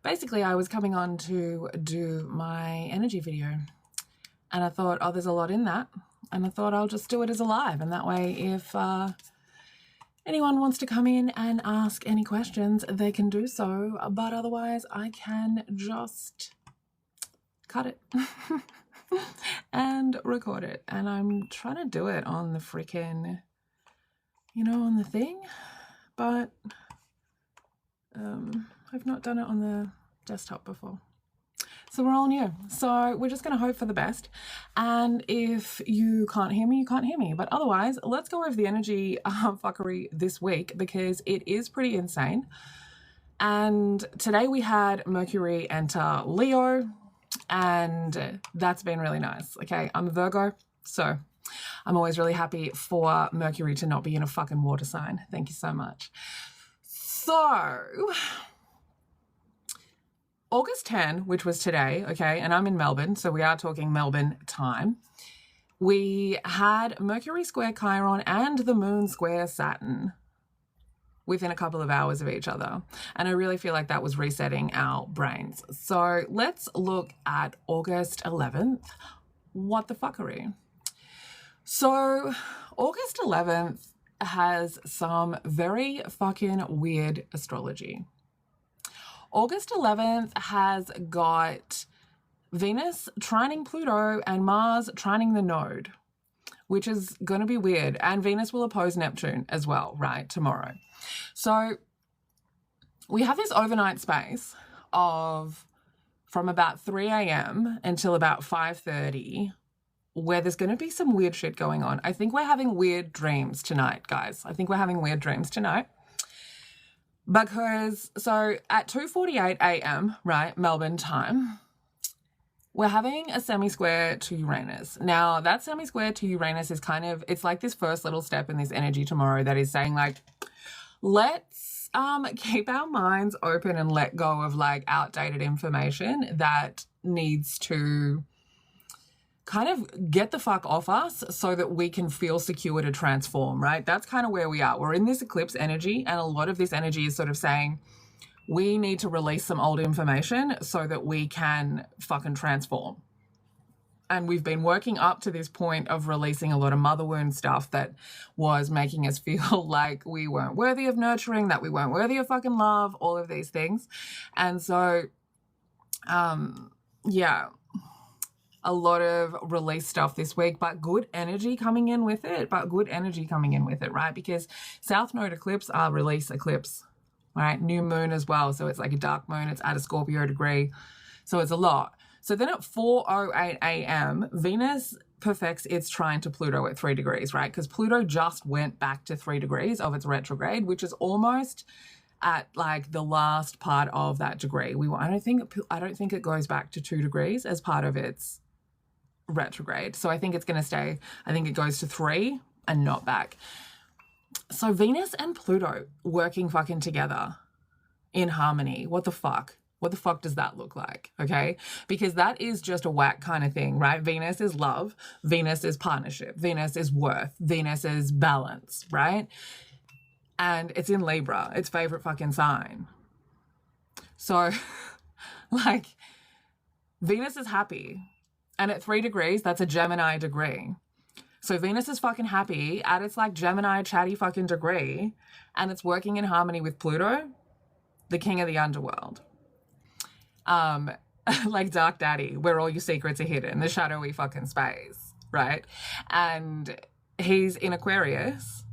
basically I was coming on to do my energy video and I thought, oh, there's a lot in that. And I thought I'll just do it as a live. And that way, if anyone wants to come in and ask any questions, they can do so. But otherwise, I can just cut it and record it. And I'm trying to do it on the freaking, you know, on the thing. But I've not done it on the desktop before. So we're all new. So we're just going to hope for the best. And if you can't hear me, you can't hear me. But otherwise, let's go over the energy fuckery this week because it is pretty insane. And today we had Mercury enter Leo, and that's been really nice. Okay, I'm a Virgo, so I'm always really happy for Mercury to not be in a fucking water sign. Thank you so much. So August 10, which was today, okay, and I'm in Melbourne, so we are talking Melbourne time. We had Mercury square Chiron and the Moon square Saturn within a couple of hours of each other. And I really feel like that was resetting our brains. So let's look at August 11th. What the fuckery? So August 11th has some very fucking weird astrology. August 11th has got Venus trining Pluto and Mars trining the node, which is going to be weird. And Venus will oppose Neptune as well, right, tomorrow. So we have this overnight space of from about 3 a.m. until about 5:30 where there's going to be some weird shit going on. I think we're having weird dreams tonight, guys. I think we're having weird dreams tonight. Because, so at 2:48 a.m., right, Melbourne time, we're having a semi-square to Uranus. Now, that semi-square to Uranus is kind of, it's like this first little step in this energy tomorrow that is saying, like, let's keep our minds open and let go of, like, outdated information that needs to kind of get the fuck off us so that we can feel secure to transform, right? That's kind of where we are. We're in this eclipse energy, and a lot of this energy is sort of saying we need to release some old information so that we can fucking transform. And we've been working up to this point of releasing a lot of mother wound stuff that was making us feel like we weren't worthy of nurturing, that we weren't worthy of fucking love, all of these things. And so, yeah, a lot of release stuff this week, but good energy coming in with it, right? Because South Node eclipse are release eclipse, right? New moon as well. So it's like a dark moon. It's at a Scorpio degree. So it's a lot. So then at 4:08 a.m., Venus perfects its trine to Pluto at 3 degrees, right? Because Pluto just went back to 3 degrees of its retrograde, which is almost at like the last part of that degree. I don't think it goes back to 2 degrees as part of its retrograde. So I think it's going to stay, I think it goes to 3 and not back. So Venus and Pluto working fucking together in harmony. What the fuck? What the fuck does that look like? Okay. Because that is just a whack kind of thing, right? Venus is love. Venus is partnership. Venus is worth. Venus is balance, right? And it's in Libra, its favorite fucking sign. So like Venus is happy. And at 3 degrees, that's a Gemini degree. So Venus is fucking happy at its like Gemini chatty fucking degree, and it's working in harmony with Pluto, the king of the underworld. Like Dark Daddy, where all your secrets are hidden, the shadowy fucking space, right? And he's in Aquarius,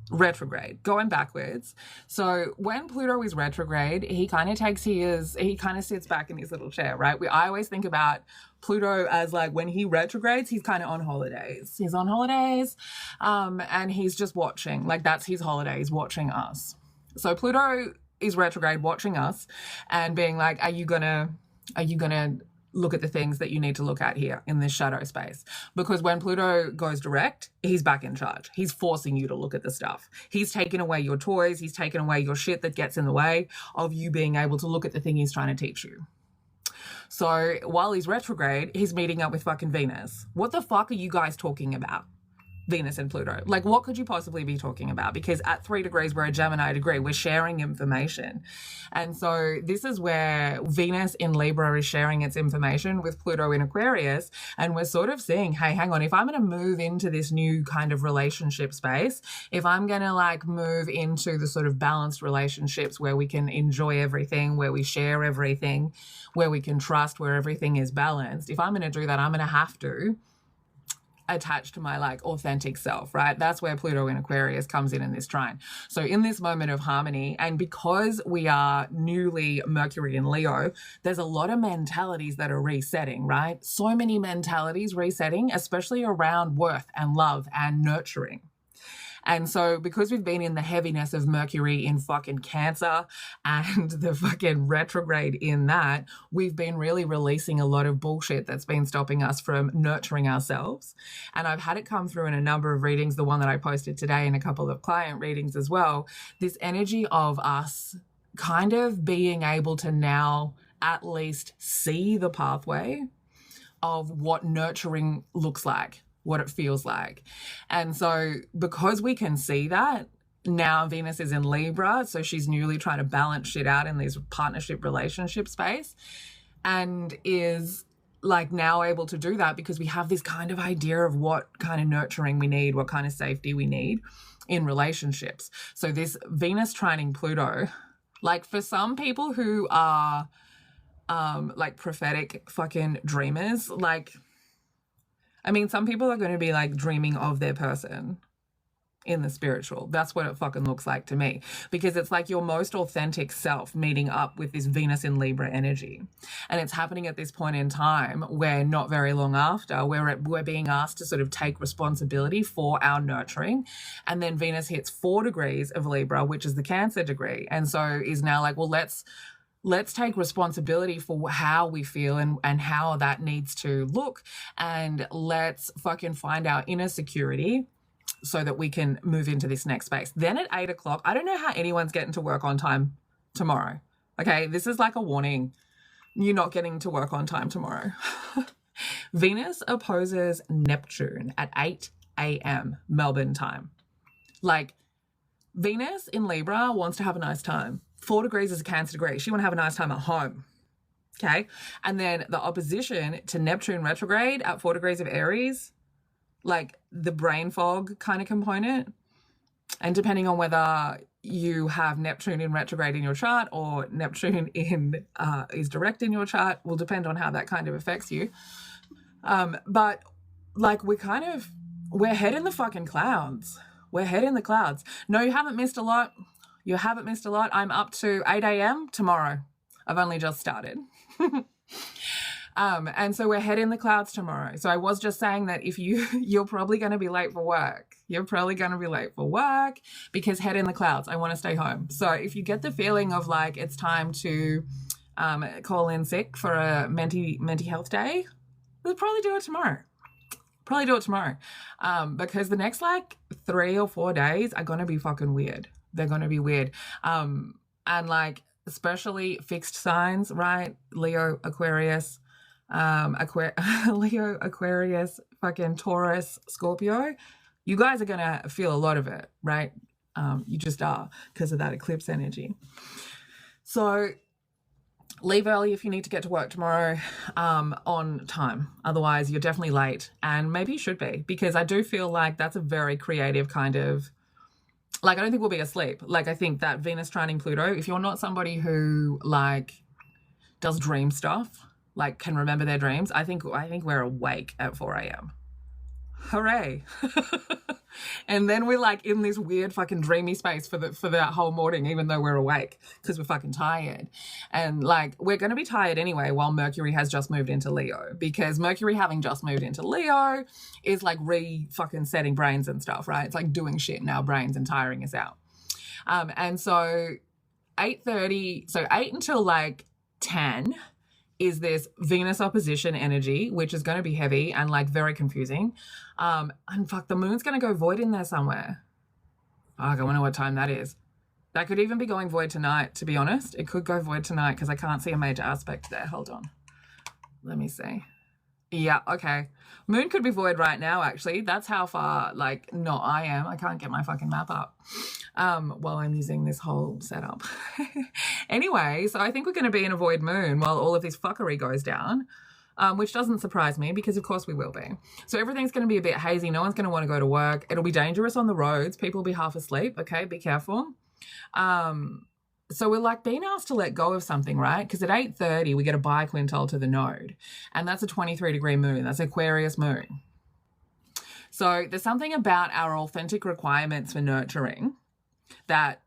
retrograde, going backwards. So when Pluto is retrograde, he kind of sits back in his little chair, right? I always think about Pluto as like when he retrogrades, he's kind of on holidays. He's on holidays, and he's just watching. Like that's his holiday, he's watching us. So Pluto is retrograde, watching us and being like, are you gonna look at the things that you need to look at here in this shadow space? Because when Pluto goes direct, he's back in charge. He's forcing you to look at the stuff. He's taking away your toys. He's taking away your shit that gets in the way of you being able to look at the thing he's trying to teach you. So while he's retrograde, he's meeting up with fucking Venus. What the fuck are you guys talking about? Venus and Pluto. Like, what could you possibly be talking about? Because at 3 degrees, we're a Gemini degree. We're sharing information. And so this is where Venus in Libra is sharing its information with Pluto in Aquarius. And we're sort of seeing, hey, hang on, if I'm going to move into this new kind of relationship space, if I'm going to like move into the sort of balanced relationships where we can enjoy everything, where we share everything, where we can trust, where everything is balanced, if I'm going to do that, I'm going to have to attached to my like authentic self, right? That's where Pluto in Aquarius comes in this trine. So in this moment of harmony, and because we are newly Mercury in Leo, there's a lot of mentalities that are resetting, right? So many mentalities resetting, especially around worth and love and nurturing. And so because we've been in the heaviness of Mercury in fucking Cancer and the fucking retrograde in that, we've been really releasing a lot of bullshit that's been stopping us from nurturing ourselves. And I've had it come through in a number of readings, the one that I posted today and a couple of client readings as well, this energy of us kind of being able to now at least see the pathway of what nurturing looks like, what it feels like. And so because we can see that, now Venus is in Libra, so she's newly trying to balance shit out in this partnership relationship space, and is like now able to do that because we have this kind of idea of what kind of nurturing we need, what kind of safety we need in relationships. So this Venus trining Pluto, like for some people who are like prophetic fucking dreamers, like, I mean, some people are going to be like dreaming of their person in the spiritual. That's what it fucking looks like to me, because it's like your most authentic self meeting up with this Venus in Libra energy. And it's happening at this point in time where not very long after we're being asked to sort of take responsibility for our nurturing. And then Venus hits 4 degrees of Libra, which is the Cancer degree. And so is now like, well, let's take responsibility for how we feel and how that needs to look. And let's fucking find our inner security so that we can move into this next space. Then at 8 o'clock, I don't know how anyone's getting to work on time tomorrow. Okay, this is like a warning. You're not getting to work on time tomorrow. Venus opposes Neptune at 8 a.m. Melbourne time. Like, Venus in Libra wants to have a nice time. 4 degrees is a Cancer degree. She want to have a nice time at home. Okay. And then the opposition to Neptune retrograde at 4 degrees of Aries, like the brain fog kind of component. And depending on whether you have Neptune in retrograde in your chart or Neptune is direct in your chart, will depend on how that kind of affects you. But like we're heading the fucking clouds. We're heading the clouds. No, you haven't missed a lot. You haven't missed a lot. I'm up to 8 a.m. tomorrow. I've only just started. And so we're heading the clouds tomorrow. So I was just saying that if you're probably going to be late for work. You're probably going to be late for work because head in the clouds. I want to stay home. So if you get the feeling of like it's time to call in sick for a mental health day, we'll probably do it tomorrow. Because the next like 3 or 4 days are going to be fucking weird. They're going to be weird. And like, especially fixed signs, right? Leo, Aquarius, Leo, Aquarius, fucking Taurus, Scorpio. You guys are going to feel a lot of it, right? You just are because of that eclipse energy. So leave early if you need to get to work tomorrow on time. Otherwise, you're definitely late. And maybe you should be, because I do feel like that's a very creative kind of, like, I don't think we'll be asleep. Like, I think that Venus trining Pluto, if you're not somebody who, like, does dream stuff, like, can remember their dreams, I think we're awake at 4 a.m. Hooray. And then we're like in this weird fucking dreamy space for that whole morning, even though we're awake because we're fucking tired. And like, we're going to be tired anyway while Mercury has just moved into Leo, because Mercury having just moved into Leo is like fucking setting brains and stuff, right? It's like doing shit in our brains and tiring us out. And so 8:30, so 8 until like 10 is this Venus opposition energy, which is going to be heavy and like very confusing. And fuck, the moon's going to go void in there somewhere. Fuck, I wonder what time that is. That could even be going void tonight, to be honest. It could go void tonight because I can't see a major aspect there. Hold on. Let me see. Yeah, okay. Moon could be void right now, actually. That's how far, like, not I am. I can't get my fucking map up while I'm using this whole setup. Anyway, so I think we're going to be in a void moon while all of this fuckery goes down, which doesn't surprise me because, of course, we will be. So everything's going to be a bit hazy. No one's going to want to go to work. It'll be dangerous on the roads. People will be half asleep, okay? Be careful. So we're like being asked to let go of something, right? Because at 8:30, we get a biquintile to the node. And that's a 23-degree moon. That's Aquarius moon. So there's something about our authentic requirements for nurturing that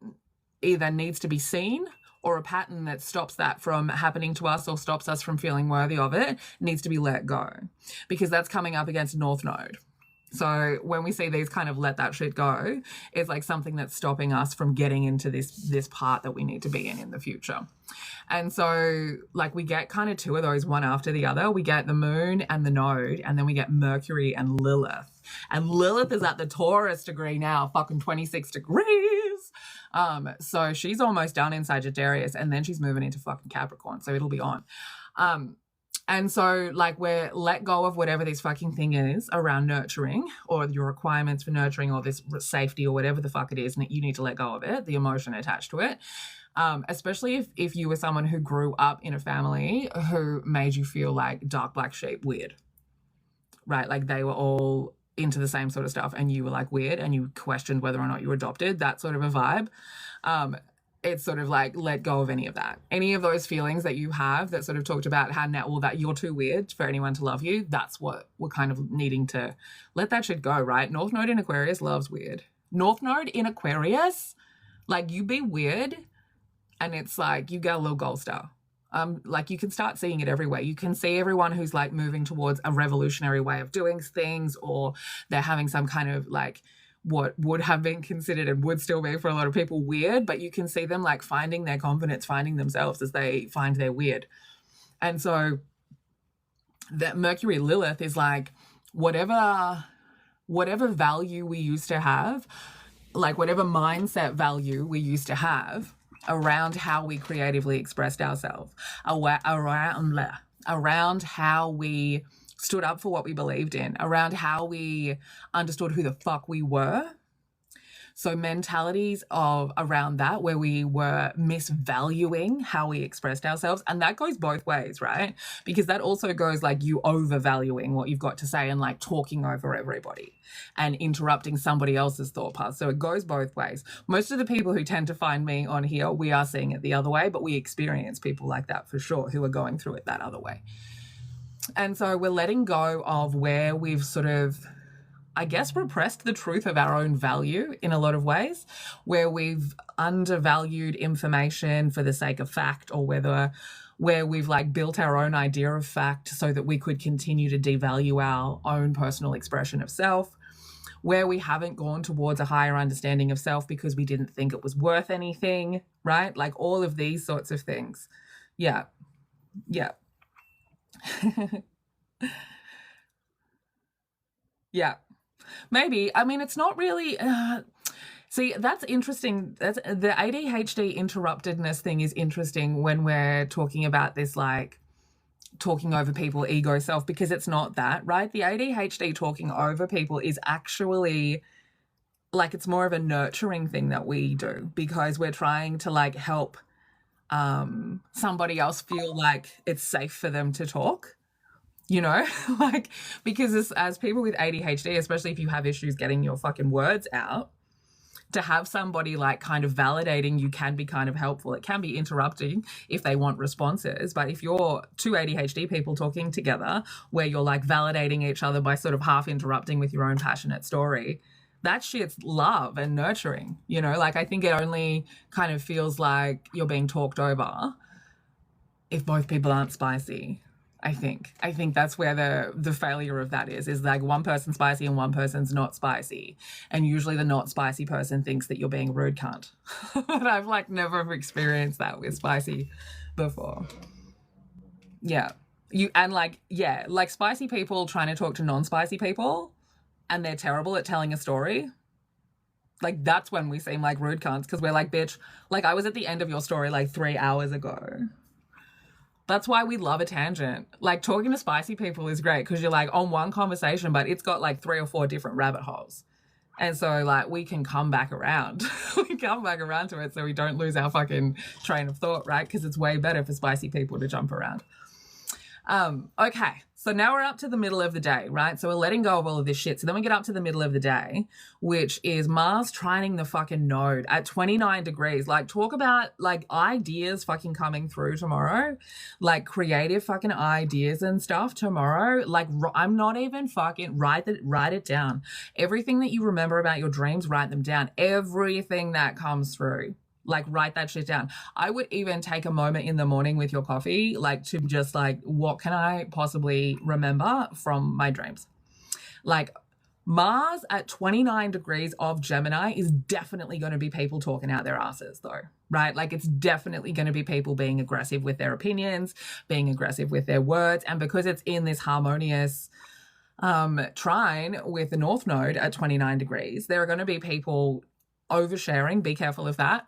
either needs to be seen, or a pattern that stops that from happening to us or stops us from feeling worthy of it needs to be let go. Because that's coming up against North Node. So when we see these kind of let that shit go, it's like something that's stopping us from getting into this part that we need to be in the future. And so like we get kind of two of those one after the other. We get the moon and the node, and then we get Mercury and Lilith. And Lilith is at the Taurus degree now, fucking 26 degrees. So she's almost done in Sagittarius, and then she's moving into fucking Capricorn. So it'll be on. And so, like, we're let go of whatever this fucking thing is around nurturing, or your requirements for nurturing, or this safety, or whatever the fuck it is, and you need to let go of it, the emotion attached to it. Especially if you were someone who grew up in a family who made you feel like dark black sheep weird, right? Like they were all into the same sort of stuff and you were like weird and you questioned whether or not you were adopted, that sort of a vibe. It's sort of like let go of any of that. Any of those feelings that you have that sort of talked about how now, well, that you're too weird for anyone to love you, that's what we're kind of needing to let that shit go, right? North Node in Aquarius loves weird. North Node in Aquarius, like you be weird and it's like you get a little gold star. Like you can start seeing it everywhere. You can see everyone who's like moving towards a revolutionary way of doing things, or they're having some kind of like what would have been considered and would still be for a lot of people weird, but you can see them like finding their confidence, finding themselves as they find their weird. And so that Mercury Lilith is like whatever value we used to have, like whatever mindset value we used to have around how we creatively expressed ourselves, around how we stood up for what we believed in, around how we understood who the fuck we were. So mentalities of around that where we were misvaluing how we expressed ourselves. And that goes both ways, right? Because that also goes like you overvaluing what you've got to say and like talking over everybody and interrupting somebody else's thought path. So it goes both ways. Most of the people who tend to find me on here, we are seeing it the other way, but we experience people like that for sure who are going through it that other way. And so we're letting go of where we've sort of, I guess, repressed the truth of our own value in a lot of ways, where we've undervalued information for the sake of fact, or where we've like built our own idea of fact so that we could continue to devalue our own personal expression of self, where we haven't gone towards a higher understanding of self because we didn't think it was worth anything, right? Like all of these sorts of things. Yeah. Yeah. Yeah. Maybe. I mean, it's not really... see, that's interesting. That's the ADHD interruptedness thing is interesting when we're talking about this, like, talking over people, ego self, because it's not that, right? The ADHD talking over people is actually, like, it's more of a nurturing thing that we do because we're trying to, like, help somebody else feel like it's safe for them to talk. You know, like, because as people with ADHD, especially if you have issues getting your fucking words out, to have somebody like kind of validating you can be kind of helpful. It can be interrupting if they want responses. But if you're two ADHD people talking together where you're like validating each other by sort of half interrupting with your own passionate story, that shit's love and nurturing, you know? Like, I think it only kind of feels like you're being talked over if both people aren't spicy. I think that's where the failure of that is like one person's spicy and one person's not spicy. And usually the not spicy person thinks that you're being rude cunt. But I've like never experienced that with spicy before. Yeah. Like spicy people trying to talk to non-spicy people and they're terrible at telling a story. Like that's when we seem like rude cunts because we're like, bitch, like I was at the end of your story like 3 hours ago. That's why we love a tangent. Like, talking to spicy people is great because you're like on one conversation, but it's got like 3 or 4 different rabbit holes. And so, like, we can come back around. We come back around to it so we don't lose our fucking train of thought, right? Because it's way better for spicy people to jump around. Okay, so now we're up to the middle of the day, right? So we're letting go of all of this shit. So then we get up to the middle of the day, which is Mars trining the fucking node at 29 degrees. Like, talk about, like, ideas fucking coming through tomorrow. Like, creative fucking ideas and stuff tomorrow. Like, I'm not even fucking, write it down. Everything that you remember about your dreams, write them down. Everything that comes through. Like, write that shit down. I would even take a moment in the morning with your coffee, like, to just like, what can I possibly remember from my dreams? Like, Mars at 29 degrees of Gemini is definitely going to be people talking out their asses though, right? Like, it's definitely going to be people being aggressive with their opinions, being aggressive with their words. And because it's in this harmonious trine with the North Node at 29 degrees, there are going to be people oversharing. Be careful of that.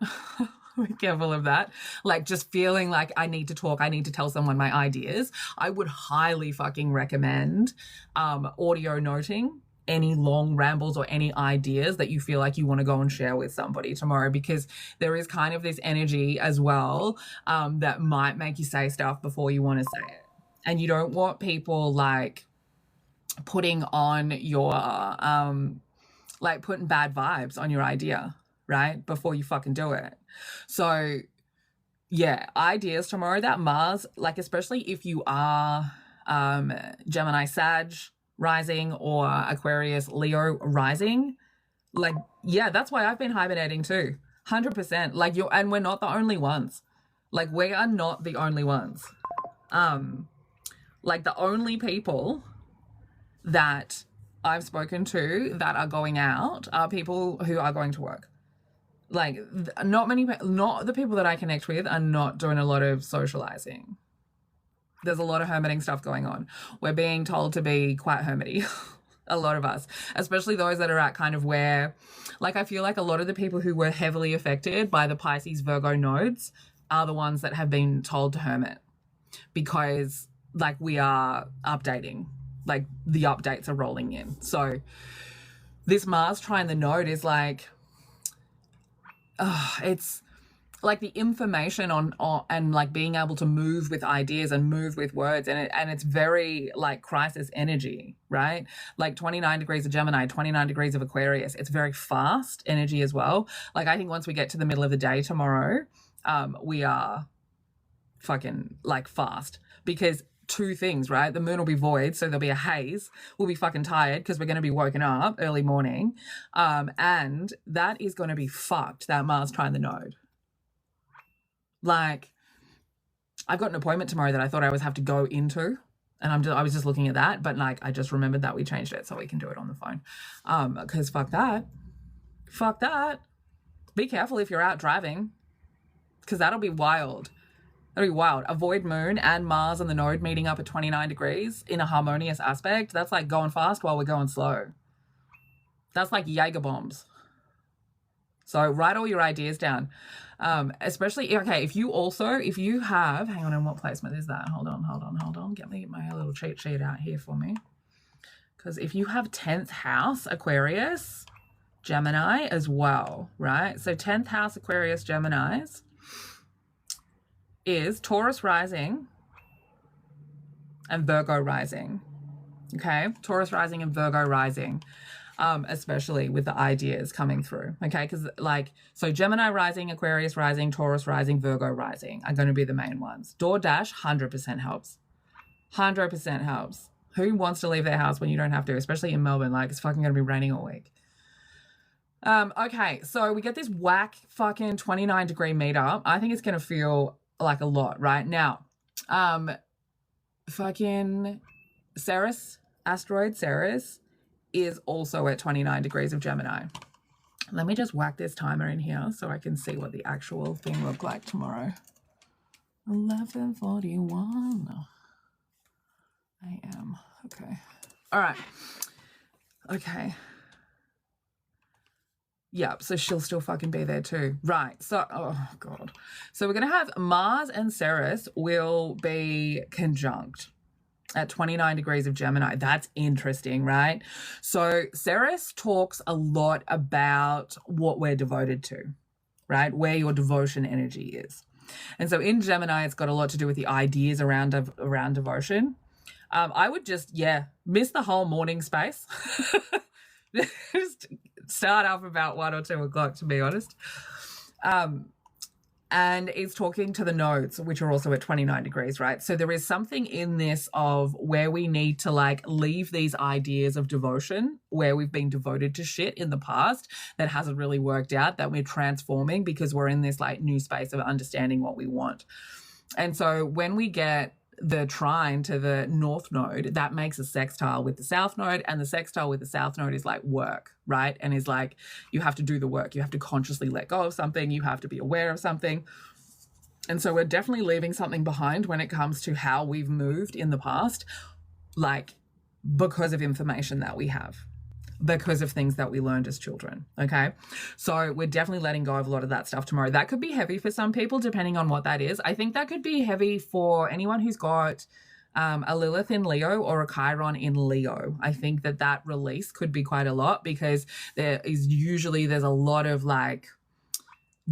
Be careful of that. Like, just feeling like I need to talk, I need to tell someone my ideas. I would highly fucking recommend audio noting any long rambles or any ideas that you feel like you want to go and share with somebody tomorrow, because there is kind of this energy as well that might make you say stuff before you want to say it. And you don't want people like putting on your like putting bad vibes on your idea, right? Before you fucking do it. So yeah, ideas tomorrow. That Mars, like, especially if you are Gemini Sag Rising or Aquarius Leo Rising, like, yeah, that's why I've been hibernating too. 100%. Like, and we're not the only ones. Like, we are not the only ones. Like, the only people that I've spoken to that are going out are people who are going to work. Like, not the people that I connect with are not doing a lot of socializing. There's a lot of hermiting stuff going on. We're being told to be quite hermity. A lot of us, especially those that are at kind of where, like, I feel like a lot of the people who were heavily affected by the Pisces Virgo nodes are the ones that have been told to hermit, because, like, we are updating. Like, the updates are rolling in. So this Mars trine the node is like, it's like the information on and like being able to move with ideas and move with words, and it's very like crisis energy, right? Like 29 degrees of Gemini, 29 degrees of Aquarius. It's very fast energy as well. Like, I think once we get to the middle of the day tomorrow, we are fucking like fast, because 2 things, right? The moon will be void, so there'll be a haze. We'll be fucking tired because we're going to be woken up early morning. And that is going to be fucked, that Mars trine the node. Like, I've got an appointment tomorrow that I thought I would have to go into, and I was just looking at that, but like, I just remembered that we changed it so we can do it on the phone. Because fuck that. Fuck that. Be careful if you're out driving, because that'll be wild. That'd be wild. A void moon and Mars and the node meeting up at 29 degrees in a harmonious aspect. That's like going fast while we're going slow. That's like Jaeger bombs. So write all your ideas down. Especially, okay, if you have, hang on, what placement is that? Hold on. Get me my little cheat sheet out here for me. Because if you have 10th house Aquarius, Gemini as well, right? So 10th house Aquarius Geminis is Taurus Rising and Virgo Rising. Okay, Taurus Rising and Virgo Rising, especially with the ideas coming through. Okay, because like, so Gemini Rising, Aquarius Rising, Taurus Rising, Virgo Rising are going to be the main ones. DoorDash 100% helps. 100% helps. Who wants to leave their house when you don't have to, especially in Melbourne? Like, it's fucking going to be raining all week. Okay, so we get this whack fucking 29 degree meetup. I think it's going to feel like a lot right now. Fucking Ceres, asteroid Ceres, is also at 29 degrees of Gemini. Let me just whack this timer in here so I can see what the actual thing look like tomorrow. 11:41 a.m. Okay. All right. Okay. Yeah, so she'll still fucking be there too. Right. So, oh, God. So we're going to have Mars and Ceres will be conjunct at 29 degrees of Gemini. That's interesting, right? So Ceres talks a lot about what we're devoted to, right? Where your devotion energy is. And so in Gemini, it's got a lot to do with the ideas around devotion. I would just, miss the whole morning space. Just start up about 1 or 2 o'clock, to be honest. And it's talking to the nodes, which are also at 29 degrees, right? So there is something in this of where we need to like leave these ideas of devotion, where we've been devoted to shit in the past that hasn't really worked out, that we're transforming because we're in this like new space of understanding what we want. And so when we get the trine to the north node, that makes a sextile with the south node, and the sextile with the south node is like work, right? And is like, you have to do the work. You have to consciously let go of something. You have to be aware of something. And so we're definitely leaving something behind when it comes to how we've moved in the past, like because of information that we have, because of things that we learned as children, okay? So we're definitely letting go of a lot of that stuff tomorrow. That could be heavy for some people, depending on what that is. I think that could be heavy for anyone who's got a Lilith in Leo or a Chiron in Leo. I think that release could be quite a lot because there's a lot of like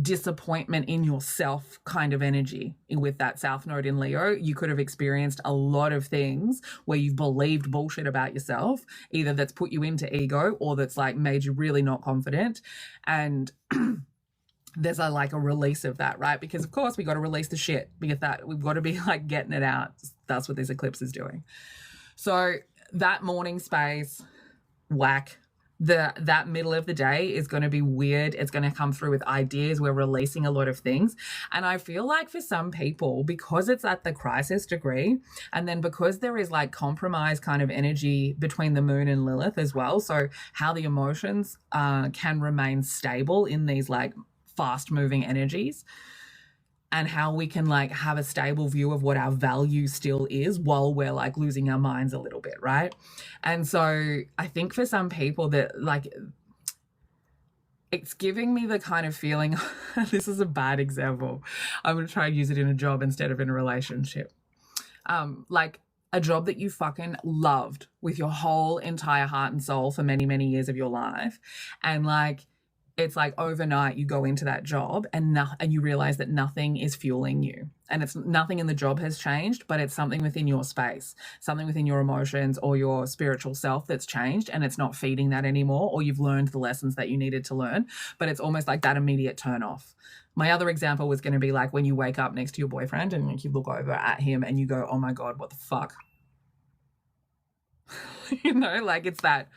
disappointment in yourself kind of energy with that south node in Leo. You could have experienced a lot of things where you've believed bullshit about yourself, either that's put you into ego or that's like made you really not confident. And there's a release of that, right? Because of course we got to release the shit, because that we've got to be like getting it out. That's what this eclipse is doing. So that morning space, whack. That middle of the day is going to be weird. It's going to come through with ideas. We're releasing a lot of things. And I feel like for some people, because it's at the crisis degree, and then because there is like compromise kind of energy between the moon and Lilith as well, so how the emotions can remain stable in these like fast moving energies, and how we can like have a stable view of what our value still is while we're like losing our minds a little bit, right? And so I think for some people that like, it's giving me the kind of feeling, this is a bad example. I'm going to try and use it in a job instead of in a relationship. Like a job that you fucking loved with your whole entire heart and soul for many, many years of your life. And like, it's like overnight you go into that job and you realize that nothing is fueling you, and it's nothing in the job has changed, but it's something within your space, something within your emotions or your spiritual self that's changed, and it's not feeding that anymore, or you've learned the lessons that you needed to learn, but it's almost like that immediate turn off. My other example was going to be like when you wake up next to your boyfriend and like you look over at him and you go, oh my God, what the fuck? You know, like it's that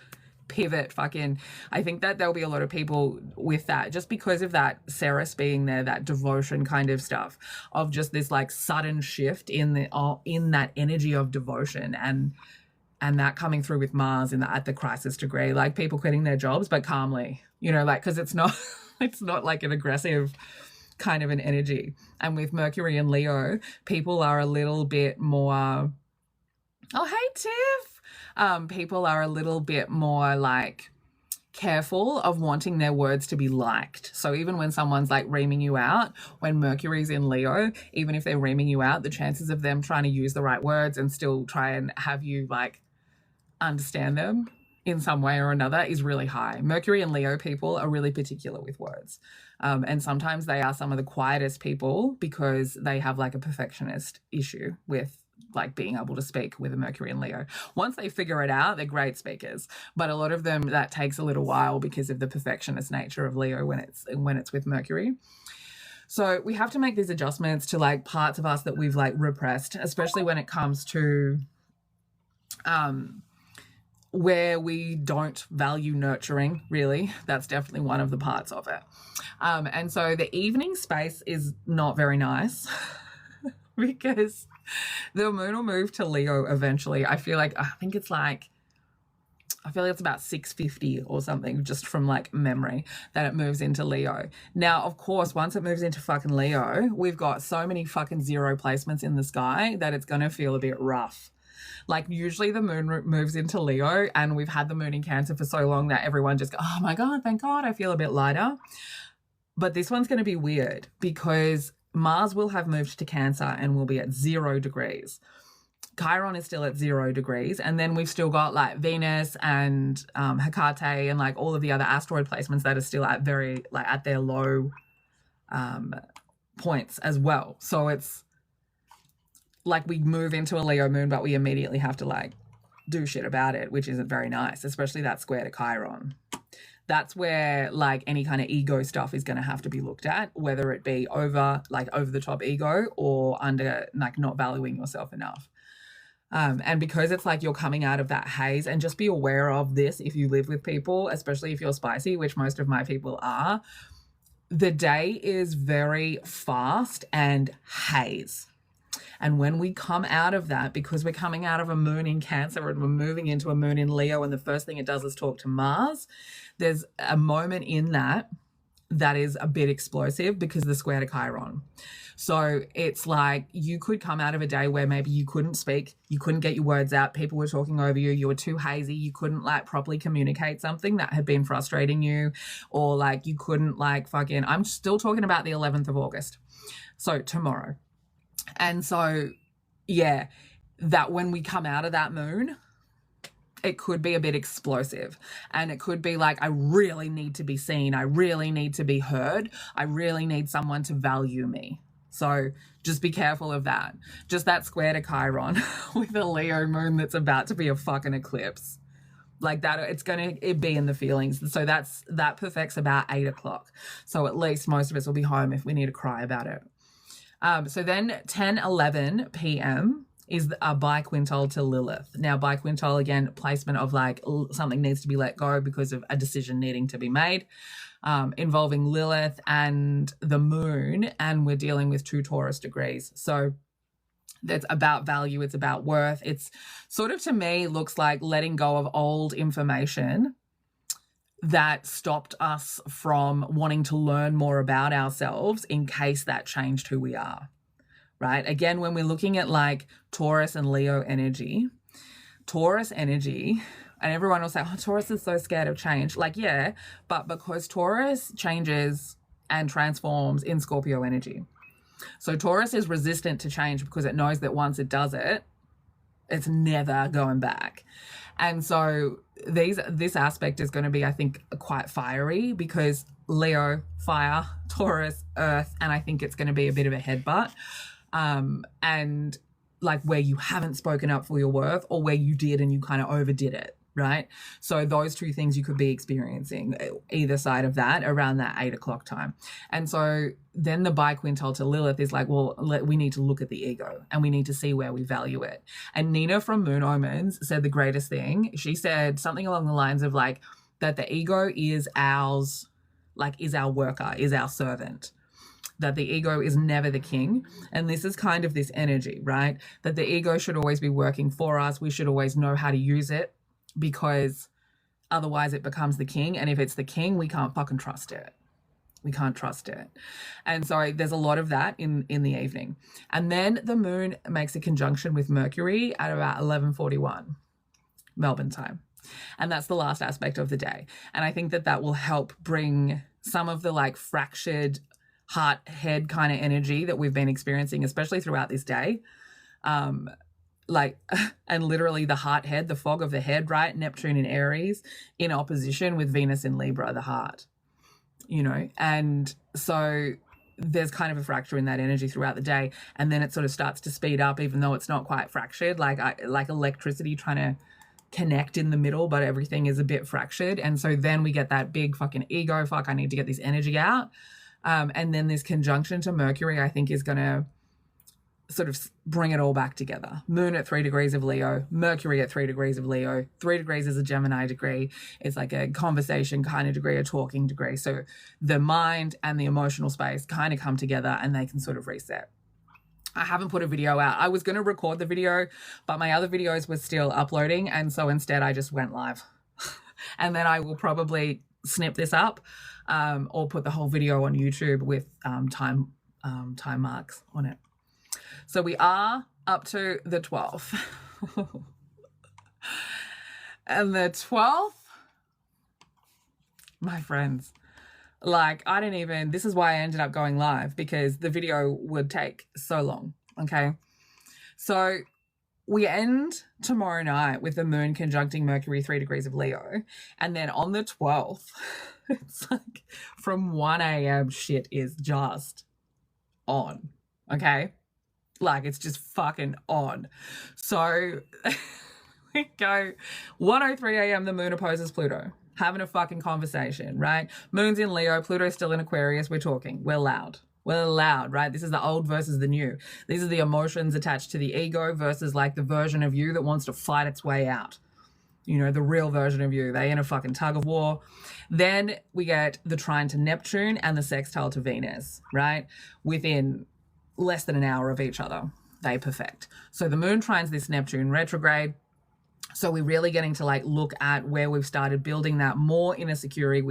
pivot fucking. I think that there'll be a lot of people with that, just because of that Ceres being there, that devotion kind of stuff, of just this like sudden shift in that energy of devotion, and that coming through with Mars at the crisis degree, like people quitting their jobs but calmly, you know, like because it's not it's not like an aggressive kind of an energy. And with Mercury and Leo, people are a little bit more, oh hey Tiff, people are a little bit more like careful of wanting their words to be liked. So even when someone's like reaming you out, when Mercury's in Leo, even if they're reaming you out, the chances of them trying to use the right words and still try and have you like understand them in some way or another is really high. Mercury and Leo people are really particular with words. And sometimes they are some of the quietest people because they have like a perfectionist issue with like being able to speak with a Mercury and Leo. Once they figure it out, they're great speakers. But a lot of them, that takes a little while because of the perfectionist nature of Leo when it's with Mercury. So we have to make these adjustments to like parts of us that we've like repressed, especially when it comes to where we don't value nurturing, really. That's definitely one of the parts of it. And so the evening space is not very nice because the moon will move to Leo eventually. I think it's about 6:50 or something, just from like memory, that it moves into Leo. Now, of course, once it moves into fucking Leo, we've got so many fucking zero placements in the sky that it's going to feel a bit rough. Like usually the moon moves into Leo, and we've had the moon in Cancer for so long that everyone just goes, oh my God, thank God, I feel a bit lighter. But this one's going to be weird because Mars will have moved to Cancer and will be at 0 degrees. Chiron is still at 0 degrees. And then we've still got like Venus and Hecate and like all of the other asteroid placements that are still at very, like at their low points as well. So it's like we move into a Leo moon, but we immediately have to like do shit about it, which isn't very nice, especially that square to Chiron. That's where like any kind of ego stuff is going to have to be looked at, whether it be over the top ego or under like not valuing yourself enough. And because it's like you're coming out of that haze, and just be aware of this if you live with people, especially if you're spicy, which most of my people are, the day is very fast and haze. And when we come out of that, because we're coming out of a moon in Cancer and we're moving into a moon in Leo, and the first thing it does is talk to Mars, there's a moment in that is a bit explosive because of the square to Chiron. So it's like you could come out of a day where maybe you couldn't speak, you couldn't get your words out, people were talking over you, you were too hazy, you couldn't like properly communicate something that had been frustrating you, or like you couldn't like fucking, I'm still talking about the 11th of August. So tomorrow. And so, yeah, that when we come out of that moon, it could be a bit explosive, and it could be like, I really need to be seen. I really need to be heard. I really need someone to value me. So just be careful of that. Just that square to Chiron with a Leo moon that's about to be a fucking eclipse. Like that, it's going to be in the feelings. So that perfects about 8 o'clock. So at least most of us will be home if we need to cry about it. So then 10:11 p.m. is a biquintal to Lilith. Now, biquintal, again, placement of like something needs to be let go because of a decision needing to be made, involving Lilith and the moon, and we're dealing with 2 Taurus degrees. So that's about value. It's about worth. It's sort of, to me, looks like letting go of old information that stopped us from wanting to learn more about ourselves in case that changed who we are, right? Again, when we're looking at like Taurus and Leo energy, and everyone will say, oh, Taurus is so scared of change. Like, yeah, but because Taurus changes and transforms in Scorpio energy. So Taurus is resistant to change because it knows that once it does it, it's never going back. And so this aspect is going to be, I think, quite fiery because Leo, fire, Taurus, earth, and I think it's going to be a bit of a headbutt. And like where you haven't spoken up for your worth, or where you did and you kind of overdid it, right? So those two things you could be experiencing either side of that around that 8 o'clock time. And so then the biquintal to Lilith is like, well, we need to look at the ego and we need to see where we value it. And Nina from Moon Omens said the greatest thing. She said something along the lines of like that the ego is ours, like is our worker, is our servant. That the ego is never the king. And this is kind of this energy, right? That the ego should always be working for us. We should always know how to use it, because otherwise it becomes the king. And if it's the king, we can't fucking trust it. We can't trust it. And so there's a lot of that in the evening. And then the moon makes a conjunction with Mercury at about 11:41 Melbourne time. And that's the last aspect of the day. And I think that will help bring some of the like fractured heart head kind of energy that we've been experiencing, especially throughout this day. And literally the heart head, the fog of the head, right? Neptune in Aries in opposition with Venus in Libra, the heart, and so there's kind of a fracture in that energy throughout the day. And then it sort of starts to speed up, even though it's not quite fractured, like electricity trying to connect in the middle, but everything is a bit fractured. And so then we get that big fucking ego, fuck, I need to get this energy out. And then this conjunction to Mercury, I think, is going to sort of bring it all back together. Moon at 3 degrees of Leo, Mercury at 3 degrees of Leo. 3 degrees is a Gemini degree. It's like a conversation kind of degree, a talking degree. So the mind and the emotional space kind of come together and they can sort of reset. I haven't put a video out. I was going to record the video, but my other videos were still uploading. And so instead I just went live. And then I will probably snip this up or put the whole video on YouTube with time marks on it. So we are up to the 12th. And the 12th, my friends, like, I didn't even, this is why I ended up going live, because the video would take so long, okay? So we end tomorrow night with the moon conjuncting Mercury 3 degrees of Leo. And then on the 12th, it's like from 1 a.m. shit is just on, okay? Like, it's just fucking on. So we go 1:03 a.m. the moon opposes Pluto. Having a fucking conversation, right? Moon's in Leo, Pluto's still in Aquarius. We're talking. We're loud. We're loud, right? This is the old versus the new. These are the emotions attached to the ego versus like the version of you that wants to fight its way out. You know, the real version of you. They in a fucking tug of war. Then we get the trine to Neptune and the sextile to Venus, right? Within less than an hour of each other. They perfect. So the moon trines this Neptune retrograde. So we're really getting to like look at where we've started building that more inner security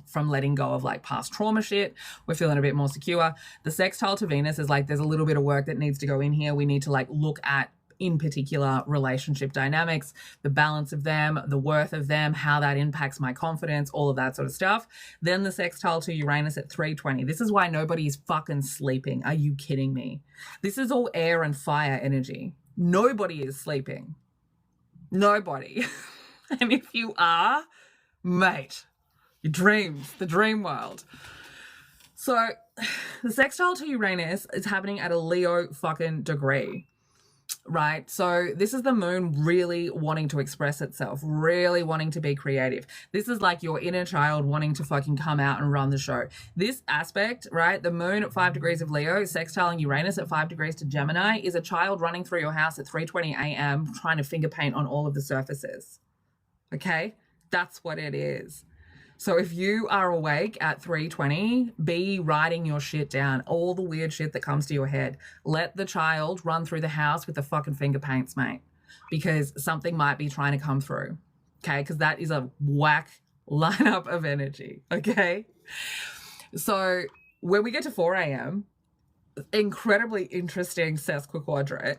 from letting go of like past trauma shit. We're feeling a bit more secure. The sextile to Venus is like, there's a little bit of work that needs to go in here. We need to like look at, in particular, relationship dynamics, the balance of them, the worth of them, how that impacts my confidence, all of that sort of stuff. Then the sextile to Uranus at 3:20. This is why nobody is fucking sleeping. Are you kidding me? This is all air and fire energy. Nobody is sleeping. Nobody. And if you are, mate, your dreams, the dream world. So the sextile to Uranus is happening at a Leo fucking degree, right? So this is the moon really wanting to express itself, really wanting to be creative. This is like your inner child wanting to fucking come out and run the show. This aspect, right? The moon at 5 degrees of Leo, sextiling Uranus at 5 degrees to Gemini, is a child running through your house at 3:20 a.m. trying to finger paint on all of the surfaces. Okay? That's what it is. So if you are awake at 3:20, be writing your shit down, all the weird shit that comes to your head. Let the child run through the house with the fucking finger paints, mate, because something might be trying to come through, okay? Because that is a whack lineup of energy, okay? So when we get to 4 a.m., incredibly interesting sesquiquadrate,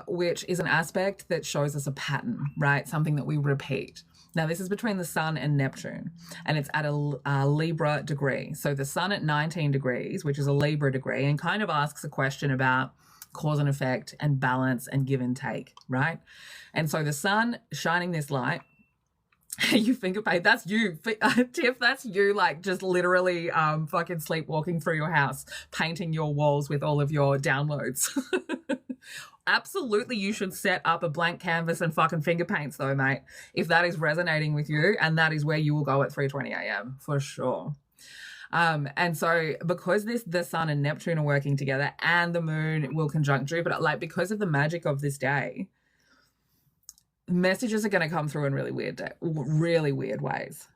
which is an aspect that shows us a pattern, right? Something that we repeat. Now, this is between the sun and Neptune, and it's at a Libra degree. So the sun at 19 degrees, which is a Libra degree, and kind of asks a question about cause and effect and balance and give and take, right? And so the sun shining this light, you finger paint, that's you, Tiff, that's you, like just literally fucking sleepwalking through your house, painting your walls with all of your downloads. Absolutely, you should set up a blank canvas and fucking finger paints though, mate, if that is resonating with you, and that is where you will go at 3:20 a.m. for sure. And so because the sun and Neptune are working together and the moon will conjunct Jupiter, like because of the magic of this day, messages are going to come through in really weird ways.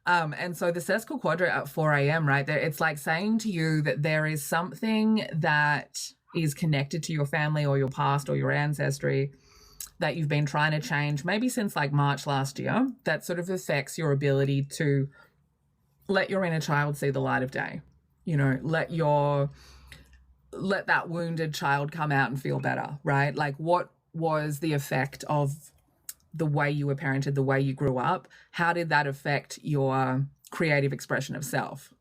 And so the sesquiquadrate at 4 a.m. right there, it's like saying to you that there is something that is connected to your family or your past or your ancestry that you've been trying to change, maybe since like March last year, that sort of affects your ability to let your inner child see the light of day. You know, let that wounded child come out and feel better, right? Like, what was the effect of the way you were parented, the way you grew up? How did that affect your creative expression of self?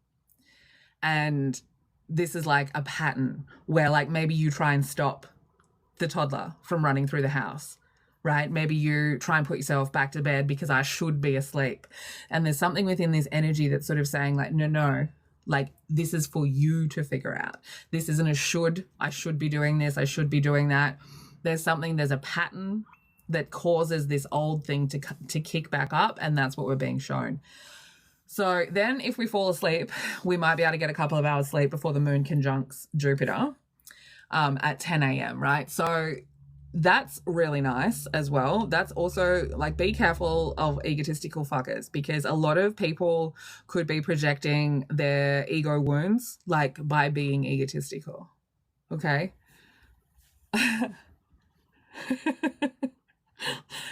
And this is like a pattern where like maybe you try and stop the toddler from running through the house, right? Maybe you try and put yourself back to bed because I should be asleep. And there's something within this energy that's sort of saying like, no, like this is for you to figure out. This isn't I should be doing this, I should be doing that. There's a pattern that causes this old thing to kick back up, and that's what we're being shown. So then if we fall asleep, we might be able to get a couple of hours sleep before the moon conjuncts Jupiter at 10 a.m., right? So that's really nice as well. That's also like, be careful of egotistical fuckers, because a lot of people could be projecting their ego wounds like by being egotistical, okay?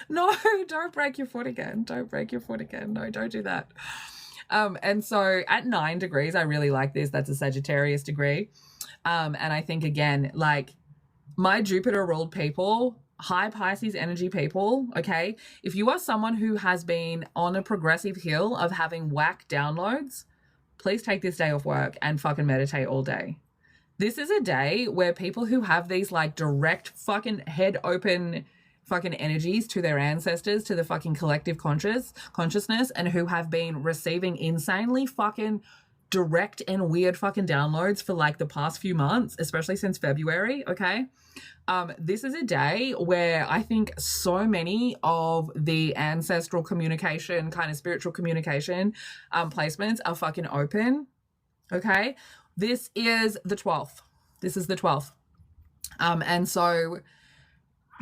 No, don't break your foot again. No, don't do that. And so at 9 degrees, I really like this. That's a Sagittarius degree. And I think, again, like my Jupiter ruled people, high Pisces energy people, okay? If you are someone who has been on a progressive hill of having whack downloads, please take this day off work and fucking meditate all day. This is a day where people who have these like direct fucking head open fucking energies to their ancestors, to the fucking collective consciousness, and who have been receiving insanely fucking direct and weird fucking downloads for like the past few months, especially since February, okay? This is a day where I think so many of the ancestral communication, kind of spiritual communication placements are fucking open, okay? This is the 12th. This is the 12th. And so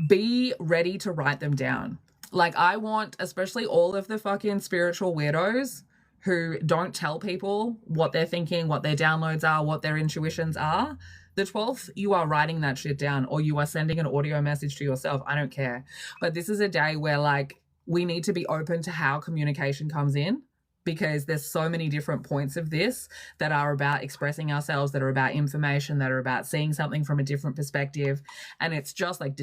be ready to write them down. Like, I want, especially all of the fucking spiritual weirdos who don't tell people what they're thinking, what their downloads are, what their intuitions are. The 12th, you are writing that shit down, or you are sending an audio message to yourself. I don't care. But this is a day where, like, we need to be open to how communication comes in, because there's so many different points of this that are about expressing ourselves, that are about information, that are about seeing something from a different perspective. And it's just like,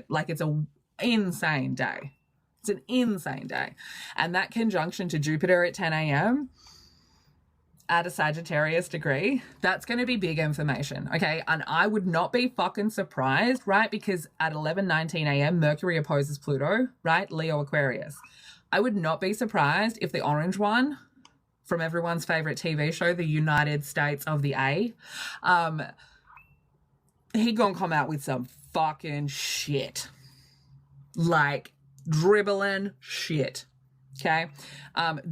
like, it's an insane day. It's an insane day. And that conjunction to Jupiter at 10 a.m. at a Sagittarius degree, that's going to be big information, okay? And I would not be fucking surprised, right? Because at 11:19 a.m., Mercury opposes Pluto, right? Leo Aquarius. I would not be surprised if the orange one from everyone's favorite TV show, the United States of the A, he gonna come out with some fucking shit. Like, dribbling shit, okay?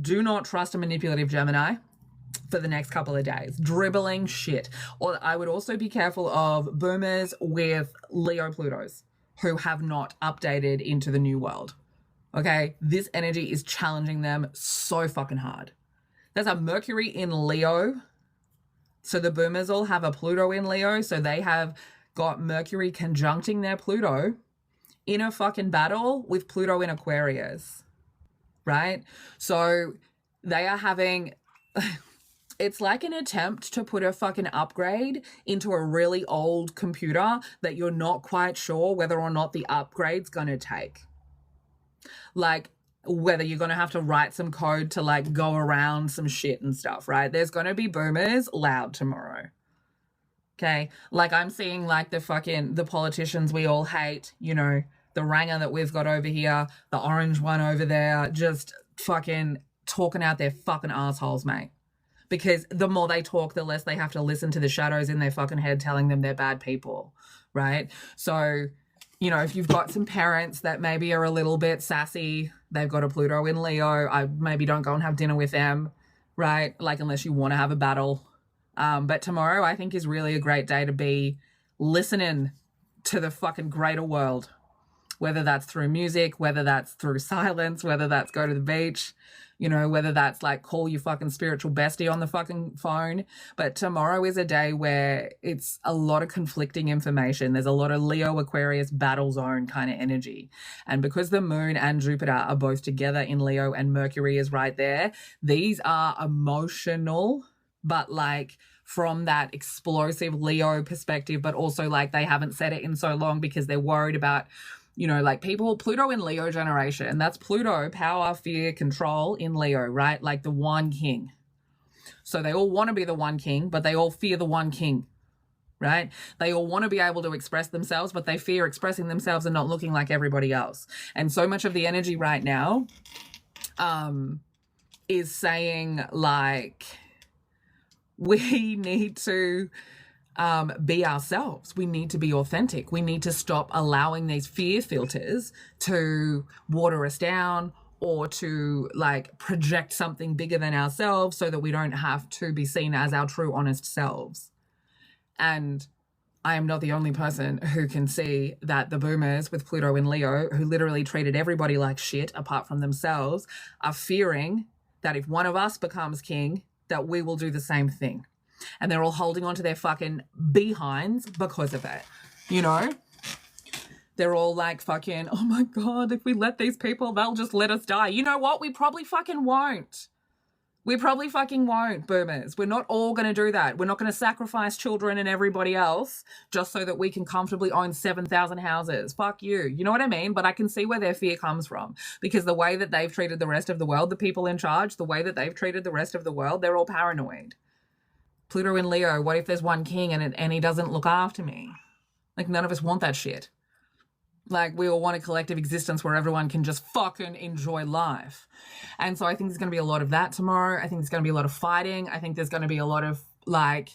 Do not trust a manipulative Gemini for the next couple of days. Dribbling shit. Or I would also be careful of boomers with Leo Plutos who have not updated into the new world. Okay, this energy is challenging them so fucking hard. There's a Mercury in Leo. So the boomers all have a Pluto in Leo. So they have got Mercury conjuncting their Pluto in a fucking battle with Pluto in Aquarius, right? So they are having... It's like an attempt to put a fucking upgrade into a really old computer that you're not quite sure whether or not the upgrade's going to take. Like, whether you're going to have to write some code to, like, go around some shit and stuff, right? There's going to be boomers loud tomorrow. Okay? Like, I'm seeing, like, the politicians we all hate, you know, the ranger that we've got over here, the orange one over there, just fucking talking out their fucking assholes, mate. Because the more they talk, the less they have to listen to the shadows in their fucking head telling them they're bad people, right? So, you know, if you've got some parents that maybe are a little bit sassy, they've got a Pluto in Leo, I maybe don't go and have dinner with them, right? Like, unless you want to have a battle. But tomorrow, I think, is really a great day to be listening to the fucking greater world, whether that's through music, whether that's through silence, whether that's go to the beach, you know, whether that's like call your fucking spiritual bestie on the fucking phone. But tomorrow is a day where it's a lot of conflicting information. There's a lot of Leo Aquarius battle zone kind of energy. And because the moon and Jupiter are both together in Leo and Mercury is right there, these are emotional, but like from that explosive Leo perspective, but also like they haven't said it in so long because they're worried about, you know, like people, Pluto in Leo generation, that's Pluto, power, fear, control in Leo, right? Like the one king. So they all want to be the one king, but they all fear the one king, right? They all want to be able to express themselves, but they fear expressing themselves and not looking like everybody else. And so much of the energy right now is saying like, we need to be ourselves. We need to be authentic. We need to stop allowing these fear filters to water us down or to like project something bigger than ourselves so that we don't have to be seen as our true, honest selves. And I am not the only person who can see that the boomers with Pluto in Leo, who literally treated everybody like shit apart from themselves, are fearing that if one of us becomes king, that we will do the same thing. And they're all holding on to their fucking behinds because of it, you know? They're all like fucking, oh my God, if we let these people, they'll just let us die. You know what? We probably fucking won't. We probably fucking won't, boomers. We're not all going to do that. We're not going to sacrifice children and everybody else just so that we can comfortably own 7,000 houses. Fuck you. You know what I mean? But I can see where their fear comes from, because the way that they've treated the rest of the world, the people in charge, the way that they've treated the rest of the world, they're all paranoid. Pluto in Leo, what if there's one king and he doesn't look after me? Like, none of us want that shit. Like, we all want a collective existence where everyone can just fucking enjoy life. And so I think there's going to be a lot of that tomorrow. I think there's going to be a lot of fighting. I think there's going to be a lot of, like,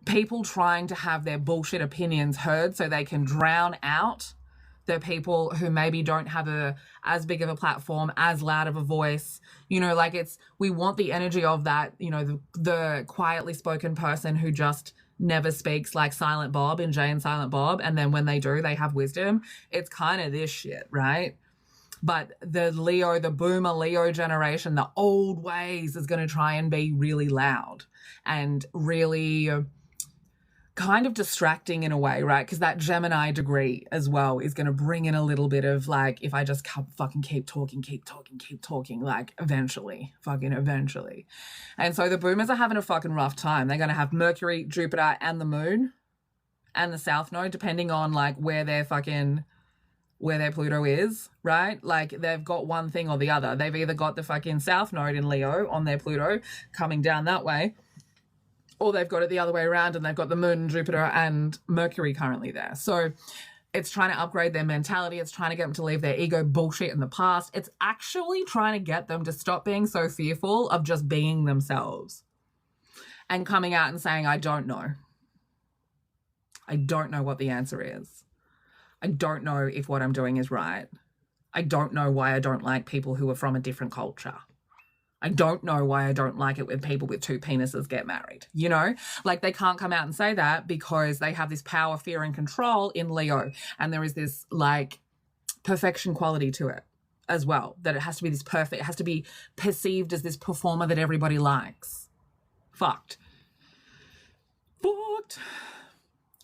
people trying to have their bullshit opinions heard so they can drown out the people who maybe don't have as big of a platform, as loud of a voice. You know, like, we want the energy of that, you know, the quietly spoken person who just never speaks, like Silent Bob in Jay and Silent Bob, and then when they do, they have wisdom. It's kind of this shit, right? But the boomer Leo generation, the old ways, is going to try and be really loud and really kind of distracting in a way, right? Because that Gemini degree as well is going to bring in a little bit of, like, if I just fucking keep talking, like, eventually. And so the boomers are having a fucking rough time. They're going to have Mercury, Jupiter, and the moon and the south node, depending on, like, where their Pluto is, right? Like, they've got one thing or the other. They've either got the fucking south node in Leo on their Pluto coming down that way, or they've got it the other way around and they've got the moon, Jupiter, and Mercury currently there. So it's trying to upgrade their mentality. It's trying to get them to leave their ego bullshit in the past. It's actually trying to get them to stop being so fearful of just being themselves and coming out and saying, I don't know. I don't know what the answer is. I don't know if what I'm doing is right. I don't know why I don't like people who are from a different culture. I don't know why I don't like it when people with two penises get married, you know? Like, they can't come out and say that because they have this power, fear, and control in Leo. And there is this, like, perfection quality to it as well, that it has to be this perfect, it has to be perceived as this performer that everybody likes. Fucked.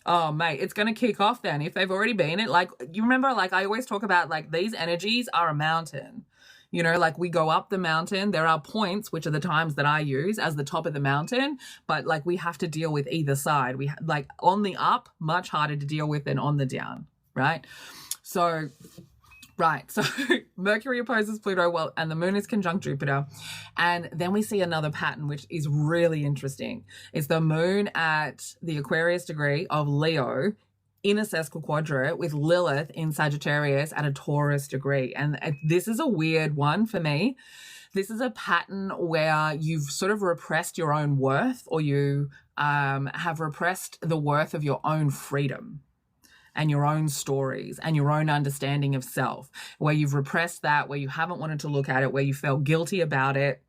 Oh, mate, it's going to kick off then. If they've already been it, like, you remember, like, I always talk about, like, these energies are a mountain. You know, like, we go up the mountain. There are points, which are the times that I use as the top of the mountain, but, like, we have to deal with either side. Like, on the up, much harder to deal with than on the down, right? So, Mercury opposes Pluto, well, and the moon is conjunct Jupiter. And then we see another pattern, which is really interesting. It's the moon at the Aquarius degree of Leo in a sesquiquadrate with Lilith in Sagittarius at a Taurus degree. And this is a weird one for me. This is a pattern where you've sort of repressed your own worth, or you have repressed the worth of your own freedom and your own stories and your own understanding of self, where you've repressed that, where you haven't wanted to look at it, where you felt guilty about it,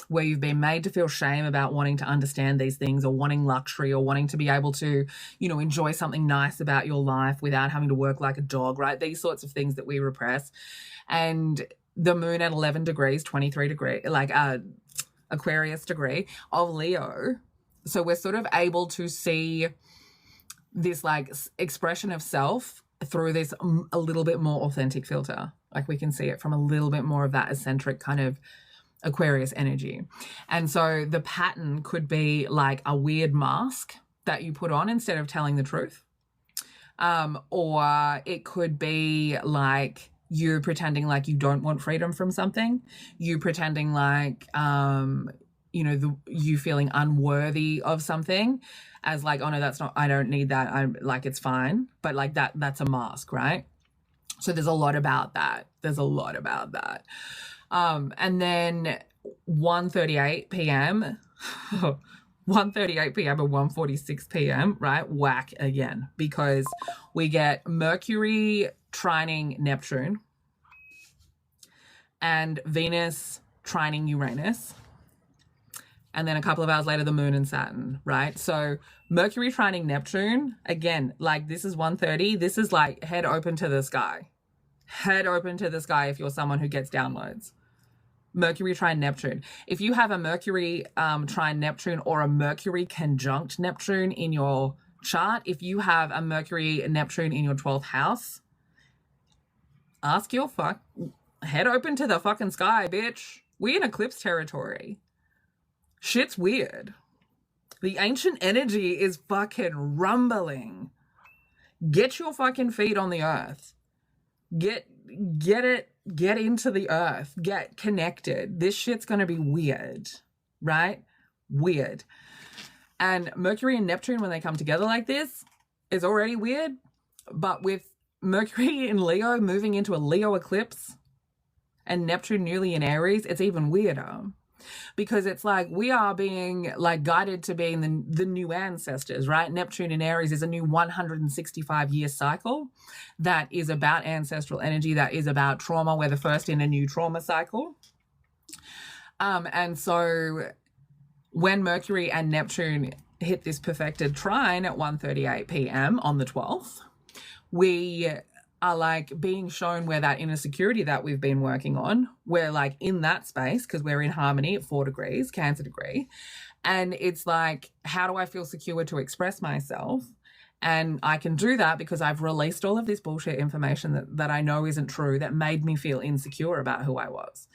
where you've been made to feel shame about wanting to understand these things, or wanting luxury, or wanting to be able to, you know, enjoy something nice about your life without having to work like a dog, right? These sorts of things that we repress. And the moon at 11 degrees, 23 degree, like Aquarius degree of Leo. So we're sort of able to see this, like, expression of self through this a little bit more authentic filter. Like, we can see it from a little bit more of that eccentric kind of Aquarius energy. And so the pattern could be like a weird mask that you put on instead of telling the truth. Or it could be like you pretending like you don't want freedom from something. You pretending like, you know, you feeling unworthy of something as like, oh no, that's not, I don't need that. I'm like, it's fine. But like that's a mask, right? So there's a lot about that. And then 1:38 p.m., 1:38 p.m. and 1:46 p.m., right? Whack again, because we get Mercury trining Neptune and Venus trining Uranus. And then a couple of hours later, the moon and Saturn, right? So Mercury trining Neptune, again, like, this is 1:30. This is like head open to the sky. Head open to the sky if you're someone who gets downloads. Mercury trine Neptune. If you have a Mercury trine Neptune or a Mercury conjunct Neptune in your chart, if you have a Mercury Neptune in your 12th house, head open to the fucking sky, bitch. We in eclipse territory. Shit's weird. The ancient energy is fucking rumbling. Get your fucking feet on the earth. Get into the earth. Get connected. This shit's gonna be weird, right? Weird. And Mercury and Neptune, when they come together like this, is already weird. But with Mercury in Leo moving into a Leo eclipse and Neptune newly in Aries, it's even weirder. Because it's like we are being like guided to being the new ancestors, right? Neptune in Aries is a new 165-year cycle that is about ancestral energy, that is about trauma. We're the first in a new trauma cycle. And so when Mercury and Neptune hit this perfected trine at 1:38 p.m. on the 12th, we are like being shown where that inner security that we've been working on, we're like in that space because we're in harmony at 4 degrees, Cancer degree. And it's like, how do I feel secure to express myself? And I can do that because I've released all of this bullshit information that I know isn't true, that made me feel insecure about who I was.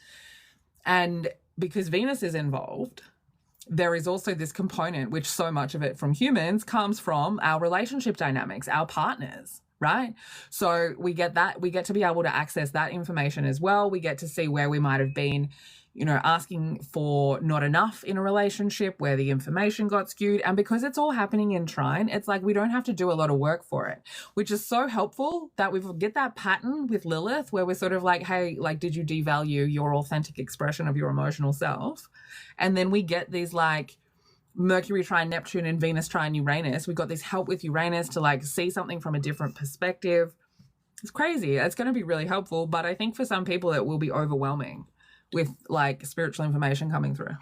And because Venus is involved, there is also this component, which so much of it from humans comes from our relationship dynamics, our partners, right? So we get to be able to access that information as well. We get to see where we might have been, you know, asking for not enough in a relationship, where the information got skewed. And because it's all happening in trine, it's like we don't have to do a lot of work for it, which is so helpful that we get that pattern with Lilith where we're sort of like, hey, like, did you devalue your authentic expression of your emotional self? And then we get these like Mercury trine Neptune and Venus trine Uranus. We got this help with Uranus to like see something from a different perspective. It's crazy. It's going to be really helpful. But I think for some people it will be overwhelming with like spiritual information coming through.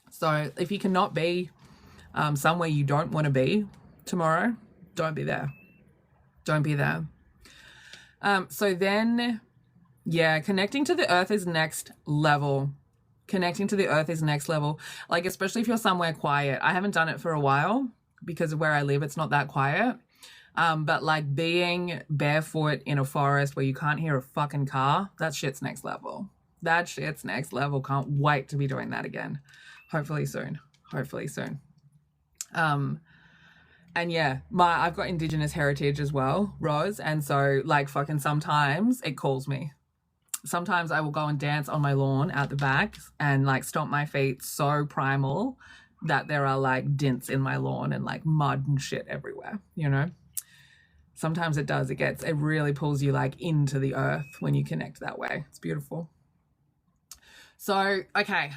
So if you cannot be somewhere you don't want to be tomorrow, don't be there. Don't be there. So then, yeah, connecting to the earth is next level. Connecting to the earth is next level. Like, especially if you're somewhere quiet. I haven't done it for a while because of where I live. It's not that quiet. But like being barefoot in a forest where you can't hear a fucking car, that shit's next level. That shit's next level. Can't wait to be doing that again. Hopefully soon. Hopefully soon. And yeah, I've got Indigenous heritage as well, Roz. And so like fucking sometimes it calls me. Sometimes I will go and dance on my lawn out the back and like stomp my feet so primal that there are like dents in my lawn and like mud and shit everywhere, you know? Sometimes it does. It really pulls you like into the earth when you connect that way. It's beautiful. So, okay,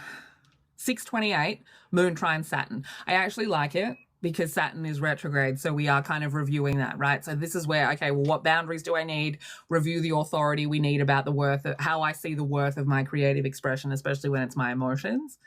6:28, Moon trine Saturn. I actually like it because Saturn is retrograde. So we are kind of reviewing that, right? So this is where, okay, well, what boundaries do I need? Review the authority we need about the worth of how I see the worth of my creative expression, especially when it's my emotions.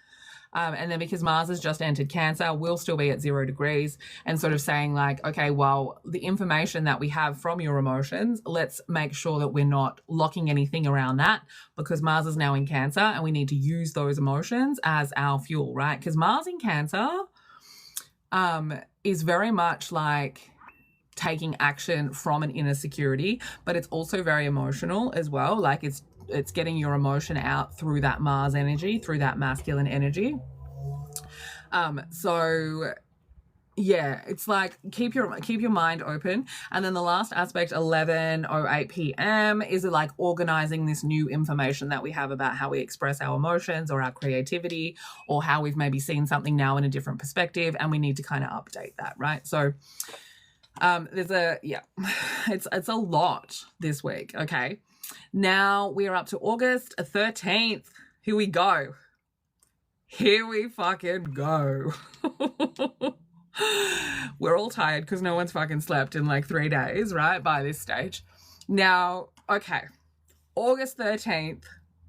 And then because Mars has just entered Cancer, we'll still be at 0 degrees and sort of saying like, okay, well, the information that we have from your emotions, let's make sure that we're not locking anything around that because Mars is now in Cancer and we need to use those emotions as our fuel, right? Because Mars in Cancer is very much like taking action from an inner security, but it's also very emotional as well. Like it's getting your emotion out through that Mars energy, through that masculine energy. So yeah, it's like keep your mind open. And then the last aspect, 11:08 p.m. is like organizing this new information that we have about how we express our emotions or our creativity or how we've maybe seen something now in a different perspective and we need to kind of update that, right? So it's a lot this week, okay? Now we are up to August 13th. Here we go. Here we fucking go. We're all tired because no one's fucking slept in like 3 days, right? By this stage. Now, okay. August 13th,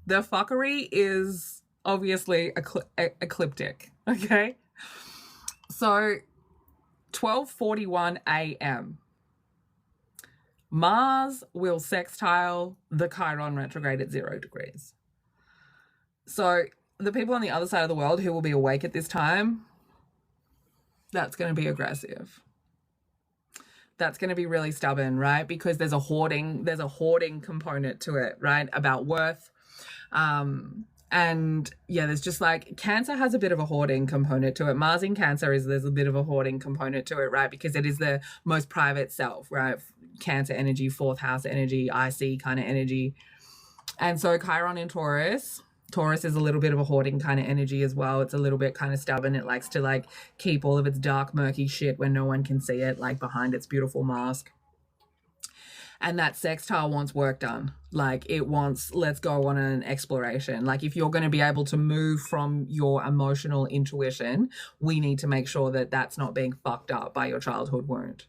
the fuckery is obviously ecliptic, okay? So 12:41 a.m. Mars will sextile the Chiron retrograde at 0 degrees. So the people on the other side of the world who will be awake at this time, that's going to be aggressive. That's going to be really stubborn, right? Because there's a hoarding component to it, right? About worth. And yeah, there's just like Cancer has a bit of a hoarding component to it. Mars in Cancer there's a bit of a hoarding component to it, right? Because it is the most private self, right? Cancer energy, fourth house energy, IC kind of energy. And so Chiron in Taurus is a little bit of a hoarding kind of energy as well. It's a little bit kind of stubborn. It likes to like keep all of its dark, murky shit when no one can see it, like behind its beautiful mask. And that sextile wants work done. Like it wants, let's go on an exploration. Like if you're going to be able to move from your emotional intuition, we need to make sure that that's not being fucked up by your childhood wound.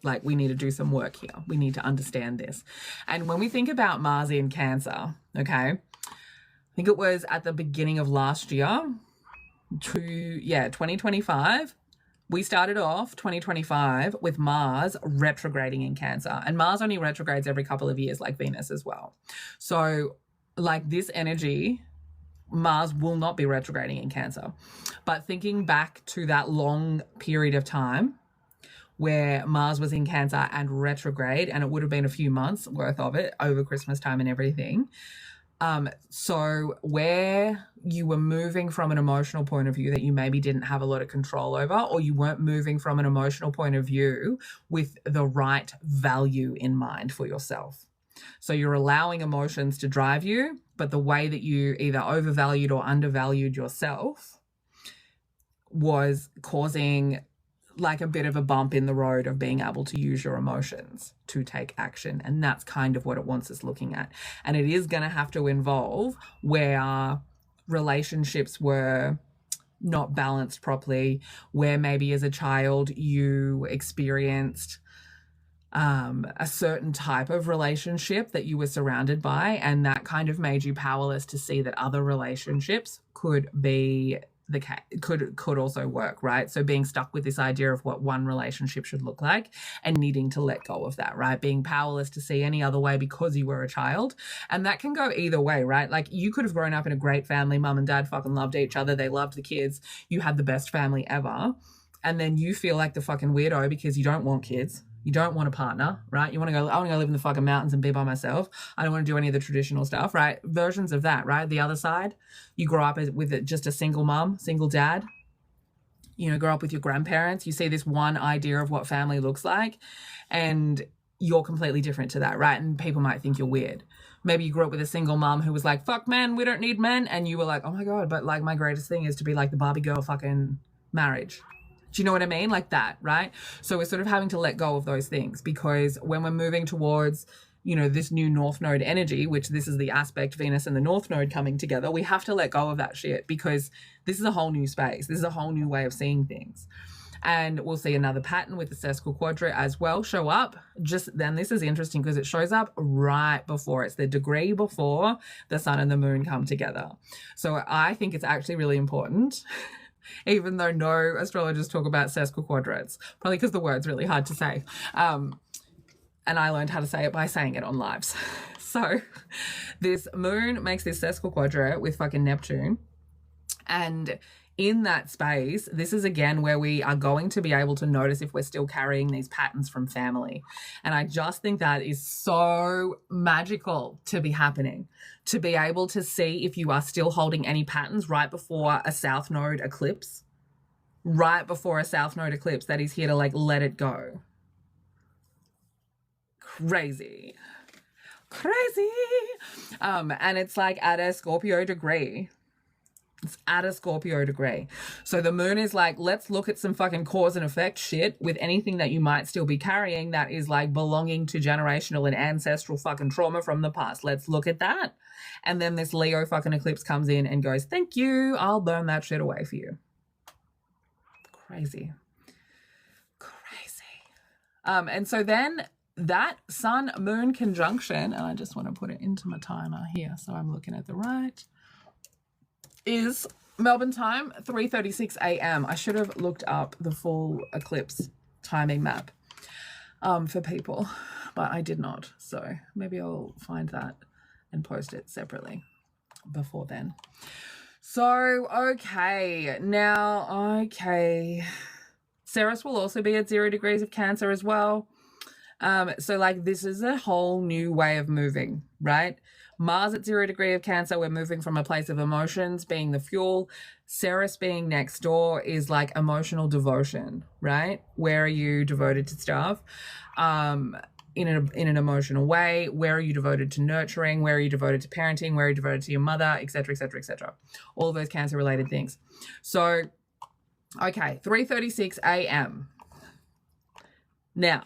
Like we need to do some work here. We need to understand this. And when we think about Mars in Cancer, okay, I think it was at the beginning of last year, 2025, we started off 2025 with Mars retrograding in Cancer. And Mars only retrogrades every couple of years like Venus as well. So like this energy, Mars will not be retrograding in Cancer. But thinking back to that long period of time where Mars was in Cancer and retrograde, and it would have been a few months worth of it over Christmas time and everything. So where you were moving from an emotional point of view that you maybe didn't have a lot of control over, or you weren't moving from an emotional point of view with the right value in mind for yourself. So you're allowing emotions to drive you, but the way that you either overvalued or undervalued yourself was causing like a bit of a bump in the road of being able to use your emotions to take action. And that's kind of what it wants us looking at. And it is going to have to involve where relationships were not balanced properly, where maybe as a child you experienced a certain type of relationship that you were surrounded by, and that kind of made you powerless to see that other relationships could be could also work, right? So being stuck with this idea of what one relationship should look like and needing to let go of that, right? Being powerless to see any other way because you were a child. And that can go either way, right? Like you could have grown up in a great family, mum and dad fucking loved each other, they loved the kids, you had the best family ever, and then you feel like the fucking weirdo because you don't want kids. You don't want a partner, right? I want to go live in the fucking mountains and be by myself. I don't want to do any of the traditional stuff, right? Versions of that, right? The other side, you grow up with just a single mom, single dad. You know, grow up with your grandparents. You see this one idea of what family looks like, and you're completely different to that, right? And people might think you're weird. Maybe you grew up with a single mom who was like, fuck men, we don't need men. And you were like, oh my God, but like my greatest thing is to be like the Barbie girl fucking marriage. Do you know what I mean? Like that, right? So we're sort of having to let go of those things, because when we're moving towards, you know, this new North Node energy, which this is the aspect Venus and the North Node coming together, we have to let go of that shit, because this is a whole new space. This is a whole new way of seeing things. And we'll see another pattern with the sesquiquadra quadra as well show up. Just then, this is interesting because it shows up right before, it's the degree before the sun and the moon come together. So I think it's actually really important. Even though no astrologers talk about sesquiquadrates, probably because the word's really hard to say. And I learned how to say it by saying it on lives. So this moon makes this sesquiquadrate with fucking Neptune. And in that space, this is again where we are going to be able to notice if we're still carrying these patterns from family. And I just think that is so magical to be happening, to be able to see if you are still holding any patterns right before a South Node eclipse, that is here to like let it go. Crazy. And it's like at a Scorpio degree. It's at a Scorpio degree. So the moon is like, let's look at some fucking cause and effect shit with anything that you might still be carrying that is like belonging to generational and ancestral fucking trauma from the past. Let's look at that. And then this Leo fucking eclipse comes in and goes, thank you, I'll burn that shit away for you. Crazy. And so then that sun moon conjunction, and I just want to put it into my timer here so I'm looking at the right, is Melbourne time, 3:36 a.m. I should have looked up the full eclipse timing map for people, but I did not. So maybe I'll find that and post it separately before then. So, okay. Ceres will also be at 0 degrees of Cancer as well. So like this is a whole new way of moving, right? Mars at 0 degree of Cancer, we're moving from a place of emotions being the fuel. Ceres being next door is like emotional devotion, right? Where are you devoted to stuff? In an emotional way? Where are you devoted to nurturing? Where are you devoted to parenting? Where are you devoted to your mother, etc., etc., etc.? All of those Cancer related things. So, okay, 3:36 a.m. Now,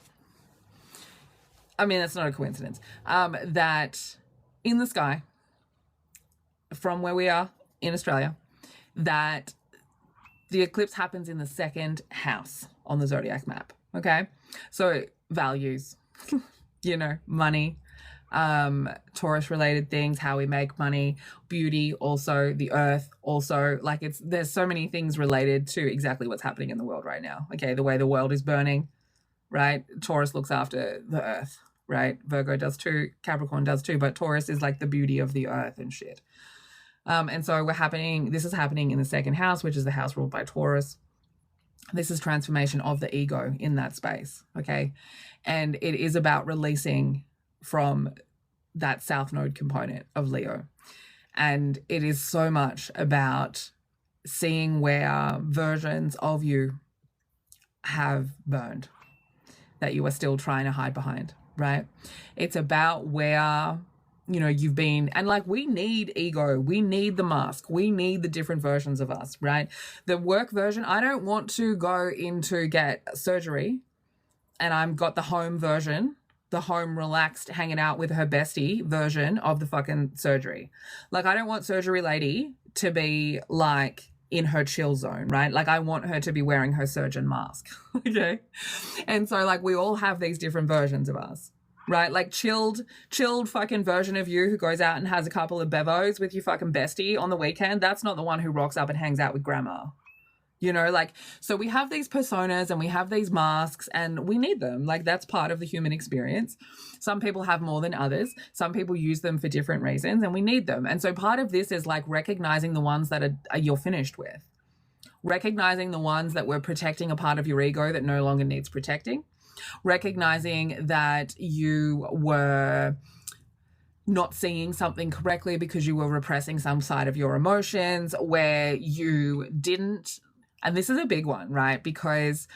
I mean, that's not a coincidence. That in the sky, from where we are in Australia, that the eclipse happens in the second house on the zodiac map. Okay, so values, you know, money, Taurus related things, how we make money, beauty, also the earth, also like there's so many things related to exactly what's happening in the world right now. Okay, the way the world is burning, right? Taurus looks after the earth, right? Virgo does too, Capricorn does too, but Taurus is like the beauty of the earth and shit. And so this is happening in the second house, which is the house ruled by Taurus. This is transformation of the ego in that space, okay? And it is about releasing from that South Node component of Leo. And it is so much about seeing where versions of you have burned, that you are still trying to hide behind, right? It's about where, you know, you've been, and like we need ego, we need the mask, we need the different versions of us, right? The work version, I don't want to go in to get surgery and I've got the home version, the home relaxed hanging out with her bestie version of the fucking surgery. Like I don't want surgery lady to be like in her chill zone, right? Like I want her to be wearing her surgeon mask, okay? And so like we all have these different versions of us, right? Like chilled fucking version of you who goes out and has a couple of bevos with your fucking bestie on the weekend. That's not the one who rocks up and hangs out with grandma. You know, like, so we have these personas and we have these masks and we need them. Like that's part of the human experience. Some people have more than others. Some people use them for different reasons and we need them. And so part of this is like recognizing the ones that are you're finished with. Recognizing the ones that were protecting a part of your ego that no longer needs protecting. Recognizing that you were not seeing something correctly because you were repressing some side of your emotions, where you didn't. And this is a big one, right? Because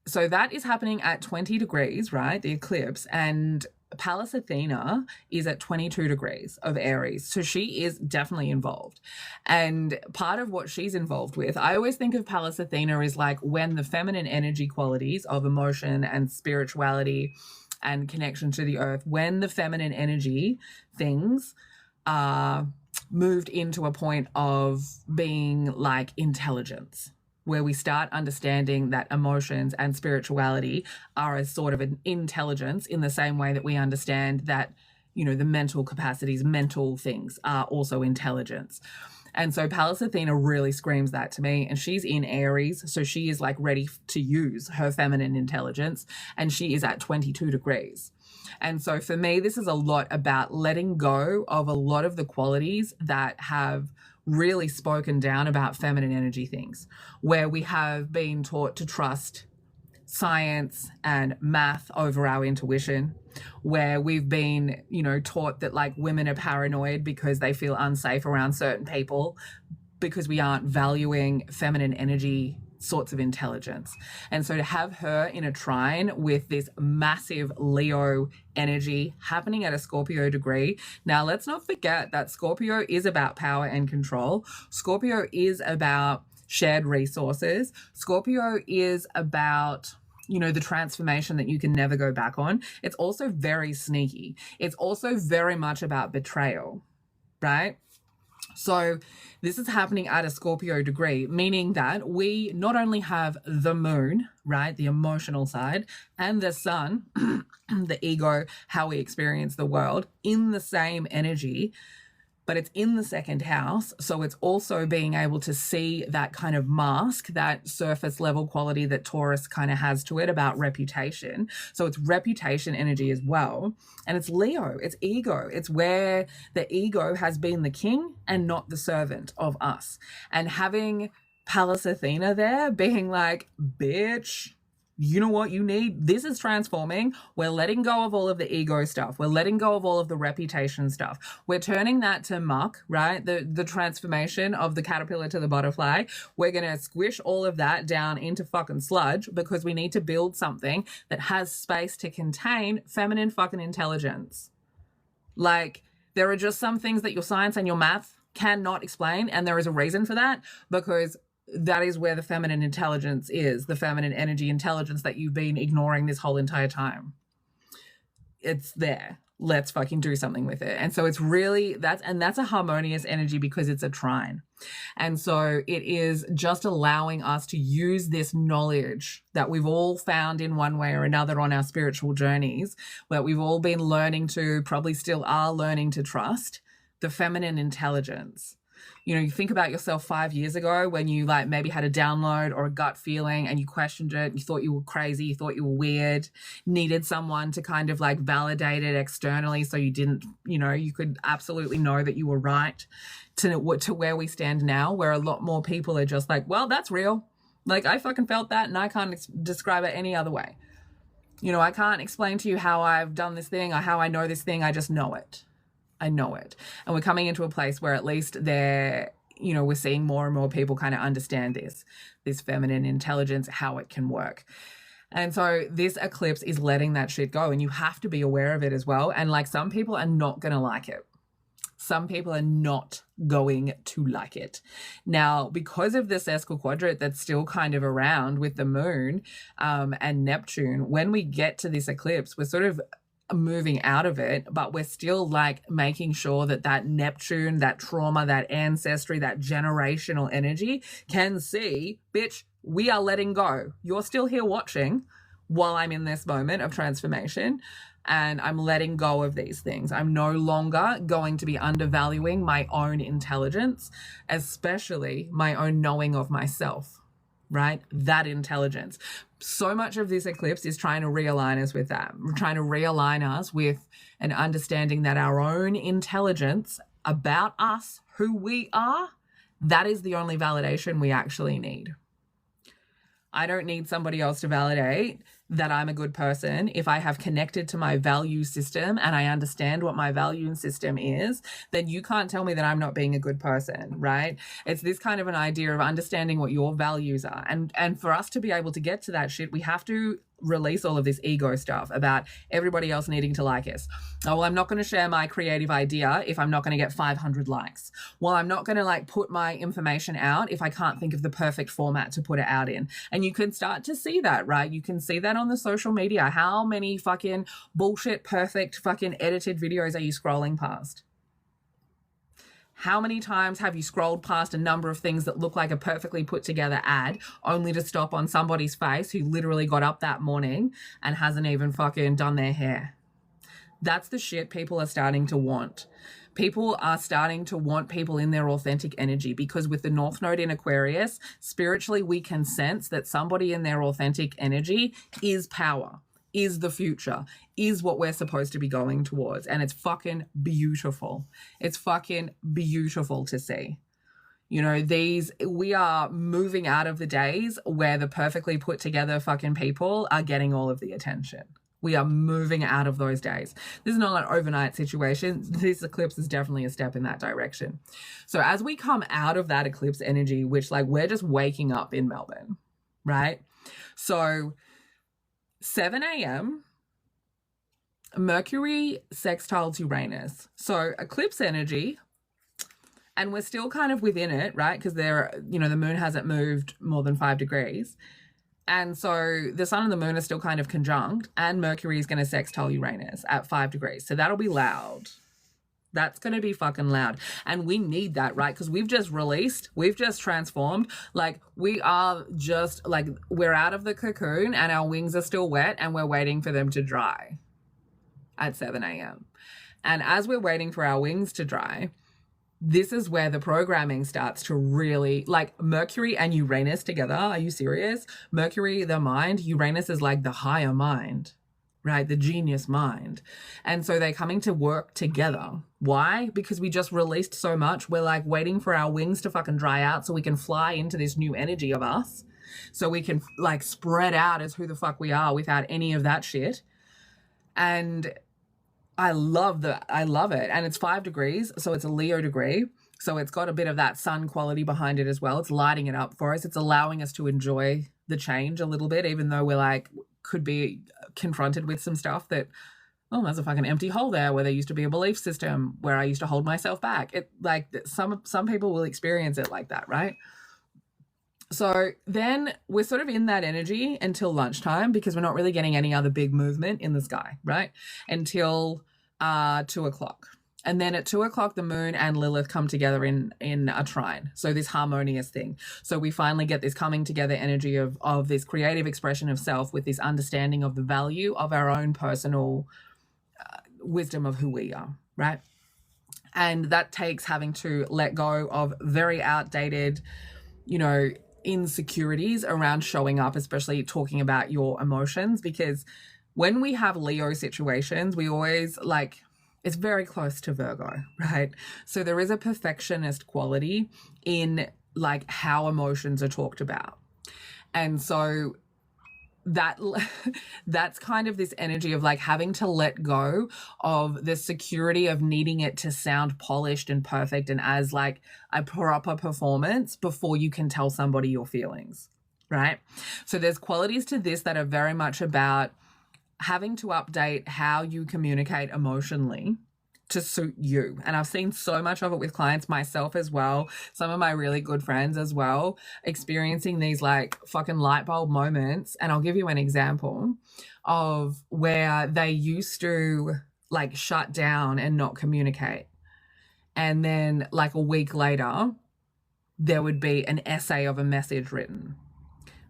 so that is happening at 20 degrees, right? The eclipse. And Pallas Athena is at 22 degrees of Aries. So she is definitely involved. And part of what she's involved with, I always think of Pallas Athena as like when the feminine energy qualities of emotion and spirituality and connection to the earth, when the feminine energy things are moved into a point of being like intelligence, where we start understanding that emotions and spirituality are a sort of an intelligence in the same way that we understand that, you know, the mental capacities, mental things are also intelligence. And so Pallas Athena really screams that to me. And she's in Aries. So she is like ready to use her feminine intelligence. And she is at 22 degrees. And so for me, this is a lot about letting go of a lot of the qualities that have really spoken down about feminine energy things, where we have been taught to trust science and math over our intuition, where we've been, you know, taught that like women are paranoid because they feel unsafe around certain people because we aren't valuing feminine energy sorts of intelligence. And so to have her in a trine with this massive Leo energy happening at a Scorpio degree. Now, let's not forget that Scorpio is about power and control. Scorpio is about shared resources. Scorpio is about, you know, the transformation that you can never go back on. It's also very sneaky. It's also very much about betrayal, right? So this is happening at a Scorpio degree, meaning that we not only have the moon, right, the emotional side, and the sun, the ego, how we experience the world in the same energy, but it's in the second house. So it's also being able to see that kind of mask, that surface level quality that Taurus kind of has to it about reputation. So it's reputation energy as well. And it's Leo, it's ego. It's where the ego has been the king and not the servant of us. And having Pallas Athena there being like, bitch, You know what you need? This is transforming. We're letting go of all of the ego stuff. We're letting go of all of the reputation stuff. We're turning that to muck, right? The transformation of the caterpillar to the butterfly. We're going to squish all of that down into fucking sludge because we need to build something that has space to contain feminine fucking intelligence. Like, there are just some things that your science and your math cannot explain, and there is a reason for that, because that is where the feminine intelligence is, the feminine energy intelligence that you've been ignoring this whole entire time. It's there. Let's fucking do something with it. And so it's really, that's a harmonious energy because it's a trine. And so it is just allowing us to use this knowledge that we've all found in one way or another on our spiritual journeys, that we've all been learning to, probably still are learning to trust, the feminine intelligence. You know, you think about yourself 5 years ago when you like maybe had a download or a gut feeling and you questioned it, you thought you were crazy, you thought you were weird, needed someone to kind of like validate it externally so you didn't, you know, you could absolutely know that you were right, to where we stand now, where a lot more people are just like, well, that's real. Like, I fucking felt that and I can't describe it any other way. You know, I can't explain to you how I've done this thing or how I know this thing. I just know it. I know it. And we're coming into a place where at least we're seeing more and more people kind of understand this feminine intelligence, how it can work. And so this eclipse is letting that shit go, and you have to be aware of it as well. And like, some people are not going to like it. Some people are not going to like it. Now, because of this sesquil quadrant that's still kind of around with the moon and Neptune, when we get to this eclipse, we're sort of moving out of it, but we're still like making sure that Neptune, that trauma, that ancestry, that generational energy can see, bitch, we are letting go. You're still here watching while I'm in this moment of transformation, and I'm letting go of these things. I'm no longer going to be undervaluing my own intelligence, especially my own knowing of myself, right? That intelligence. So much of this eclipse is trying to realign us with that. We're trying to realign us with an understanding that our own intelligence about us, who we are, that is the only validation we actually need. I don't need somebody else to validate that I'm a good person. If I have connected to my value system and I understand what my value system is, then you can't tell me that I'm not being a good person, right? It's this kind of an idea of understanding what your values are. And for us to be able to get to that shit, we have to release all of this ego stuff about everybody else needing to like us. Oh, well, I'm not going to share my creative idea if I'm not going to get 500 likes. Well, I'm not going to like put my information out if I can't think of the perfect format to put it out in. And you can start to see that, right? You can see that on the social media. How many fucking bullshit, perfect, fucking edited videos are you scrolling past? How many times have you scrolled past a number of things that look like a perfectly put together ad only to stop on somebody's face who literally got up that morning and hasn't even fucking done their hair? That's the shit people are starting to want. People are starting to want people in their authentic energy, because with the North Node in Aquarius, spiritually we can sense that somebody in their authentic energy is power, is the future, is what we're supposed to be going towards. And it's fucking beautiful. It's fucking beautiful to see. You know, we are moving out of the days where the perfectly put together fucking people are getting all of the attention. We are moving out of those days. This is not an overnight situation. This eclipse is definitely a step in that direction. So as we come out of that eclipse energy, which like we're just waking up in Melbourne, right? So 7 a.m., Mercury sextile to Uranus. So eclipse energy, and we're still kind of within it, right? Because the moon hasn't moved more than 5 degrees. And so the sun and the moon are still kind of conjunct, and Mercury is going to sextile Uranus at 5 degrees. So that'll be loud. That's going to be fucking loud. And we need that, right? Because we've just released, we've just transformed. Like, we are just like, we're out of the cocoon and our wings are still wet and we're waiting for them to dry at 7 a.m. And as we're waiting for our wings to dry, this is where the programming starts to really, like, Mercury and Uranus together. Are you serious? Mercury, the mind, Uranus is like the higher mind, right? The genius mind. And so they're coming to work together. Why? Because we just released so much. We're like waiting for our wings to fucking dry out so we can fly into this new energy of us. so we can like spread out as who the fuck we are without any of that shit. And I love it. And it's 5 degrees, so it's a Leo degree. So it's got a bit of that sun quality behind it as well. It's lighting it up for us. It's allowing us to enjoy the change a little bit, even though we're like, could be confronted with some stuff that, oh, there's a fucking empty hole there where there used to be a belief system where I used to hold myself back. It like some people will experience it like that, right? So then we're sort of in that energy until lunchtime, because we're not really getting any other big movement in the sky, right? Until 2 o'clock. And then at 2 o'clock, the moon and Lilith come together in a trine. So this harmonious thing. So we finally get this coming together energy of this creative expression of self with this understanding of the value of our own personal wisdom of who we are, right? And that takes having to let go of very outdated, insecurities around showing up, especially talking about your emotions, because when we have Leo situations, we always like, it's very close to Virgo, right? So there is a perfectionist quality in like how emotions are talked about. And so that's kind of this energy of like having to let go of the security of needing it to sound polished and perfect and as like a proper performance before you can tell somebody your feelings, right? So there's qualities to this that are very much about having to update how you communicate emotionally to suit you. And I've seen so much of it with clients, myself as well, some of my really good friends as well, experiencing these like fucking light bulb moments. And I'll give you an example of where they used to like shut down and not communicate. And then like a week later, there would be an essay of a message written,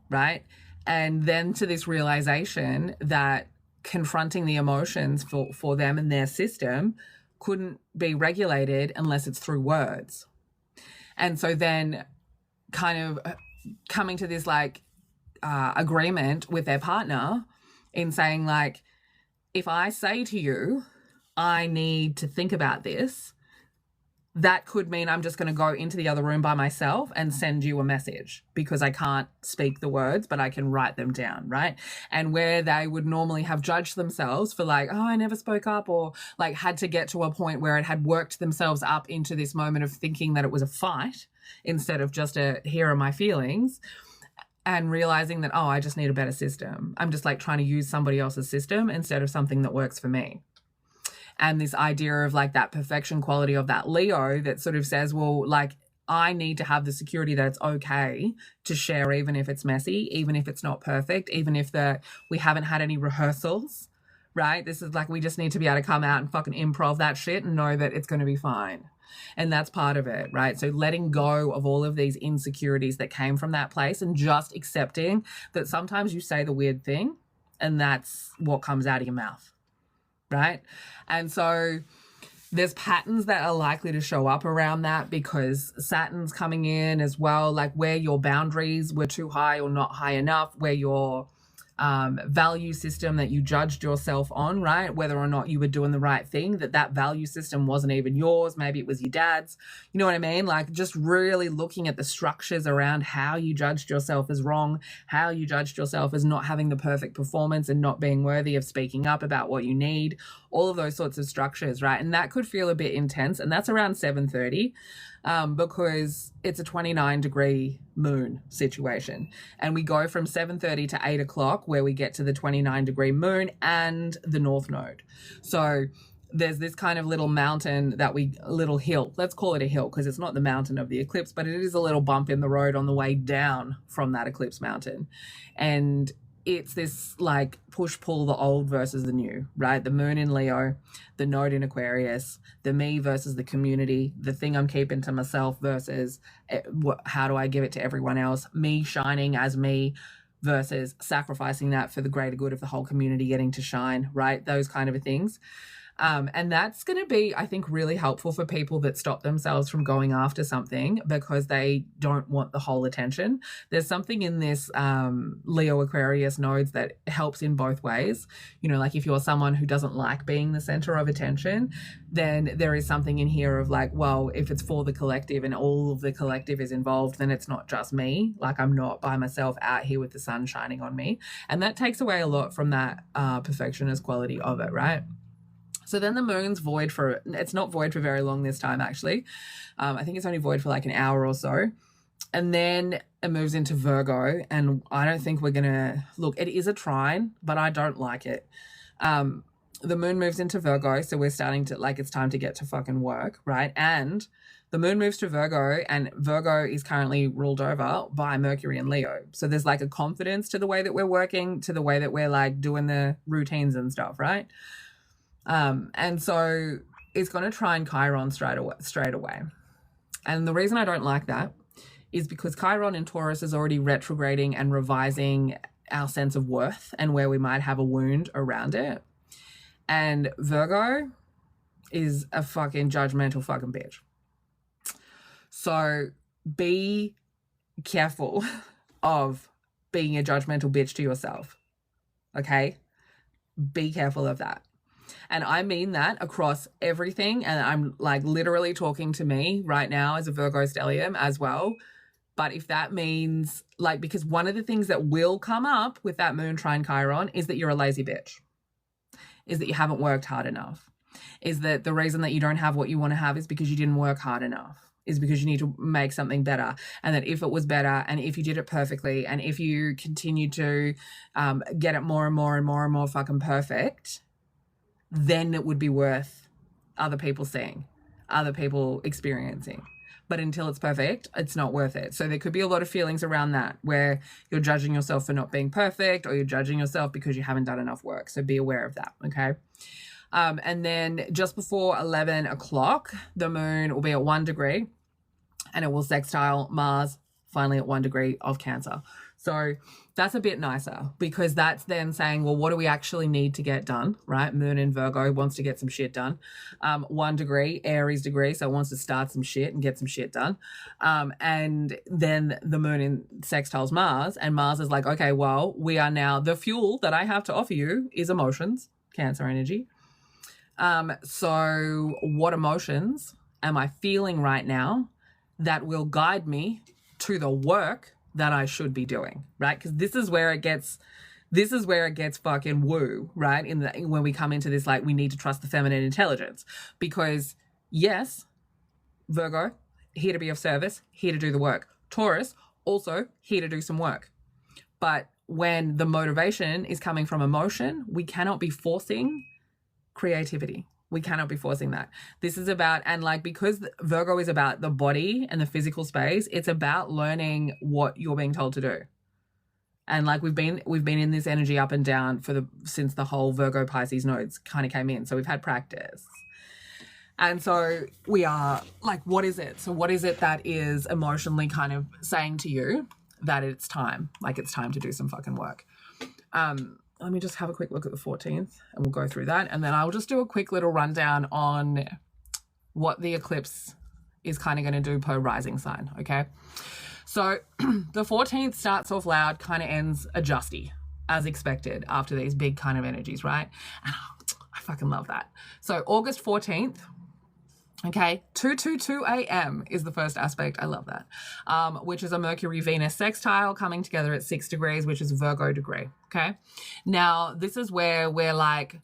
right? And then to this realization that confronting the emotions for them and their system couldn't be regulated unless it's through words. And so then kind of coming to this like agreement with their partner in saying like, if I say to you, I need to think about this, that could mean I'm just going to go into the other room by myself and send you a message because I can't speak the words, but I can write them down, right? And where they would normally have judged themselves for like, oh, I never spoke up, or like had to get to a point where it had worked themselves up into this moment of thinking that it was a fight instead of just a here are my feelings, and realizing that, oh, I just need a better system. I'm just like trying to use somebody else's system instead of something that works for me. And this idea of like that perfection quality of that Leo that sort of says, well, like I need to have the security that it's okay to share, even if it's messy, even if it's not perfect, even if we haven't had any rehearsals, right? This is like, we just need to be able to come out and fucking improv that shit and know that it's going to be fine. And that's part of it, right? So letting go of all of these insecurities that came from that place and just accepting that sometimes you say the weird thing and that's what comes out of your mouth. Right? And so there's patterns that are likely to show up around that because Saturn's coming in as well, like where your boundaries were too high or not high enough, where your value system that you judged yourself on, right? Whether or not you were doing the right thing, that value system wasn't even yours. Maybe it was your dad's. You know what I mean? Like just really looking at the structures around how you judged yourself as wrong, how you judged yourself as not having the perfect performance and not being worthy of speaking up about what you need, all of those sorts of structures, right? And that could feel a bit intense. And that's around 7:30. Because it's a 29-degree moon situation. And we go from 7:30 to 8 o'clock where we get to the 29-degree moon and the North Node. So there's this kind of little mountain little hill. Let's call it a hill because it's not the mountain of the eclipse, but it is a little bump in the road on the way down from that eclipse mountain. And it's this like push-pull, the old versus the new, right? The moon in Leo, the node in Aquarius, the me versus the community, the thing I'm keeping to myself versus how do I give it to everyone else, me shining as me versus sacrificing that for the greater good of the whole community getting to shine, right? Those kind of things. And that's going to be, I think, really helpful for people that stop themselves from going after something because they don't want the whole attention. There's something in this Leo Aquarius nodes that helps in both ways. You know, like if you're someone who doesn't like being the center of attention, then there is something in here of like, well, if it's for the collective and all of the collective is involved, then it's not just me. Like I'm not by myself out here with the sun shining on me. And that takes away a lot from that perfectionist quality of it, right? So then the moon's void for, it's not void for very long this time, actually. I think it's only void for like an hour or so. And then it moves into Virgo. And I don't think we're going to, look, it is a trine, but I don't like it. The moon moves into Virgo. So we're starting to, like, it's time to get to fucking work, right? And the moon moves to Virgo, and Virgo is currently ruled over by Mercury and Leo. So there's like a confidence to the way that we're working, to the way that we're like doing the routines and stuff, right? And so it's going to try and Chiron straight away. And the reason I don't like that is because Chiron in Taurus is already retrograding and revising our sense of worth and where we might have a wound around it. And Virgo is a fucking judgmental fucking bitch. So be careful of being a judgmental bitch to yourself. Okay? Be careful of that. And I mean that across everything. And I'm like literally talking to me right now as a Virgo stellium as well. But if that means like, because one of the things that will come up with that moon trine Chiron is that you're a lazy bitch, is that you haven't worked hard enough, is that the reason that you don't have what you want to have is because you didn't work hard enough, is because you need to make something better. And that if it was better and if you did it perfectly and if you continue to get it more and more and more and more fucking perfect, then it would be worth other people seeing, other people experiencing. But until it's perfect, it's not worth it. So there could be a lot of feelings around that where you're judging yourself for not being perfect, or you're judging yourself because you haven't done enough work. So be aware of that, okay? And then just before 11 o'clock, the moon will be at 1 degree and it will sextile Mars finally at 1 degree of Cancer. So that's a bit nicer because that's then saying, well, what do we actually need to get done, right? Moon in Virgo wants to get some shit done. 1 degree, Aries degree, so it wants to start some shit and get some shit done. And then the moon in sextiles Mars, and Mars is like, okay, well, we are now, the fuel that I have to offer you is emotions, Cancer energy. So what emotions am I feeling right now that will guide me to the work that I should be doing, right? Because this is where it gets fucking woo, right? When we come into this, like, we need to trust the feminine intelligence, because yes, Virgo, here to be of service, here to do the work. Taurus, also here to do some work. But when the motivation is coming from emotion, we cannot be forcing creativity. We cannot be forcing that. This is about, and like, because Virgo is about the body and the physical space, it's about learning what you're being told to do. And like we've been in this energy up and down since the whole Virgo Pisces nodes kind of came in. So we've had practice. And so we are like, what is it? So what is it that is emotionally kind of saying to you that it's time, like it's time to do some fucking work? Let me just have a quick look at the 14th and we'll go through that. And then I'll just do a quick little rundown on what the eclipse is kind of going to do per rising sign, okay? So the 14th starts off loud, kind of ends adjusty, as expected after these big kind of energies, right? And I fucking love that. So August 14th, okay, 2:22 a.m. is the first aspect. I love that. Which is a Mercury-Venus sextile coming together at 6 degrees, which is Virgo degree, okay? Now, this is where we're like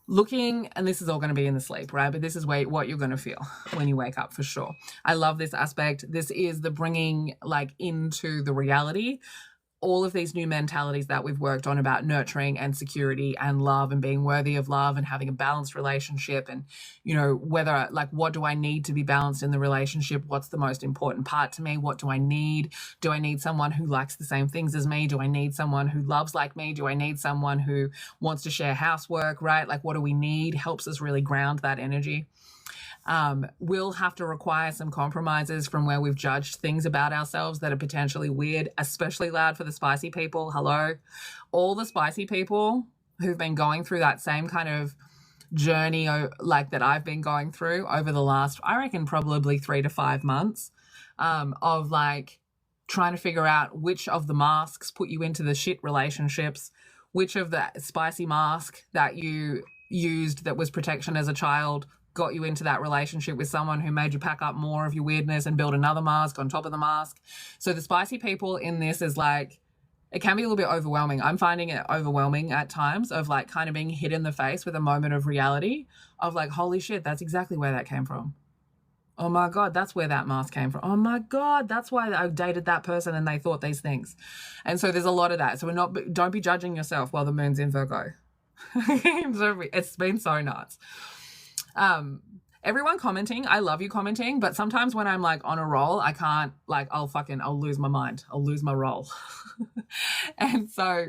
looking, and this is all going to be in the sleep, right? But this is what you're going to feel when you wake up for sure. I love this aspect. This is the bringing like into the reality all of these new mentalities that we've worked on about nurturing and security and love and being worthy of love and having a balanced relationship. And, you know, whether like, what do I need to be balanced in the relationship? What's the most important part to me? What do I need? Do I need someone who likes the same things as me? Do I need someone who loves like me? Do I need someone who wants to share housework, right? Like, what do we need? Helps us really ground that energy. We'll have to require some compromises from where we've judged things about ourselves that are potentially weird, especially loud for the spicy people. Hello. All the spicy people who've been going through that same kind of journey like that I've been going through over the last, I reckon, probably 3 to 5 months, of like trying to figure out which of the masks put you into the shit relationships, which of the spicy mask that you used that was protection as a child got you into that relationship with someone who made you pack up more of your weirdness and build another mask on top of the mask. So the spicy people in this is like, it can be a little bit overwhelming. I'm finding it overwhelming at times, of like kind of being hit in the face with a moment of reality of like, holy shit, that's exactly where that came from. Oh my God, that's where that mask came from. Oh my God, that's why I dated that person and they thought these things. And so there's a lot of that. So don't be judging yourself while the moon's in Virgo. It's been so nuts. Everyone commenting, I love you commenting, but sometimes when I'm like on a roll, I can't, like, I'll lose my mind. I'll lose my roll. And so,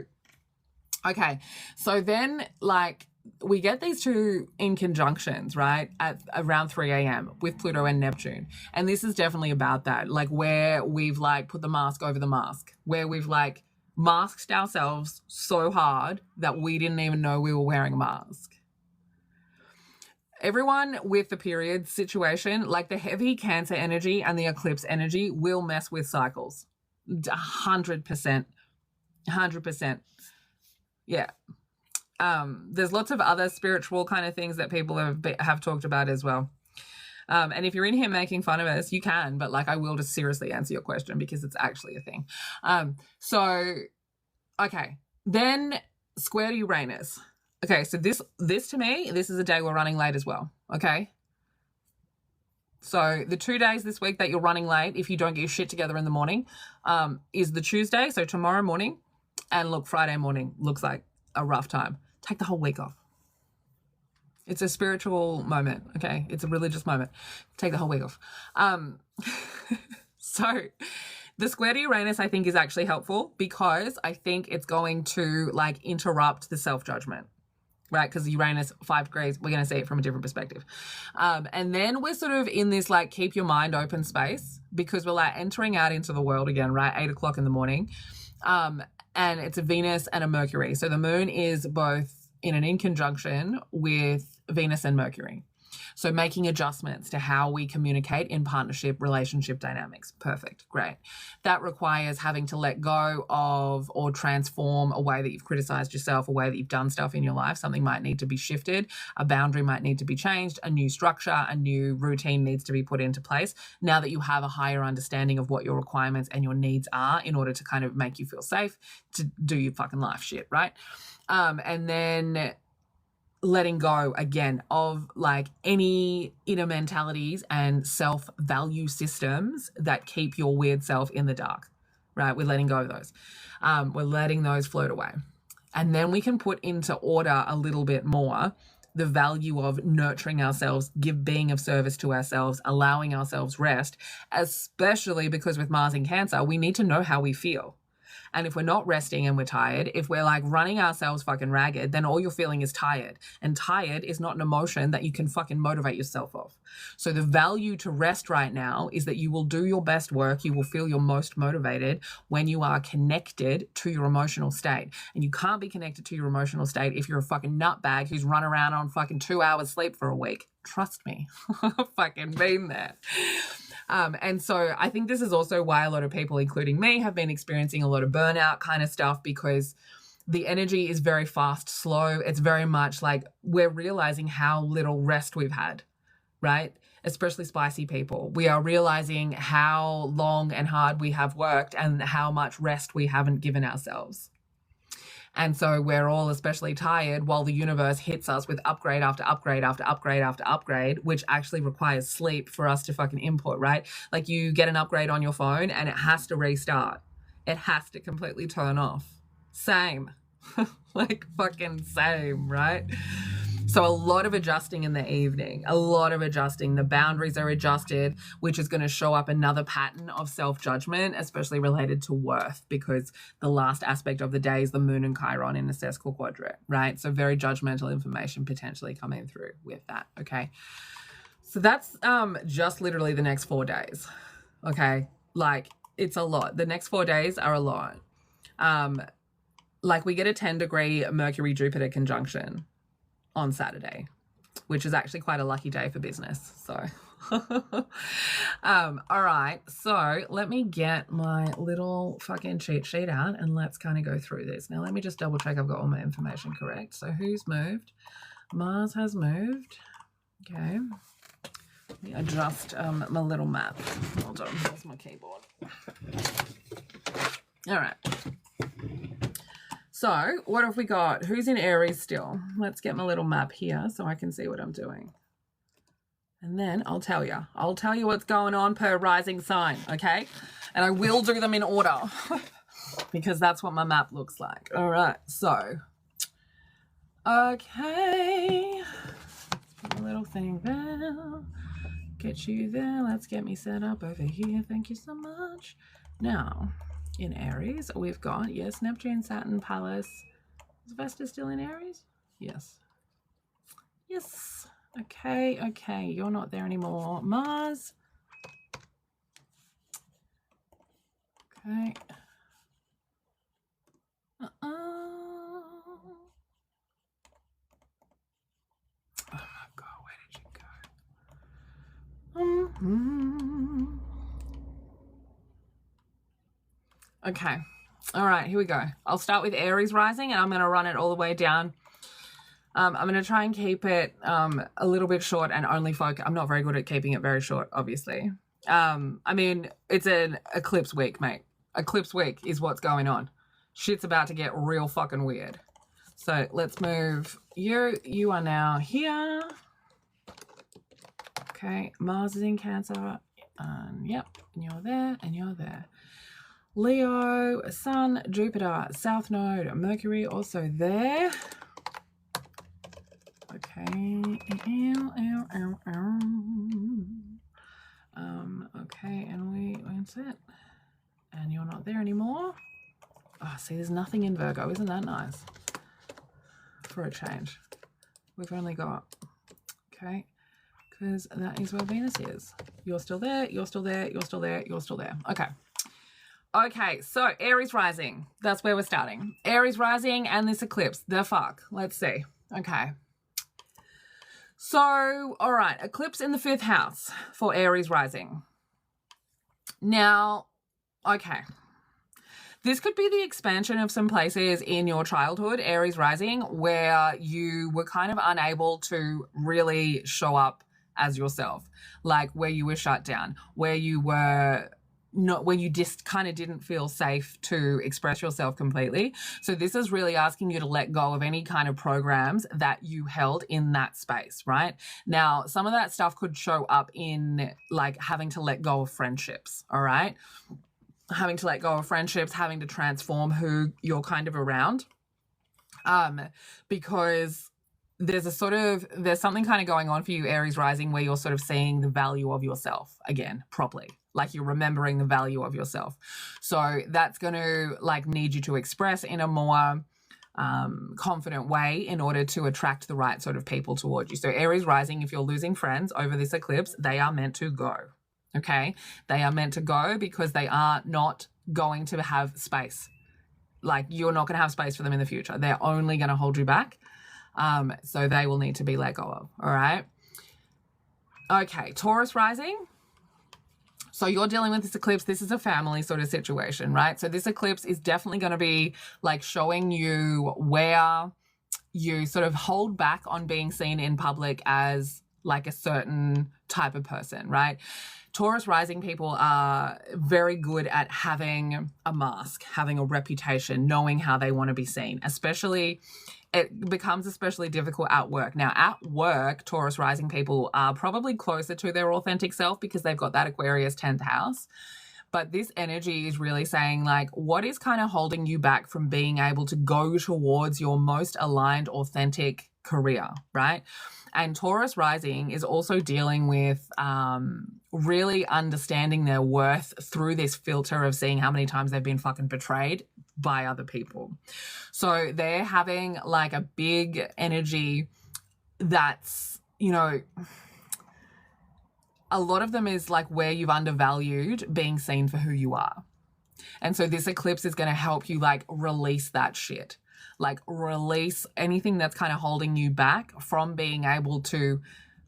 okay. So then like we get these two in conjunctions, right? At around 3 a.m. with Pluto and Neptune. And this is definitely about that, like where we've like put the mask over the mask, where we've like masked ourselves so hard that we didn't even know we were wearing a mask. Everyone with the period situation, like the heavy Cancer energy and the eclipse energy, will mess with cycles. 100%. 100%. Yeah. There's lots of other spiritual kind of things that people have talked about as well. And if you're in here making fun of us, you can, but like I will just seriously answer your question because it's actually a thing. So, okay. Then square to Uranus. Okay, so this to me, this is a day we're running late as well, okay? So the 2 days this week that you're running late, if you don't get your shit together in the morning, is the Tuesday, so tomorrow morning, and look, Friday morning looks like a rough time. Take the whole week off. It's a spiritual moment, okay? It's a religious moment. Take the whole week off. So the square to Uranus, I think, is actually helpful because I think it's going to like interrupt the self-judgment. Right, because Uranus, 5 degrees, we're going to see it from a different perspective. And then we're sort of in this like keep your mind open space because we're like entering out into the world again, right? 8 o'clock in the morning. And it's a Venus and a Mercury. So the moon is both in conjunction with Venus and Mercury. So making adjustments to how we communicate in partnership, relationship dynamics. Perfect. Great. That requires having to let go of or transform a way that you've criticized yourself, a way that you've done stuff in your life. Something might need to be shifted. A boundary might need to be changed. A new structure, a new routine needs to be put into place now that you have a higher understanding of what your requirements and your needs are in order to kind of make you feel safe to do your fucking life shit, right? And then letting go again of like any inner mentalities and self-value systems that keep your weird self in the dark, right? We're letting go of those. We're letting those float away. And then we can put into order a little bit more the value of nurturing ourselves, being of service to ourselves, allowing ourselves rest, especially because with Mars in Cancer, we need to know how we feel. And if we're not resting and we're tired, if we're like running ourselves fucking ragged, then all you're feeling is tired. And tired is not an emotion that you can fucking motivate yourself off. So the value to rest right now is that you will do your best work. You will feel your most motivated when you are connected to your emotional state. And you can't be connected to your emotional state if you're a fucking nutbag who's run around on fucking 2 hours sleep for a week. Trust me. I've fucking been there. And so I think this is also why a lot of people, including me, have been experiencing a lot of burnout kind of stuff because the energy is very fast, slow. It's very much like we're realizing how little rest we've had, right? Especially spicy people. We are realizing how long and hard we have worked and how much rest we haven't given ourselves. And so we're all especially tired while the universe hits us with upgrade after upgrade after upgrade after upgrade, which actually requires sleep for us to fucking input, right? Like you get an upgrade on your phone and it has to restart. It has to completely turn off. Same. Like fucking same, right? So a lot of adjusting in the evening, a lot of adjusting. The boundaries are adjusted, which is going to show up another pattern of self-judgment, especially related to worth, because the last aspect of the day is the moon and Chiron in a sesquil quadrant, right? So very judgmental information potentially coming through with that, okay? So that's just literally the next 4 days, okay? Like it's a lot. The next 4 days are a lot. Like we get a 10-degree Mercury-Jupiter conjunction on Saturday. which is actually quite a lucky day for business. So, all right. So let me get my little fucking cheat sheet out and let's kind of go through this. Now, let me just double check I've got all my information correct. So who's moved? Mars has moved. Okay. Let me adjust my little map. Hold on. Here's my keyboard. All right. So what have we got? Who's in Aries still? Let's get my little map here so I can see what I'm doing. And then I'll tell you. I'll tell you what's going on per rising sign, okay? And I will do them in order because that's what my map looks like. All right. So, okay. Put a little thing there. Get you there. Let's get me set up over here. Thank you so much. Now, in Aries, we've got, yes, Neptune, Saturn, Pallas. Is Vesta still in Aries? Yes. Yes. Okay, okay. You're not there anymore. Mars. Okay. Oh my God, where did you go? Okay. All right, here we go. I'll start with Aries Rising and I'm going to run it all the way down. I'm going to try and keep it a little bit short and only focus. I'm not very good at keeping it very short, obviously. I mean, it's an eclipse week, mate. Eclipse week is what's going on. Shit's about to get real fucking weird. So let's move you. You are now here. Okay, Mars is in Cancer. Yep, and you're there, and you're there. Leo, Sun, Jupiter, South Node, Mercury also there. Okay. Okay, and that's it. And you're not there anymore. Oh, see, there's nothing in Virgo. Isn't that nice? For a change. We've only got, okay, because that is where Venus is. You're still there, you're still there, you're still there, you're still there. Okay. Okay, so Aries Rising. That's where we're starting. Aries Rising and this eclipse. The fuck. Let's see. Okay. So, all right, eclipse in the 5th house for Aries Rising. Now, okay. This could be the expansion of some places in your childhood, Aries Rising, where you were kind of unable to really show up as yourself, like where you were shut down, where you were not, where you just kind of didn't feel safe to express yourself completely. So this is really asking you to let go of any kind of programs that you held in that space, right? Now, some of that stuff could show up in like having to let go of friendships, all right? Having to let go of friendships, having to transform who you're kind of around. Because there's something kind of going on for you, Aries Rising, where you're sort of seeing the value of yourself again, properly. Like you're remembering the value of yourself. So that's going to like need you to express in a more confident way in order to attract the right sort of people towards you. So Aries Rising, if you're losing friends over this eclipse, they are meant to go. Okay. They are meant to go because they are not going to have space. Like you're not going to have space for them in the future. They're only going to hold you back. So they will need to be let go of. All right. Okay. Taurus Rising. So you're dealing with this eclipse. This is a family sort of situation, right? So this eclipse is definitely going to be like showing you where you sort of hold back on being seen in public as like a certain type of person, right? Taurus Rising people are very good at having a mask, having a reputation, knowing how they want to be seen, especially it becomes especially difficult at work. Now, at work, Taurus Rising people are probably closer to their authentic self because they've got that Aquarius 10th house. But this energy is really saying, like, what is kind of holding you back from being able to go towards your most aligned, authentic career, right? And Taurus Rising is also dealing with really understanding their worth through this filter of seeing how many times they've been fucking betrayed by other people. So they're having like a big energy that's, you know, a lot of them is like where you've undervalued being seen for who you are. And so this eclipse is going to help you like release that shit. like release anything that's kind of holding you back from being able to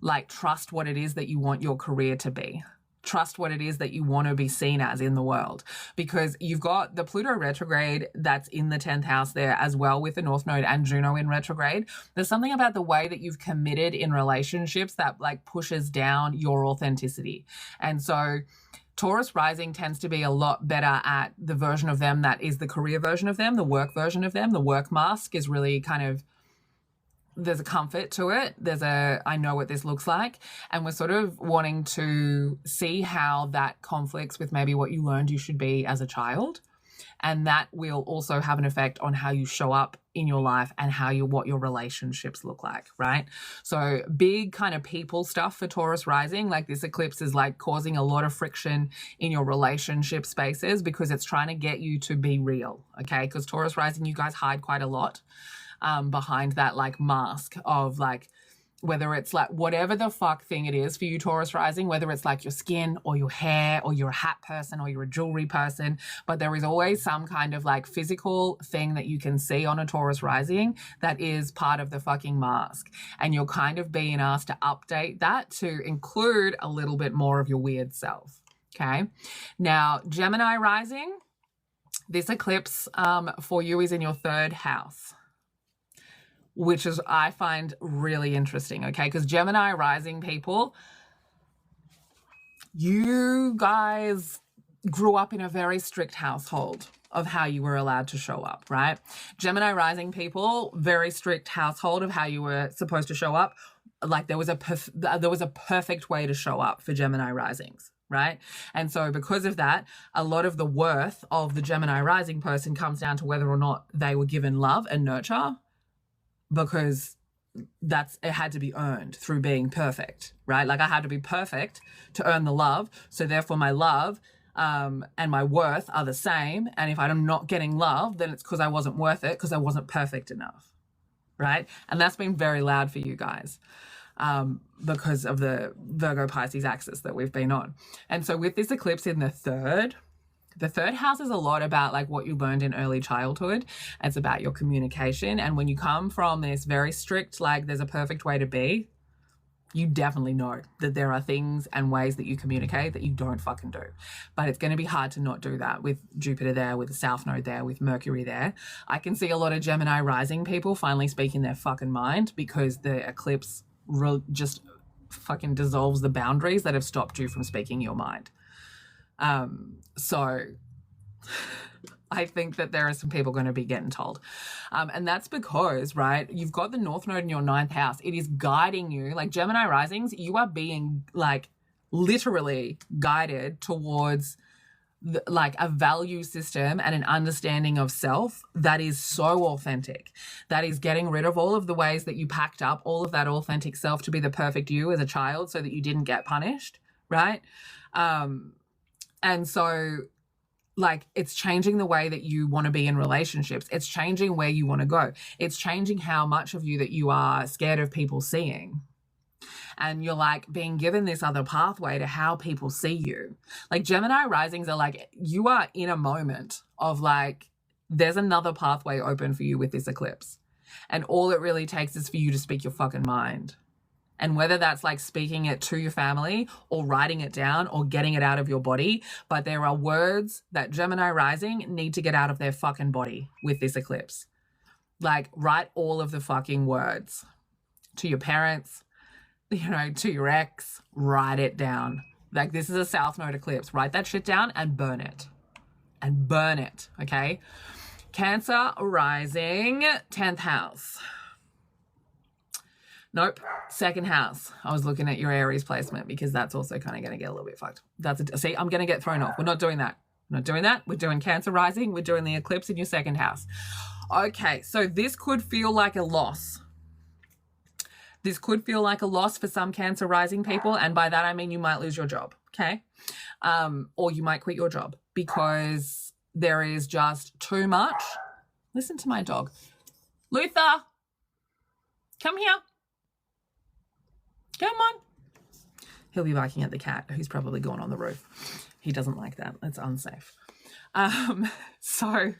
like trust what it is that you want your career to be. Trust what it is that you want to be seen as in the world, because you've got the Pluto retrograde that's in the 10th house there as well, with the North Node and Juno in retrograde. There's something about the way that you've committed in relationships that like pushes down your authenticity. And so Taurus Rising tends to be a lot better at the version of them that is the career version of them, the work version of them. The work mask is really kind of, there's a comfort to it. There's a, I know what this looks like. And we're sort of wanting to see how that conflicts with maybe what you learned you should be as a child. And that will also have an effect on how you show up in your life and what your relationships look like, right? So big kind of people stuff for Taurus Rising, like this eclipse is like causing a lot of friction in your relationship spaces because it's trying to get you to be real, okay? Because Taurus Rising, you guys hide quite a lot behind that like mask of like, whether it's like whatever the fuck thing it is for you, Taurus Rising, whether it's like your skin or your hair or you're a hat person or you're a jewelry person, but there is always some kind of like physical thing that you can see on a Taurus Rising that is part of the fucking mask. And you're kind of being asked to update that to include a little bit more of your weird self. Okay. Now, Gemini Rising, this eclipse for you is in your 3rd house, which is, I find really interesting, okay? Because Gemini Rising people, you guys grew up in a very strict household of how you were allowed to show up, right? Gemini Rising people, very strict household of how you were supposed to show up. Like there was a perfect way to show up for Gemini Risings, right? And so because of that, a lot of the worth of the Gemini Rising person comes down to whether or not they were given love and nurture, because it had to be earned through being perfect, right? Like I had to be perfect to earn the love. So therefore my love and my worth are the same. And if I'm not getting love, then it's because I wasn't worth it, because I wasn't perfect enough, right? And that's been very loud for you guys because of the Virgo Pisces axis that we've been on. And so with this eclipse in the 3rd house is a lot about like what you learned in early childhood. It's about your communication. And when you come from this very strict, like there's a perfect way to be, you definitely know that there are things and ways that you communicate that you don't fucking do. But it's going to be hard to not do that with Jupiter there, with the South Node there, with Mercury there. I can see a lot of Gemini Rising people finally speaking their fucking mind because the eclipse just fucking dissolves the boundaries that have stopped you from speaking your mind. So I think that there are some people going to be getting told. And that's because, right, you've got the North Node in your 9th house. It is guiding you. Like Gemini Risings, you are being like literally guided towards like a value system and an understanding of self that is so authentic, that is getting rid of all of the ways that you packed up all of that authentic self to be the perfect you as a child so that you didn't get punished, right? And so like it's changing the way that you want to be in relationships. It's changing where you want to go. It's changing how much of you that you are scared of people seeing. And you're like being given this other pathway to how people see you. Like Gemini Risings are like, you are in a moment of like, there's another pathway open for you with this eclipse. And all it really takes is for you to speak your fucking mind. And whether that's like speaking it to your family or writing it down or getting it out of your body, but there are words that Gemini Rising need to get out of their fucking body with this eclipse. Like write all of the fucking words to your parents, you know, to your ex, write it down. Like this is a South Node eclipse. Write that shit down and burn it. And burn it, okay? Cancer Rising, 10th house. Nope, 2nd house. I was looking at your Aries placement because that's also kind of going to get a little bit fucked. See, I'm going to get thrown off. We're not doing that. We're not doing that. We're doing Cancer Rising. We're doing the eclipse in your 2nd house. Okay, so this could feel like a loss. This could feel like a loss for some Cancer Rising people. And by that, I mean you might lose your job, okay? Or you might quit your job because there is just too much. Listen to my dog. Luther, come here. Come on. He'll be barking at the cat who's probably gone on the roof. He doesn't like that. It's unsafe. So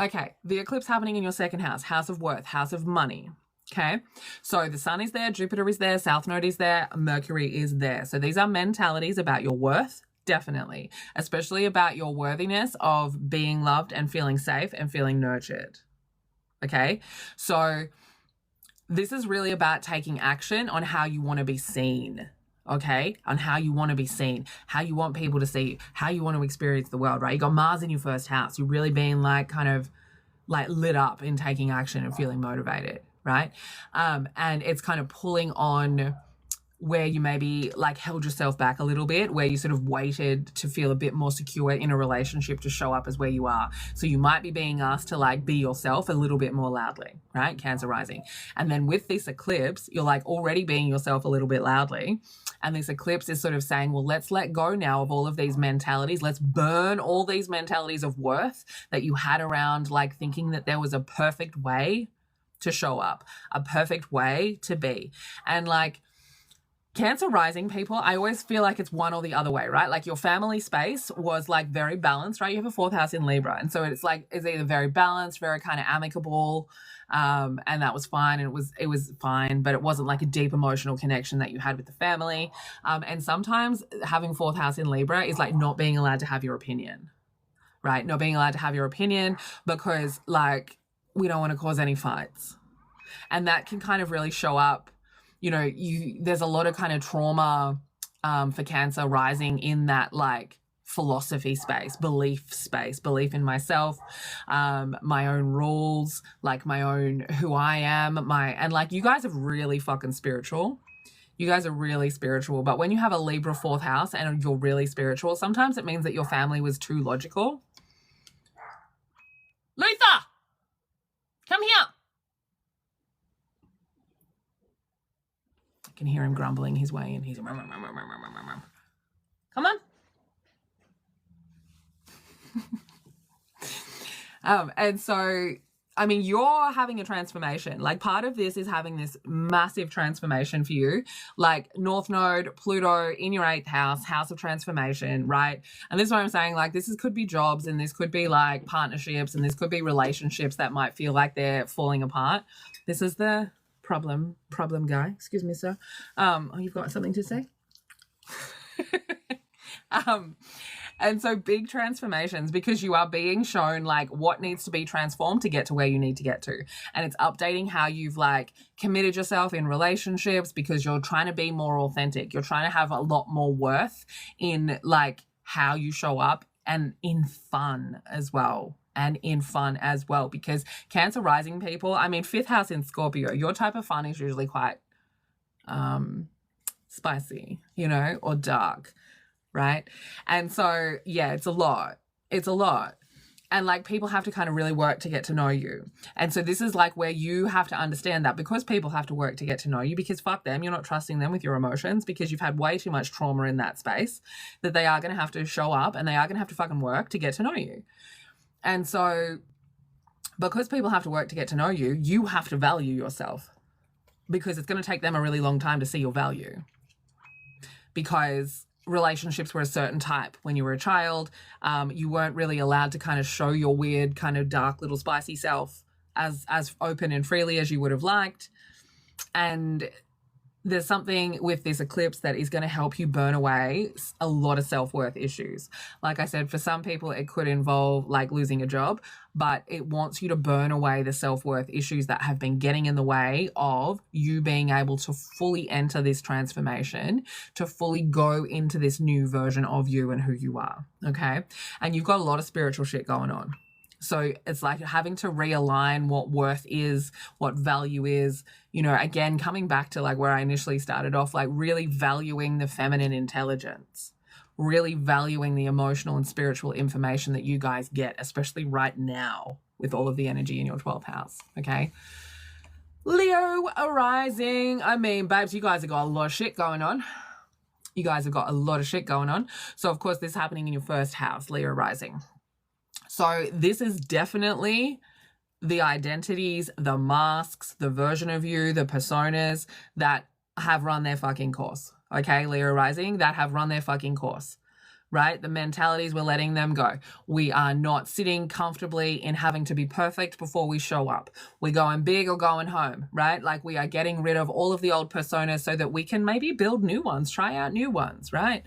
Okay, the eclipse happening in your second house, house of worth, house of money. Okay, so the sun is there, Jupiter is there, South Node is there, Mercury is there. So these are mentalities about your worth, definitely, especially about your worthiness of being loved and feeling safe and feeling nurtured. Okay, so this is really about taking action on how you want to be seen. Okay, on how you want to be seen, how you want people to see you, how you want to experience the world, right? You got Mars in your first house. You're really being like kind of like lit up in taking action and feeling motivated, right? And it's kind of pulling on where you maybe like held yourself back a little bit, where you sort of waited to feel a bit more secure in a relationship to show up as where you are. So you might be being asked to like be yourself a little bit more loudly, right? Cancer rising. And then with this eclipse, you're like already being yourself a little bit loudly. And this eclipse is sort of saying, well, let's let go now of all of these mentalities. Let's burn all these mentalities of worth that you had around like thinking that there was a perfect way to show up, a perfect way to be. And like, Cancer rising people, I always feel like it's one or the other way, right? Like your family space was like very balanced, right? You have a fourth house in Libra. And so it's like, it's either very balanced, very kind of amicable. And that was fine. And it was fine, but it wasn't like a deep emotional connection that you had with the family. And sometimes having fourth house in Libra is like not being allowed to have your opinion, right? Not being allowed to have your opinion because like, we don't want to cause any fights. And that can kind of really show up. You know, there's a lot of kind of trauma for Cancer rising in that like philosophy space, belief in myself, my own rules, like my own who I am, and like you guys are really fucking spiritual. You guys are really spiritual. But when you have a Libra fourth house and you're really spiritual, sometimes it means that your family was too logical. Luther, come here. Can hear him grumbling his way in. He's come on. And so, I mean, you're having a transformation. Like part of this is having this massive transformation for you, like North Node, Pluto in your 8th house, house of transformation, right? And this is what I'm saying, like this could be jobs and this could be like partnerships and this could be relationships that might feel like they're falling apart. This is the problem guy. Excuse me, sir. Oh, you've got something to say? And so big transformations because you are being shown like what needs to be transformed to get to where you need to get to. And it's updating how you've like committed yourself in relationships because you're trying to be more authentic. You're trying to have a lot more worth in like how you show up and in fun as well. Because Cancer rising people, I mean, 5th house in Scorpio, your type of fun is usually quite spicy, you know, or dark, right? And so, yeah, it's a lot. And like people have to kind of really work to get to know you. And so this is like where you have to understand that because people have to work to get to know you because fuck them, you're not trusting them with your emotions because you've had way too much trauma in that space that they are going to have to show up and they are going to have to fucking work to get to know you. And so because people have to work to get to know you, you have to value yourself because it's going to take them a really long time to see your value because relationships were a certain type when you were a child. You weren't really allowed to kind of show your weird kind of dark little spicy self as open and freely as you would have liked. And there's something with this eclipse that is going to help you burn away a lot of self-worth issues. Like I said, for some people, it could involve like losing a job, but it wants you to burn away the self-worth issues that have been getting in the way of you being able to fully enter this transformation, to fully go into this new version of you and who you are, okay? And you've got a lot of spiritual shit going on. So it's like having to realign what worth is, what value is, you know, again, coming back to like where I initially started off, like really valuing the feminine intelligence, really valuing the emotional and spiritual information that you guys get, especially right now with all of the energy in your 12th house, okay? Leo Rising. I mean, babes, you guys have got a lot of shit going on. So, of course, this is happening in your first house, Leo Rising. So this is definitely the identities, the masks, the version of you, the personas that have run their fucking course. Okay, Leo Rising, that have run their fucking course. right? The mentalities, we're letting them go. We are not sitting comfortably in having to be perfect before we show up. We're going big or going home, right? Like we are getting rid of all of the old personas so that we can maybe build new ones, try out new ones, right?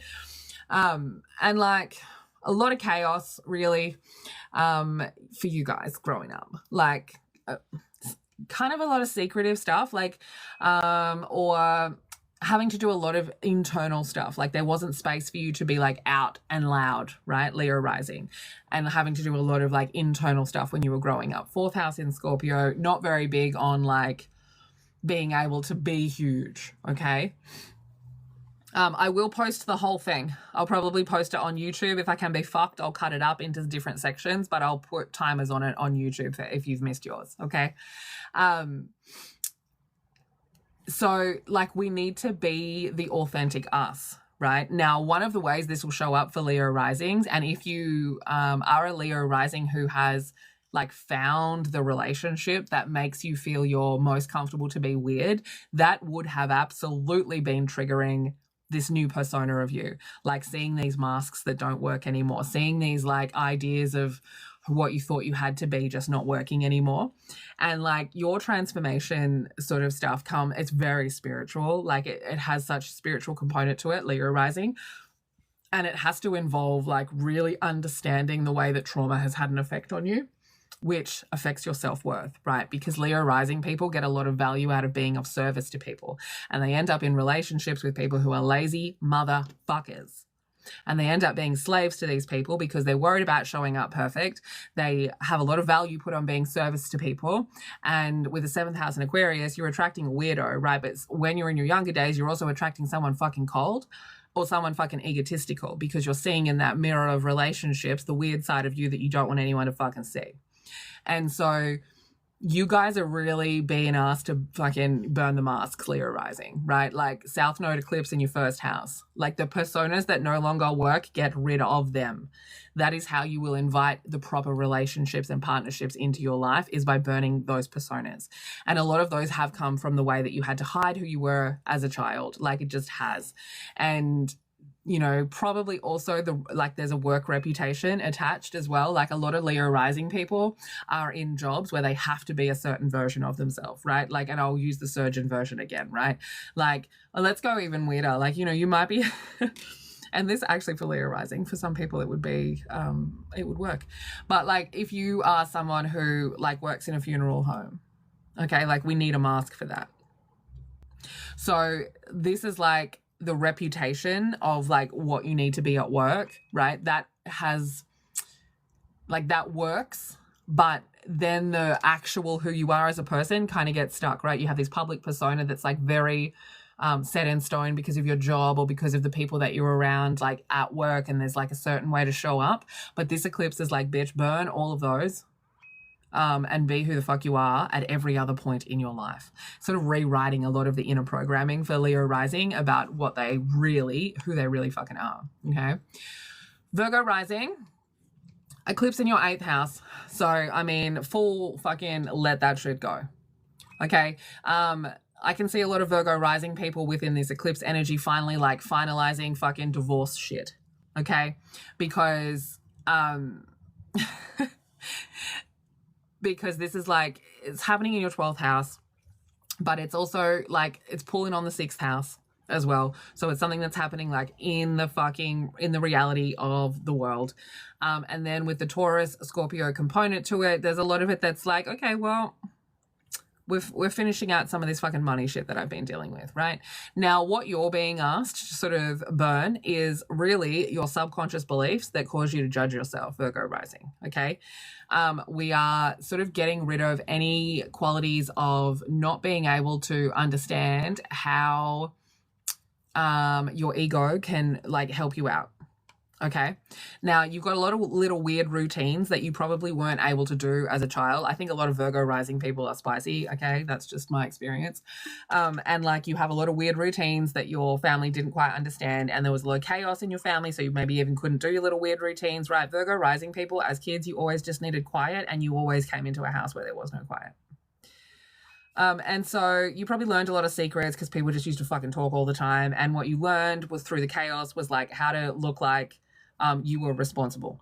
And like a lot of chaos really for you guys growing up, like kind of a lot of secretive stuff, like or having to do a lot of internal stuff. Like there wasn't space for you to be like out and loud, right? Leo rising, and having to do a lot of like internal stuff when you were growing up. Fourth house in Scorpio, not very big on like being able to be huge. Okay. I will post the whole thing. I'll probably post it on YouTube. If I can be fucked, I'll cut it up into different sections, but I'll put timers on it on YouTube if you've missed yours. Okay. So like we need to be the authentic us, right? Now, one of the ways this will show up for Leo risings, and if you are a Leo rising who has like found the relationship that makes you feel you're most comfortable to be weird, that would have absolutely been triggering this new persona of you, like seeing these masks that don't work anymore, seeing these like ideas of what you thought you had to be just not working anymore. And like your transformation sort of stuff it's very spiritual. Like it has such a spiritual component to it, Leo rising. And it has to involve like really understanding the way that trauma has had an effect on you, which affects your self-worth, right? Because Leo rising people get a lot of value out of being of service to people. And they end up in relationships with people who are lazy motherfuckers. And they end up being slaves to these people because they're worried about showing up perfect. They have a lot of value put on being service to people. And with the 7th house in Aquarius, you're attracting a weirdo, right? But when you're in your younger days, you're also attracting someone fucking cold or someone fucking egotistical, because you're seeing in that mirror of relationships the weird side of you that you don't want anyone to fucking see. And so you guys are really being asked to fucking burn the masks, Leo rising, right? Like South Node eclipse in your first house. Like the personas that no longer work, get rid of them. That is how you will invite the proper relationships and partnerships into your life, is by burning those personas. And a lot of those have come from the way that you had to hide who you were as a child. Like it just has. And you know, probably also there's a work reputation attached as well. Like a lot of Leo rising people are in jobs where they have to be a certain version of themselves, right? Like, and I'll use the surgeon version again, right? Like, let's go even weirder. Like, you know, you might be, and this actually for Leo rising, for some people it would be, it would work. But like, if you are someone who like works in a funeral home, okay, like we need a mask for that. So this is like the reputation of like what you need to be at work, right? That has like, that works, but then the actual who you are as a person kind of gets stuck, right? You have this public persona that's like very set in stone because of your job or because of the people that you're around like at work, and there's like a certain way to show up. But this eclipse is like, bitch, burn all of those. And be who the fuck you are at every other point in your life. Sort of rewriting a lot of the inner programming for Leo rising about who they really fucking are, okay? Virgo rising, eclipse in your 8th house. So, I mean, full fucking let that shit go, okay? I can see a lot of Virgo rising people within this eclipse energy finally like finalizing fucking divorce shit, okay? Because, because this is like, it's happening in your 12th house, but it's also like, it's pulling on the 6th house as well. So it's something that's happening like in the reality of the world. And then with the Taurus Scorpio component to it, there's a lot of it that's like, okay, well, we're finishing out some of this fucking money shit that I've been dealing with, right? Now, what you're being asked to sort of burn is really your subconscious beliefs that cause you to judge yourself, Virgo rising, okay? We are sort of getting rid of any qualities of not being able to understand how your ego can like help you out. Okay. Now, you've got a lot of little weird routines that you probably weren't able to do as a child. I think a lot of Virgo rising people are spicy. Okay. That's just my experience. And like you have a lot of weird routines that your family didn't quite understand. And there was a lot of chaos in your family. So you maybe even couldn't do your little weird routines, right? Virgo rising people, as kids, you always just needed quiet, and you always came into a house where there was no quiet. And so you probably learned a lot of secrets because people just used to fucking talk all the time. And what you learned was through the chaos was like how to look like you were responsible.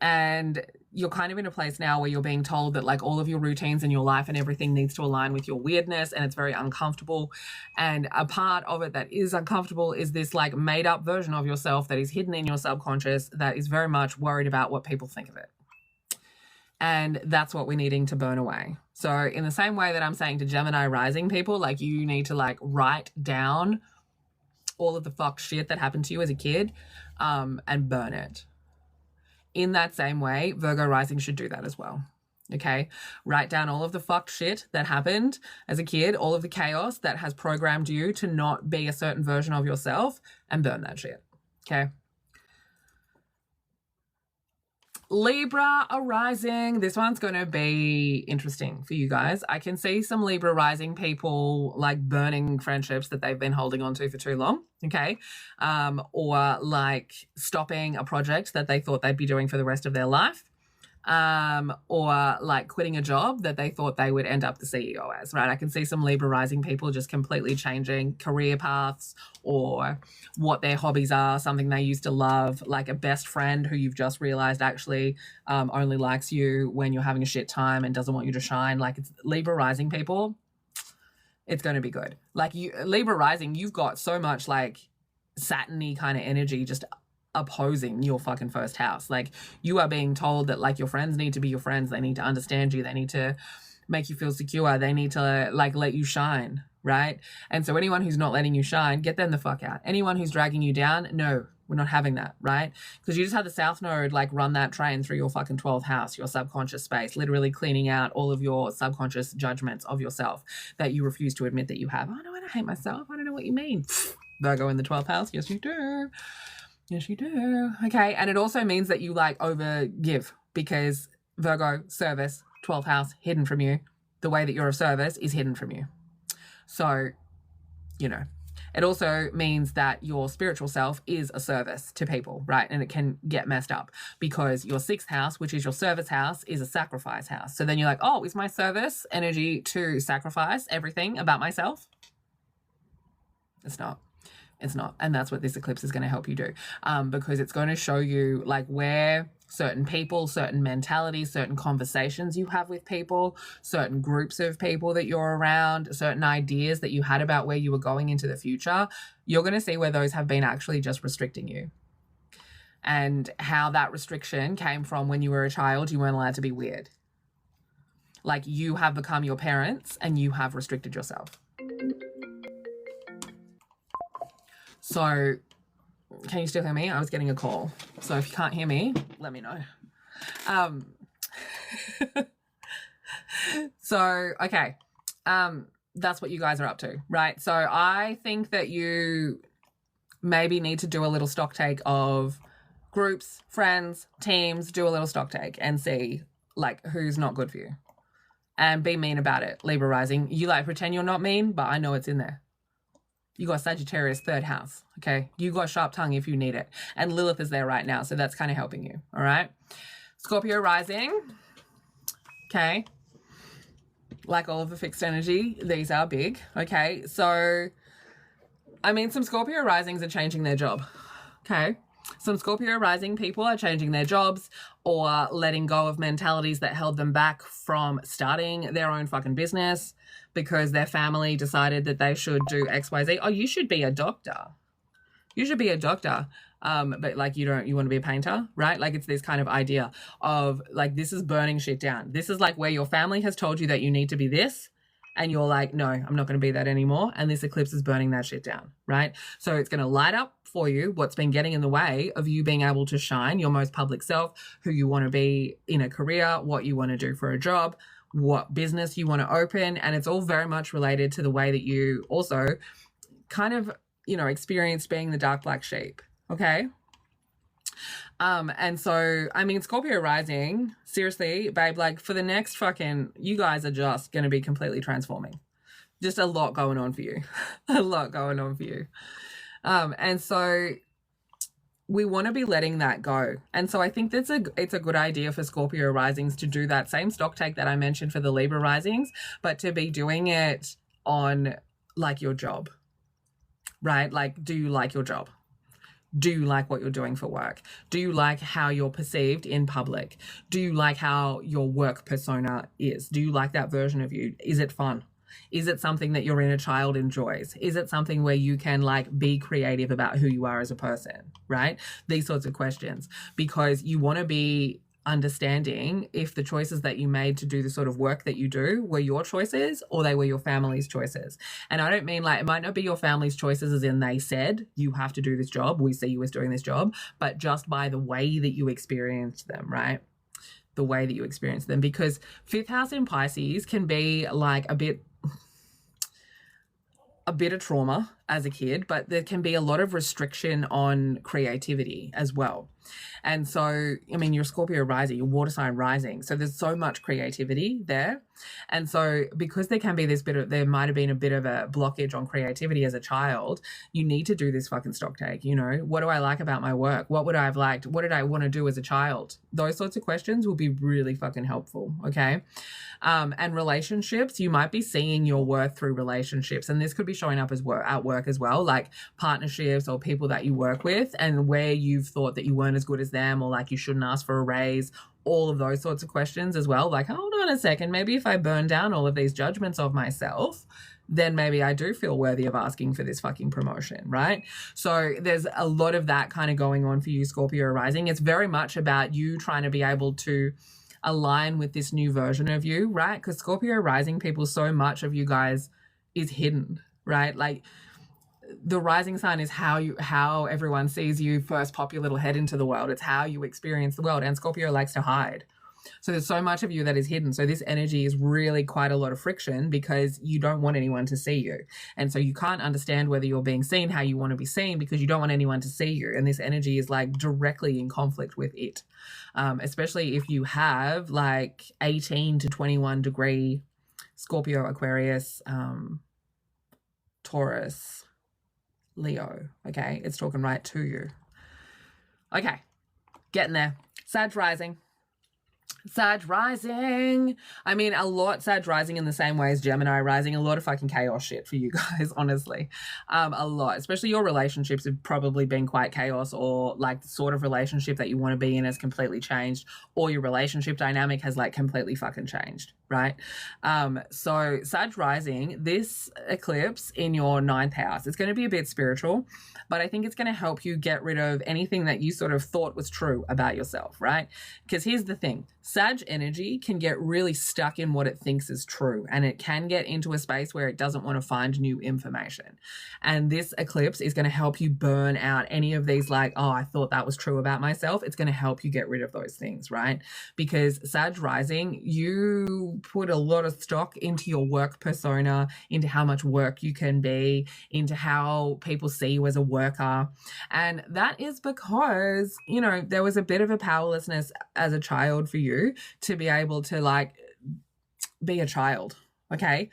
And you're kind of in a place now where you're being told that like all of your routines in your life and everything needs to align with your weirdness, and it's very uncomfortable. And a part of it that is uncomfortable is this like made up version of yourself that is hidden in your subconscious that is very much worried about what people think of it. And that's what we're needing to burn away. So in the same way that I'm saying to Gemini Rising people, like you need to like write down all of the fucked shit that happened to you as a kid and burn it. In that same way, Virgo Rising should do that as well. Okay? Write down all of the fucked shit that happened as a kid, all of the chaos that has programmed you to not be a certain version of yourself, and burn that shit. Okay? Libra Rising. This one's going to be interesting for you guys. I can see some Libra Rising people like burning friendships that they've been holding on to for too long, okay? Or like stopping a project that they thought they'd be doing for the rest of their life. Or like quitting a job that they thought they would end up the CEO as, right? I can see some Libra Rising people just completely changing career paths or what their hobbies are, something they used to love, like a best friend who you've just realized actually only likes you when you're having a shit time and doesn't want you to shine. Like it's Libra Rising people, it's going to be good. Like you, Libra Rising, you've got so much like Saturn-y kind of energy just opposing your fucking first house. Like you are being told that like your friends need to be your friends. They need to understand you. They need to make you feel secure. They need to like let you shine, right? And so anyone who's not letting you shine, get them the fuck out. Anyone who's dragging you down, no, we're not having that, right? Because you just had the South Node like run that train through your fucking 12th house, your subconscious space, literally cleaning out all of your subconscious judgments of yourself that you refuse to admit that you have. Oh no, I don't hate myself. I don't know what you mean. Virgo in the 12th house. Yes, you do. Yes, you do. Okay. And it also means that you like overgive because Virgo, service, 12th house, hidden from you. The way that you're of service is hidden from you. So, you know, it also means that your spiritual self is a service to people, right? And it can get messed up because your 6th house, which is your service house, is a sacrifice house. So then you're like, oh, is my service energy to sacrifice everything about myself? It's not. It's not. And that's what this eclipse is going to help you do because it's going to show you like where certain people, certain mentalities, certain conversations you have with people, certain groups of people that you're around, certain ideas that you had about where you were going into the future. You're going to see where those have been actually just restricting you and how that restriction came from when you were a child. You weren't allowed to be weird. Like you have become your parents and you have restricted yourself. So, can you still hear me? I was getting a call. So if you can't hear me, let me know. So, okay. That's what you guys are up to, right? So I think that you maybe need to do a little stock take of groups, friends, teams, do a little stock take and see like who's not good for you and be mean about it. Libra Rising, you like pretend you're not mean, but I know it's in there. You got Sagittarius 3rd house, okay? You got sharp tongue if you need it. And Lilith is there right now, so that's kind of helping you, all right? Scorpio Rising, okay? Like all of the fixed energy, these are big, okay? So, I mean, some Scorpio Risings are changing their job, okay? Some Scorpio Rising people are changing their jobs or letting go of mentalities that held them back from starting their own fucking business because their family decided that they should do XYZ. Oh, you should be a doctor. You should be a doctor. But like you want to be a painter, right? Like it's this kind of idea of like, this is burning shit down. This is like where your family has told you that you need to be this. And you're like, no, I'm not going to be that anymore. And this eclipse is burning that shit down, right? So it's going to light up for you what's been getting in the way of you being able to shine your most public self, who you want to be in a career, what you want to do for a job, what business you want to open. And it's all very much related to the way that you also kind of, you know, experienced being the dark black sheep. Okay. And so, I mean, Scorpio Rising, seriously, babe, like for the next fucking, you guys are just going to be completely transforming. Just a lot going on for you. A lot going on for you. And so we want to be letting that go. And so I think it's a good idea for Scorpio Risings to do that same stock take that I mentioned for the Libra Risings, but to be doing it on like your job, right? Like, do you like your job? Do you like what you're doing for work? Do you like how you're perceived in public? Do you like how your work persona is? Do you like that version of you? Is it fun? Is it something that your inner child enjoys? Is it something where you can like be creative about who you are as a person, right? These sorts of questions, because you want to be understanding if the choices that you made to do the sort of work that you do were your choices or they were your family's choices. And I don't mean like, it might not be your family's choices as in they said, you have to do this job, we see you as doing this job, but just by the way that you experienced them, right? The way that you experience them, because fifth house in Pisces can be like a bit of trauma as a kid, but there can be a lot of restriction on creativity as well. And so, I mean, you're Scorpio rising, you're water sign rising. So there's so much creativity there. And so because there can be there might have been a bit of a blockage on creativity as a child, you need to do this fucking stock take. You know, what do I like about my work? What would I have liked? What did I want to do as a child? Those sorts of questions will be really fucking helpful. Okay. And relationships, you might be seeing your worth through relationships. And this could be showing up as at work as well, like partnerships or people that you work with and where you've thought that you weren't as good as them, or like you shouldn't ask for a raise, all of those sorts of questions as well. Like, hold on a second, maybe if I burn down all of these judgments of myself, then maybe I do feel worthy of asking for this fucking promotion, right? So there's a lot of that kind of going on for you, Scorpio rising. It's very much about you trying to be able to align with this new version of you, right? Because Scorpio rising people, so much of you guys is hidden, right? Like the rising sign is how everyone sees you first pop your little head into the world. It's how you experience the world, and Scorpio likes to hide. So there's so much of you that is hidden. So this energy is really quite a lot of friction because you don't want anyone to see you. And so you can't understand whether you're being seen how you want to be seen because you don't want anyone to see you. And this energy is like directly in conflict with it. Especially if you have like 18 to 21 degree Scorpio, Aquarius, Taurus, Leo. Okay, it's talking right to you. Okay, getting there. Sag rising. Sag rising. I mean, a lot Sag rising in the same way as Gemini rising. A lot of fucking chaos shit for you guys, honestly. A lot. Especially your relationships have probably been quite chaos, or like the sort of relationship that you want to be in has completely changed, or your relationship dynamic has like completely fucking changed, right? So Sag rising, this eclipse in your 9th house, it's going to be a bit spiritual, but I think it's going to help you get rid of anything that you sort of thought was true about yourself, right? Because here's the thing. Sag energy can get really stuck in what it thinks is true, and it can get into a space where it doesn't want to find new information. And this eclipse is going to help you burn out any of these like, oh, I thought that was true about myself. It's going to help you get rid of those things, right? Because Sag rising, you put a lot of stock into your work persona, into how much work you can be, into how people see you as a worker. And that is because, you know, there was a bit of a powerlessness as a child for you to be able to like be a child, okay?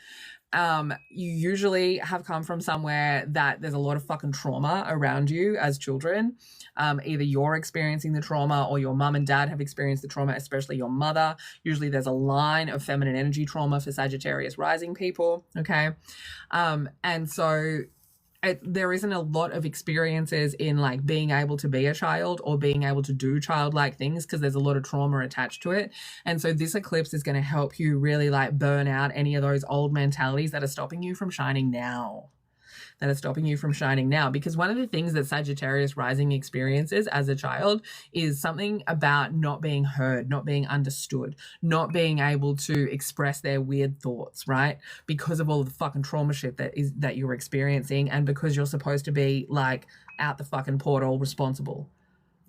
You usually have come from somewhere that there's a lot of fucking trauma around you as children. Either you're experiencing the trauma or your mum and dad have experienced the trauma, especially your mother. Usually there's a line of feminine energy trauma for Sagittarius rising people, okay? And so there isn't a lot of experiences in like being able to be a child or being able to do childlike things because there's a lot of trauma attached to it. And so this eclipse is going to help you really like burn out any of those old mentalities that are stopping you from shining now. Because one of the things that Sagittarius rising experiences as a child is something about not being heard, not being understood, not being able to express their weird thoughts, right? Because of all of the fucking trauma shit that you're experiencing, and because you're supposed to be like out the fucking portal responsible.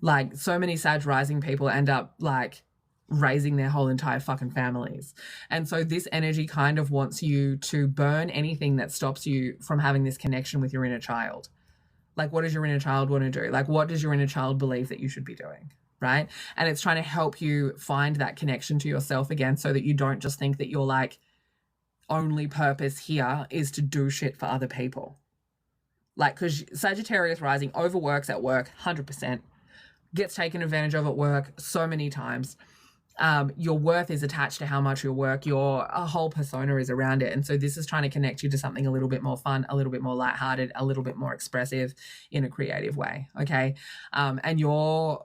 Like so many Sag rising people end up like raising their whole entire fucking families. And so this energy kind of wants you to burn anything that stops you from having this connection with your inner child. Like, what does your inner child want to do? Like, what does your inner child believe that you should be doing? Right? And it's trying to help you find that connection to yourself again so that you don't just think that your like only purpose here is to do shit for other people. Like, because Sagittarius rising overworks at work 100%, gets taken advantage of at work so many times. your worth is attached to how much you work. Your whole persona is around it. And so this is trying to connect you to something a little bit more fun, a little bit more lighthearted, a little bit more expressive in a creative way. Okay. And you're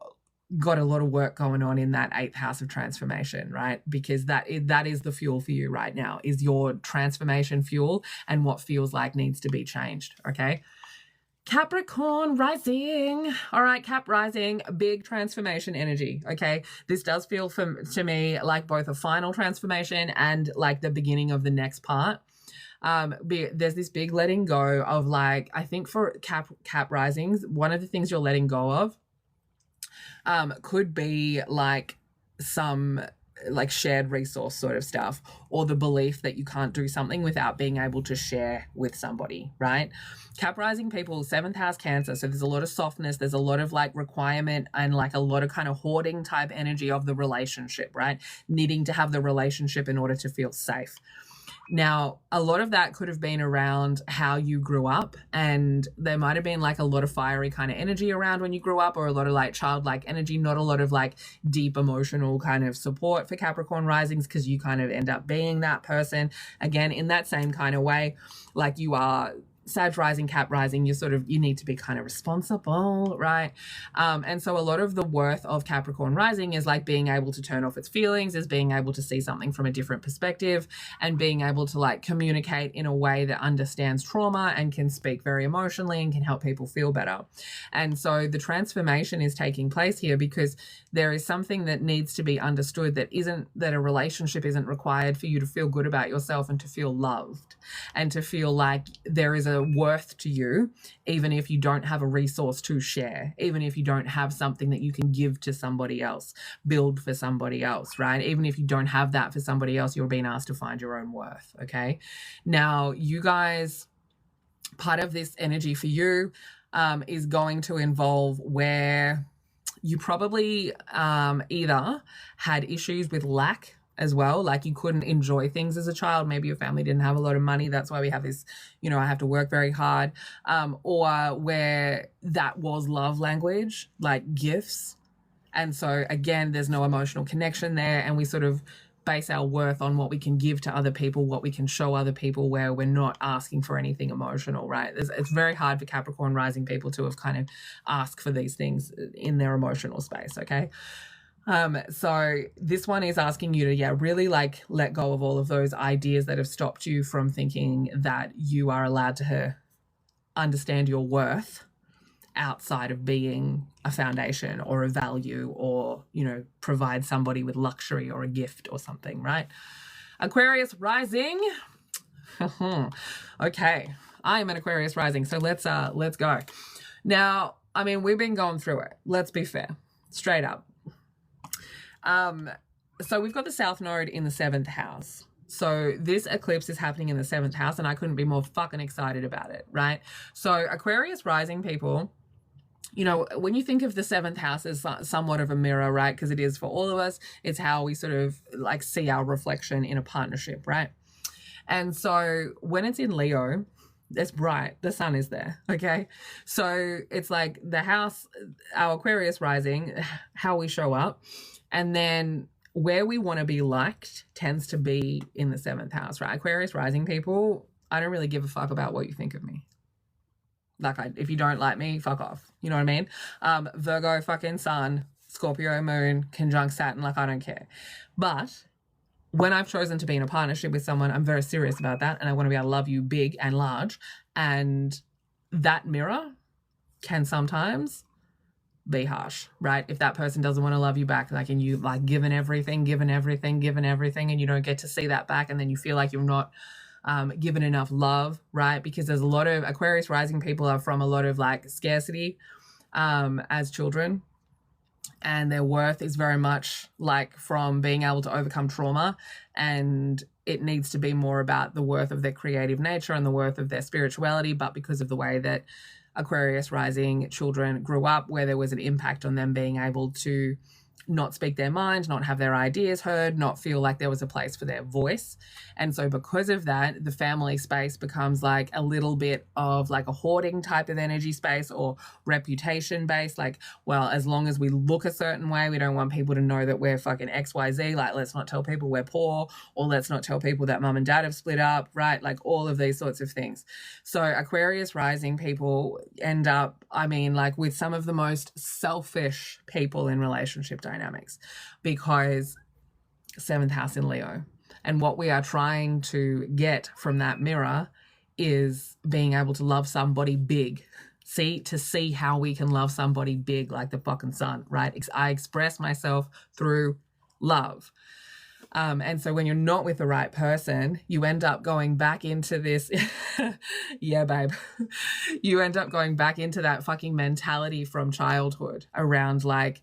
got a lot of work going on in that 8th house of transformation, right? Because that is the fuel for you right now, is your transformation fuel and what feels like needs to be changed. Okay. Capricorn Rising. All right, Cap Rising, big transformation energy, okay? This does feel to me like both a final transformation and like the beginning of the next part. There's this big letting go of, like, I think for Cap Risings, one of the things you're letting go of could be like some like shared resource sort of stuff, or the belief that you can't do something without being able to share with somebody, right? Cap Rising people, 7th house Cancer, so there's a lot of softness, there's a lot of like requirement and like a lot of kind of hoarding type energy of the relationship, right? Needing to have the relationship in order to feel safe. Now, a lot of that could have been around how you grew up, and there might have been like a lot of fiery kind of energy around when you grew up, or a lot of like childlike energy, not a lot of like deep emotional kind of support for Capricorn Risings, because you kind of end up being that person again in that same kind of way. Like you are Sag Rising, Cap Rising, you need to be kind of responsible, right? And so a lot of the worth of Capricorn Rising is like being able to turn off its feelings, is being able to see something from a different perspective, and being able to like communicate in a way that understands trauma and can speak very emotionally and can help people feel better. And so the transformation is taking place here because there is something that needs to be understood, that a relationship isn't required for you to feel good about yourself and to feel loved and to feel like there is a worth to you, even if you don't have a resource to share, even if you don't have something that you can give to somebody else, build for somebody else, right? Even if you don't have that for somebody else, you're being asked to find your own worth. Okay. Now, you guys, part of this energy for you is going to involve where you probably either had issues with lack as well, like you couldn't enjoy things as a child. Maybe your family didn't have a lot of money, that's why we have this, I have to work very hard, or where that was love language, like gifts. And so again, there's no emotional connection there, and we sort of base our worth on what we can give to other people, what we can show other people, where we're not asking for anything emotional, right? It's very hard for Capricorn Rising people to have kind of asked for these things in their emotional space, okay? So this one is asking you to, really like let go of all of those ideas that have stopped you from thinking that you are allowed to understand your worth outside of being a foundation or a value, or, provide somebody with luxury or a gift or something, right? Aquarius Rising. Okay. I am an Aquarius Rising. So let's go. Now, I mean, we've been going through it. Let's be fair. Straight up. So we've got the South Node in the 7th house. So this eclipse is happening in the 7th house, and I couldn't be more fucking excited about it, right? So Aquarius Rising people, when you think of the 7th house as somewhat of a mirror, right? Because it is for all of us. It's how we sort of like see our reflection in a partnership, right? And so when it's in Leo, it's bright. The sun is there, okay? So it's like the house, our Aquarius Rising, how we show up. And then where we want to be liked tends to be in the 7th house, right? Aquarius Rising people, I don't really give a fuck about what you think of me. Like, if you don't like me, fuck off. You know what I mean? Virgo fucking sun, Scorpio moon, conjunct Saturn, like I don't care. But when I've chosen to be in a partnership with someone, I'm very serious about that, and I want to be able to love you big and large. And that mirror can sometimes be harsh, right? If that person doesn't want to love you back, like, and you like given everything, and you don't get to see that back, and then you feel like you're not given enough love, right? Because there's a lot of Aquarius Rising people are from a lot of like scarcity as children, and their worth is very much like from being able to overcome trauma, and it needs to be more about the worth of their creative nature and the worth of their spirituality. But because of the way that Aquarius Rising children grew up, where there was an impact on them being able to not speak their mind, not have their ideas heard, not feel like there was a place for their voice. And so because of that, the family space becomes like a little bit of like a hoarding type of energy space, or reputation based. Like, well, as long as we look a certain way, we don't want people to know that we're fucking XYZ. Like, let's not tell people we're poor, or let's not tell people that mum and dad have split up, right? Like all of these sorts of things. So Aquarius rising people end up, I mean, like with some of the most selfish people in relationship dynamics, because 7th house in Leo. And what we are trying to get from that mirror is being able to love somebody big. To see how we can love somebody big like the fucking sun, right? I express myself through love. And so when you're not with the right person, you end up going back into this, yeah, babe, you end up going back into that fucking mentality from childhood around like,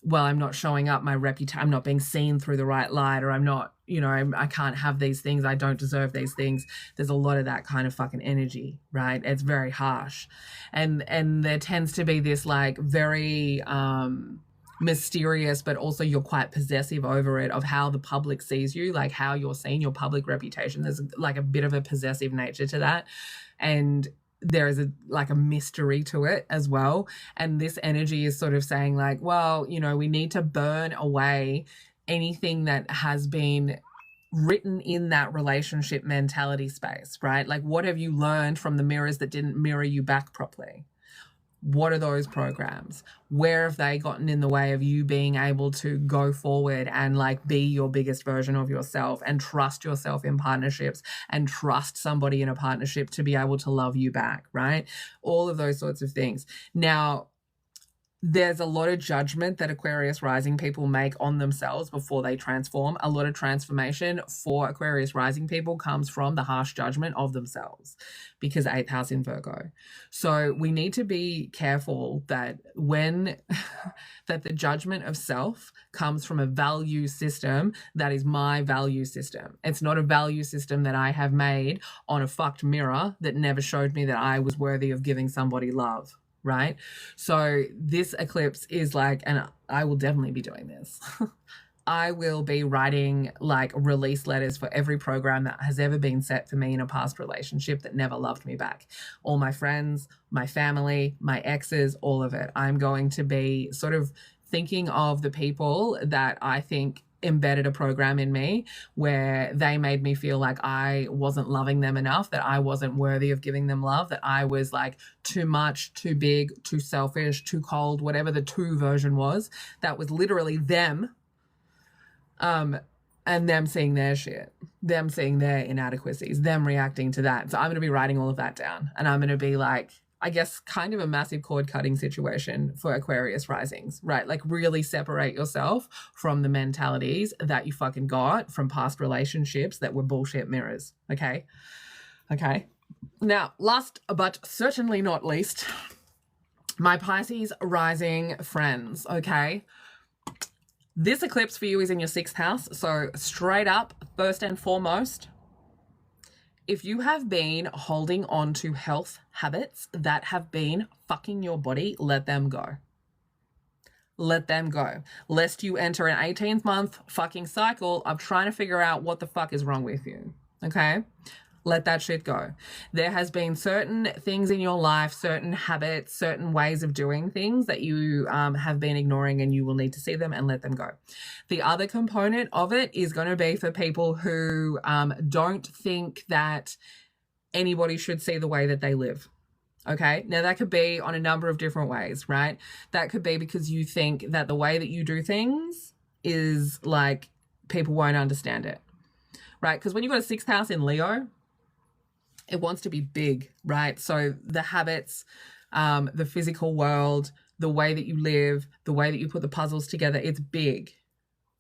well, I'm not showing up my reputation, I'm not being seen through the right light, or I'm not, you know, I can't have these things, I don't deserve these things. There's a lot of that kind of fucking energy, right? It's very harsh. And there tends to be this like very mysterious, but also you're quite possessive over it, of how the public sees you, like how you're seen, your public reputation. There's like a bit of a possessive nature to that. And there is a mystery to it as well. And this energy is sort of saying like, well, you know, we need to burn away anything that has been written in that relationship mentality space, right? Like, what have you learned from the mirrors that didn't mirror you back properly? What are those programs? Where have they gotten in the way of you being able to go forward and like be your biggest version of yourself and trust yourself in partnerships and trust somebody in a partnership to be able to love you back, right? All of those sorts of things. Now, there's a lot of judgment that Aquarius rising people make on themselves before they transform. A lot of transformation for Aquarius rising people comes from the harsh judgment of themselves, because 8th house in Virgo. So we need to be careful that that the judgment of self comes from a value system that is my value system. It's not a value system that I have made on a fucked mirror that never showed me that I was worthy of giving somebody love. Right? So this eclipse is like, and I will definitely be doing this. I will be writing like release letters for every program that has ever been set for me in a past relationship that never loved me back. All my friends, my family, my exes, all of it. I'm going to be sort of thinking of the people that I think embedded a program in me where they made me feel like I wasn't loving them enough, that I wasn't worthy of giving them love, that I was like too much, too big, too selfish, too cold, whatever the two version was. That was literally them. And them seeing their shit, them seeing their inadequacies, them reacting to that. So I'm going to be writing all of that down, and I'm going to be like, I guess, kind of a massive cord cutting situation for Aquarius risings, right? Like really separate yourself from the mentalities that you fucking got from past relationships that were bullshit mirrors. Okay. Now, last but certainly not least, my Pisces rising friends. Okay. This eclipse for you is in your 6th house. So straight up, first and foremost, if you have been holding on to health habits that have been fucking your body, let them go. Let them go. Lest you enter an 18th month fucking cycle of trying to figure out what the fuck is wrong with you. Okay? Let that shit go. There has been certain things in your life, certain habits, certain ways of doing things that you have been ignoring, and you will need to see them and let them go. The other component of it is going to be for people who don't think that anybody should see the way that they live. Okay. Now that could be on a number of different ways, right? That could be because you think that the way that you do things is like people won't understand it, right? Because when you've got a 6th house in Leo, it wants to be big, right? So the habits, the physical world, the way that you live, the way that you put the puzzles together, it's big.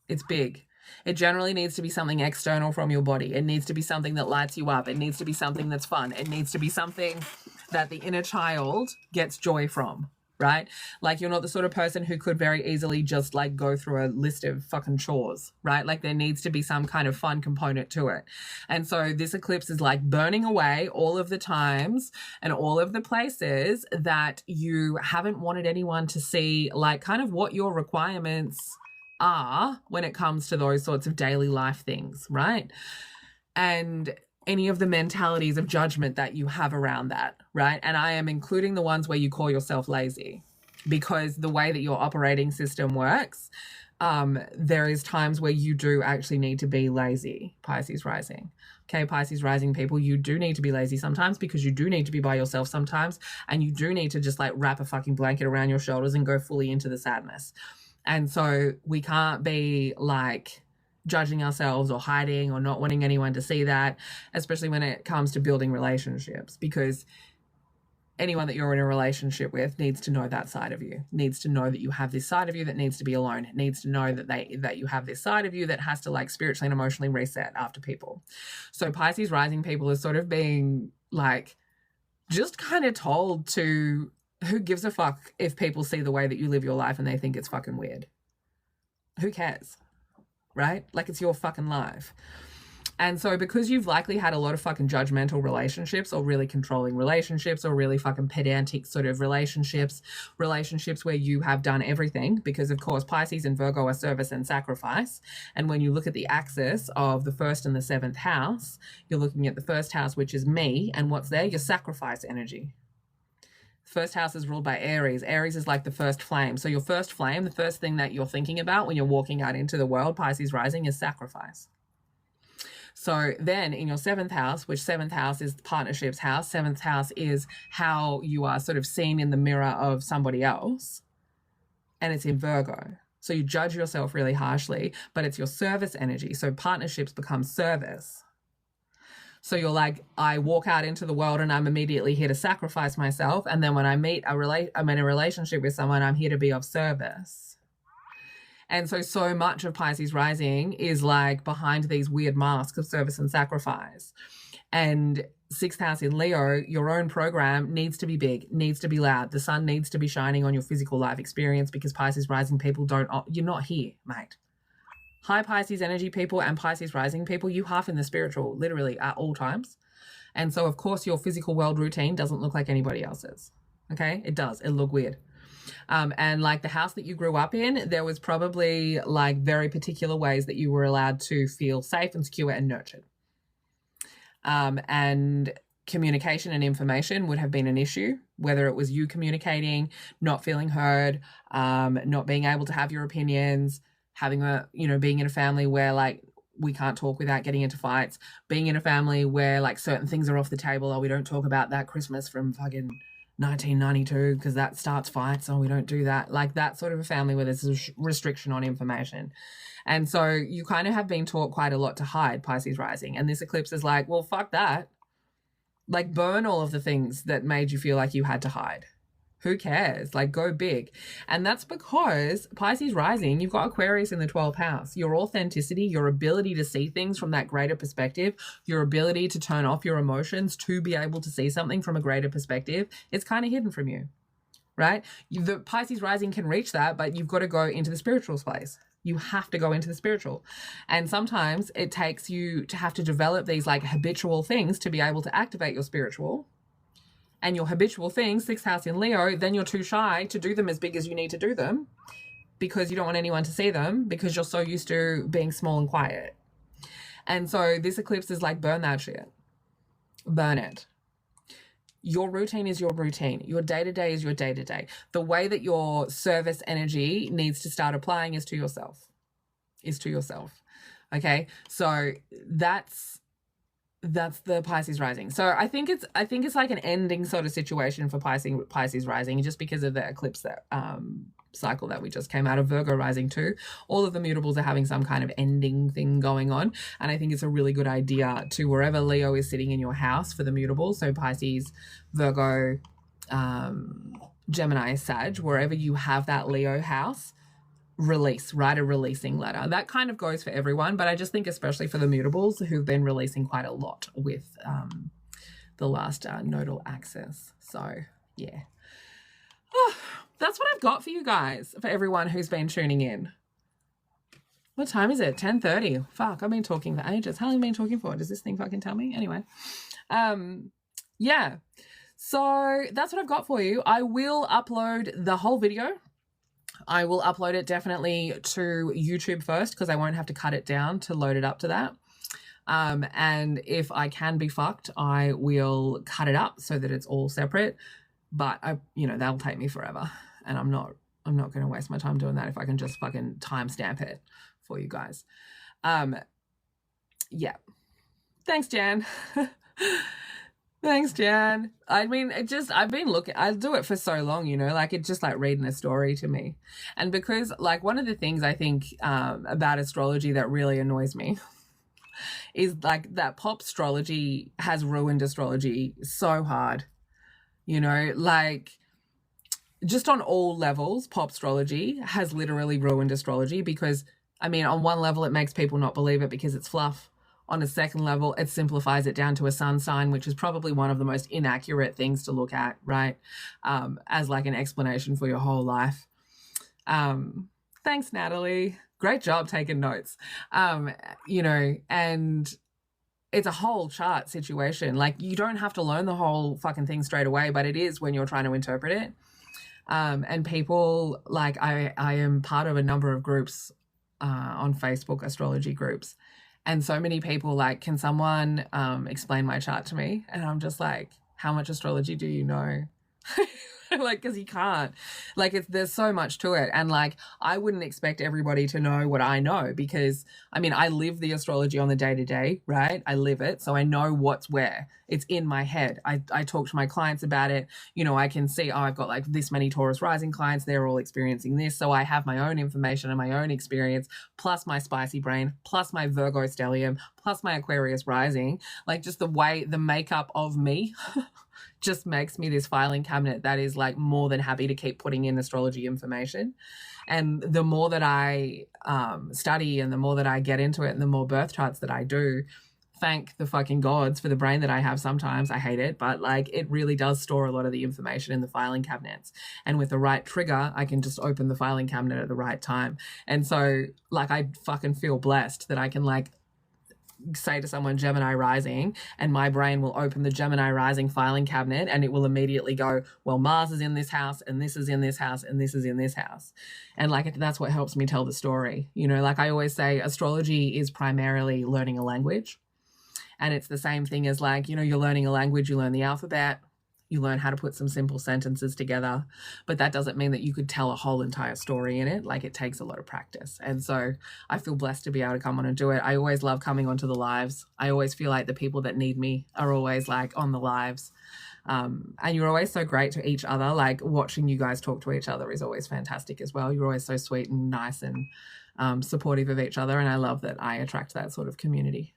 It's big. It generally needs to be something external from your body. It needs to be something that lights you up. It needs to be something that's fun. It needs to be something that the inner child gets joy from, right? Like, you're not the sort of person who could very easily just like go through a list of fucking chores, right? Like, there needs to be some kind of fun component to it. And so this eclipse is like burning away all of the times and all of the places that you haven't wanted anyone to see, like, kind of what your requirements are when it comes to those sorts of daily life things, right? And any of the mentalities of judgment that you have around that, right? And I am including the ones where you call yourself lazy, because the way that your operating system works, there is times where you do actually need to be lazy, Pisces Rising. Okay, Pisces Rising people, you do need to be lazy sometimes, because you do need to be by yourself sometimes, and you do need to just like wrap a fucking blanket around your shoulders and go fully into the sadness. And so we can't be like judging ourselves or hiding or not wanting anyone to see that, especially when it comes to building relationships, because anyone that you're in a relationship with needs to know that side of you, needs to know that you have this side of you that needs to be alone, needs to know that you have this side of you that has to like spiritually and emotionally reset after people. So Pisces Rising people are sort of being like just kind of told to, who gives a fuck if people see the way that you live your life and they think it's fucking weird? Who cares? Right? Like, it's your fucking life. And so because you've likely had a lot of fucking judgmental relationships, or really controlling relationships, or really fucking pedantic sort of relationships where you have done everything, because of course Pisces and Virgo are service and sacrifice. And when you look at the axis of the 1st and the 7th house, you're looking at the 1st house, which is me, and what's there? Your sacrifice energy. First house is ruled by Aries. Aries is like the first flame. So your first flame, the first thing that you're thinking about when you're walking out into the world, Pisces Rising, is sacrifice. So then in your 7th house, which 7th house is the partnerships house, 7th house is how you are sort of seen in the mirror of somebody else, and it's in Virgo. So you judge yourself really harshly, but it's your service energy. So partnerships become service. So you're like, I walk out into the world and I'm immediately here to sacrifice myself. And then when I'm in a relationship with someone, I'm here to be of service. And so much of Pisces Rising is like behind these weird masks of service and sacrifice. And 6th house in Leo, your own program needs to be big, needs to be loud. The sun needs to be shining on your physical life experience, because Pisces Rising people you're not here, mate. High Pisces energy people and Pisces Rising people, you half in the spiritual, literally at all times. And so, of course, your physical world routine doesn't look like anybody else's. Okay? It does. It look weird. And like the house that you grew up in, there was probably like very particular ways that you were allowed to feel safe and secure and nurtured. And communication and information would have been an issue, whether it was you communicating, not feeling heard, not being able to have your opinions, having being in a family where like we can't talk without getting into fights, being in a family where like certain things are off the table, or we don't talk about that Christmas from fucking 1992 because that starts fights, or we don't do that. Like that sort of a family where there's a restriction on information. And so you kind of have been taught quite a lot to hide, Pisces Rising. And this eclipse is like, well, fuck that. Like burn all of the things that made you feel like you had to hide. Who cares? Like, go big. And that's because Pisces Rising, you've got Aquarius in the 12th house. Your authenticity, your ability to see things from that greater perspective, your ability to turn off your emotions to be able to see something from a greater perspective, it's kind of hidden from you, right? The Pisces Rising can reach that, but you've got to go into the spiritual space. You have to go into the spiritual. And sometimes it takes you to have to develop these like habitual things to be able to activate your spiritual. And your habitual things, 6th house in Leo, then you're too shy to do them as big as you need to do them because you don't want anyone to see them because you're so used to being small and quiet. And so this eclipse is like, burn that shit. Burn it. Your routine is your routine. Your day-to-day is your day-to-day. The way that your service energy needs to start applying is to yourself. Okay? So that's the Pisces Rising. So I think it's like an ending sort of situation for Pisces Rising, just because of the eclipse that cycle that we just came out of. Virgo Rising too. All of the mutables are having some kind of ending thing going on, and I think it's a really good idea to, wherever Leo is sitting in your house for the mutables, so Pisces, Virgo, Gemini, Sag, wherever you have that Leo house, write a releasing letter. That kind of goes for everyone, but I just think especially for the mutables who've been releasing quite a lot with the last nodal axis. So yeah. that's what I've got for you guys, for everyone who's been tuning in. What time is it? 10:30. Fuck, I've been talking for ages. How long have I been talking for? Does this thing fucking tell me? Anyway. Yeah. So that's what I've got for you. I will upload the whole video. I will upload it definitely to YouTube first because I won't have to cut it down to load it up to that. And if I can be fucked, I will cut it up so that it's all separate. But that'll take me forever, and I'm not going to waste my time doing that if I can just fucking timestamp it for you guys. Yeah. Thanks, Jan. Thanks, Jan. I mean, I've been looking, I do it for so long, like it's just like reading a story to me. And because like one of the things I think about astrology that really annoys me is like that pop astrology has ruined astrology so hard, like just on all levels, pop astrology has literally ruined astrology because, I mean, on one level, it makes people not believe it because it's fluff. On a second level, it simplifies it down to a sun sign, which is probably one of the most inaccurate things to look at, right? As like an explanation for your whole life. Thanks, Natalie. Great job taking notes. And it's a whole chart situation. Like you don't have to learn the whole fucking thing straight away, but it is when you're trying to interpret it. And people like I am part of a number of groups on Facebook, astrology groups. And so many people like, can someone explain my chart to me? And I'm just like, how much astrology do you know? Like, because you can't. Like, there's so much to it. And like, I wouldn't expect everybody to know what I know because, I mean, I live the astrology on the day-to-day, right? I live it. So I know what's where. It's in my head. I talk to my clients about it. I can see, I've got like this many Taurus Rising clients. They're all experiencing this. So I have my own information and my own experience, plus my spicy brain, plus my Virgo stellium, plus my Aquarius Rising. Like just the makeup of me just makes me this filing cabinet that is like more than happy to keep putting in astrology information. And the more that I study and the more that I get into it and the more birth charts that I do, thank the fucking gods for the brain that I have sometimes. I hate it, but like it really does store a lot of the information in the filing cabinets. And with the right trigger, I can just open the filing cabinet at the right time. And so like I fucking feel blessed that I can like say to someone Gemini Rising and my brain will open the Gemini Rising filing cabinet and it will immediately go, well, Mars is in this house and this is in this house and this is in this house. And like that's what helps me tell the story. Like I always say, astrology is primarily learning a language. And it's the same thing as like, you're learning a language, you learn the alphabet, you learn how to put some simple sentences together, but that doesn't mean that you could tell a whole entire story in it. Like it takes a lot of practice. And so I feel blessed to be able to come on and do it. I always love coming onto the lives. I always feel like the people that need me are always like on the lives. And you're always so great to each other. Like watching you guys talk to each other is always fantastic as well. You're always so sweet and nice and supportive of each other. And I love that I attract that sort of community.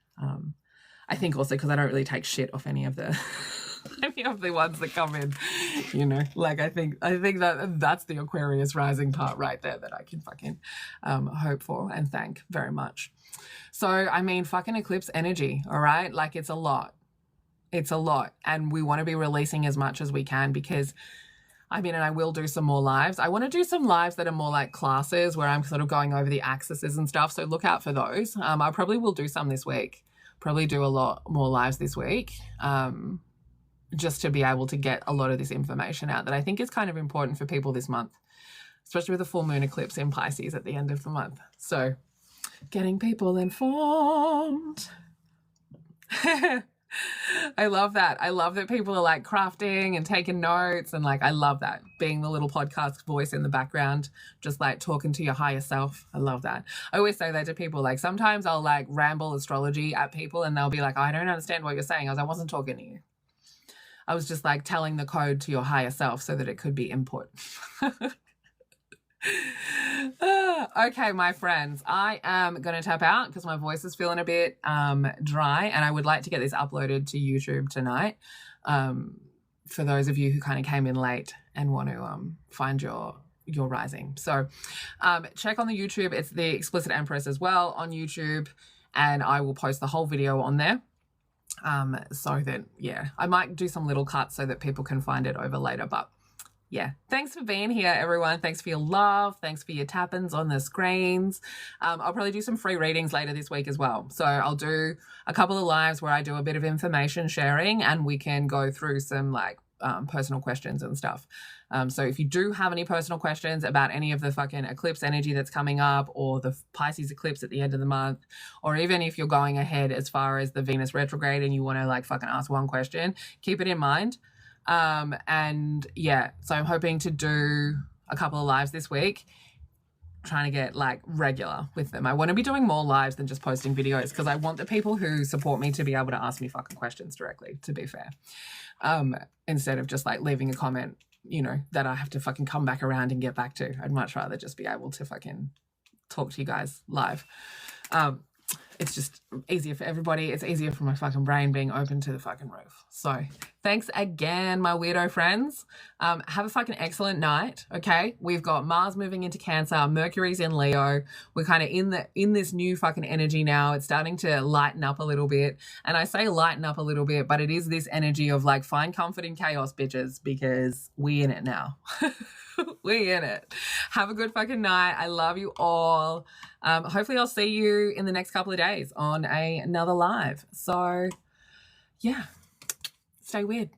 I think also because I don't really take shit off any of the ones that come in, like I think that's the Aquarius Rising part right there that I can fucking hope for and thank very much. So, I mean, fucking eclipse energy, all right? Like it's a lot. It's a lot. And we want to be releasing as much as we can because and I will do some more lives. I want to do some lives that are more like classes where I'm sort of going over the axes and stuff. So look out for those. I probably will do some this week. Probably do a lot more lives this week. Just to be able to get a lot of this information out that I think is kind of important for people this month, especially with the full moon eclipse in Pisces at the end of the month. So getting people informed. I love that. I love that people are like crafting and taking notes and like I love that, being the little podcast voice in the background, just like talking to your higher self. I love that. I always say that to people. Like sometimes I'll like ramble astrology at people and they'll be like, I don't understand what you're saying. I wasn't talking to you. I was just like telling the code to your higher self so that it could be input. Okay, my friends, I am going to tap out because my voice is feeling a bit dry and I would like to get this uploaded to YouTube tonight for those of you who kind of came in late and want to find your rising. So check on the YouTube. It's the Explicit Empress as well on YouTube and I will post the whole video on there. So that, yeah, I might do some little cuts so that people can find it over later, but yeah, thanks for being here, everyone. Thanks for your love. Thanks for your tap-ins on the screens. I'll probably do some free readings later this week as well. So I'll do a couple of lives where I do a bit of information sharing and we can go through some like personal questions and stuff. So if you do have any personal questions about any of the fucking eclipse energy that's coming up or the Pisces eclipse at the end of the month, or even if you're going ahead as far as the Venus retrograde and you want to like fucking ask one question, keep it in mind. And yeah, so I'm hoping to do a couple of lives this week, trying to get like regular with them. I want to be doing more lives than just posting videos because I want the people who support me to be able to ask me fucking questions directly, to be fair. Instead of just like leaving a comment, you know, that I have to fucking come back around and get back to. I'd much rather just be able to fucking talk to you guys live. It's just easier for everybody. It's easier for my fucking brain being open to the fucking roof. So thanks again, my weirdo friends. Have a fucking excellent night, okay? We've got Mars moving into Cancer. Mercury's in Leo. We're kind of in this new fucking energy now. It's starting to lighten up a little bit. And I say lighten up a little bit, but it is this energy of like find comfort in chaos, bitches, because we in it now. We in it. Have a good fucking night. I love you all. Hopefully I'll see you in the next couple of days on another live. So yeah, stay weird.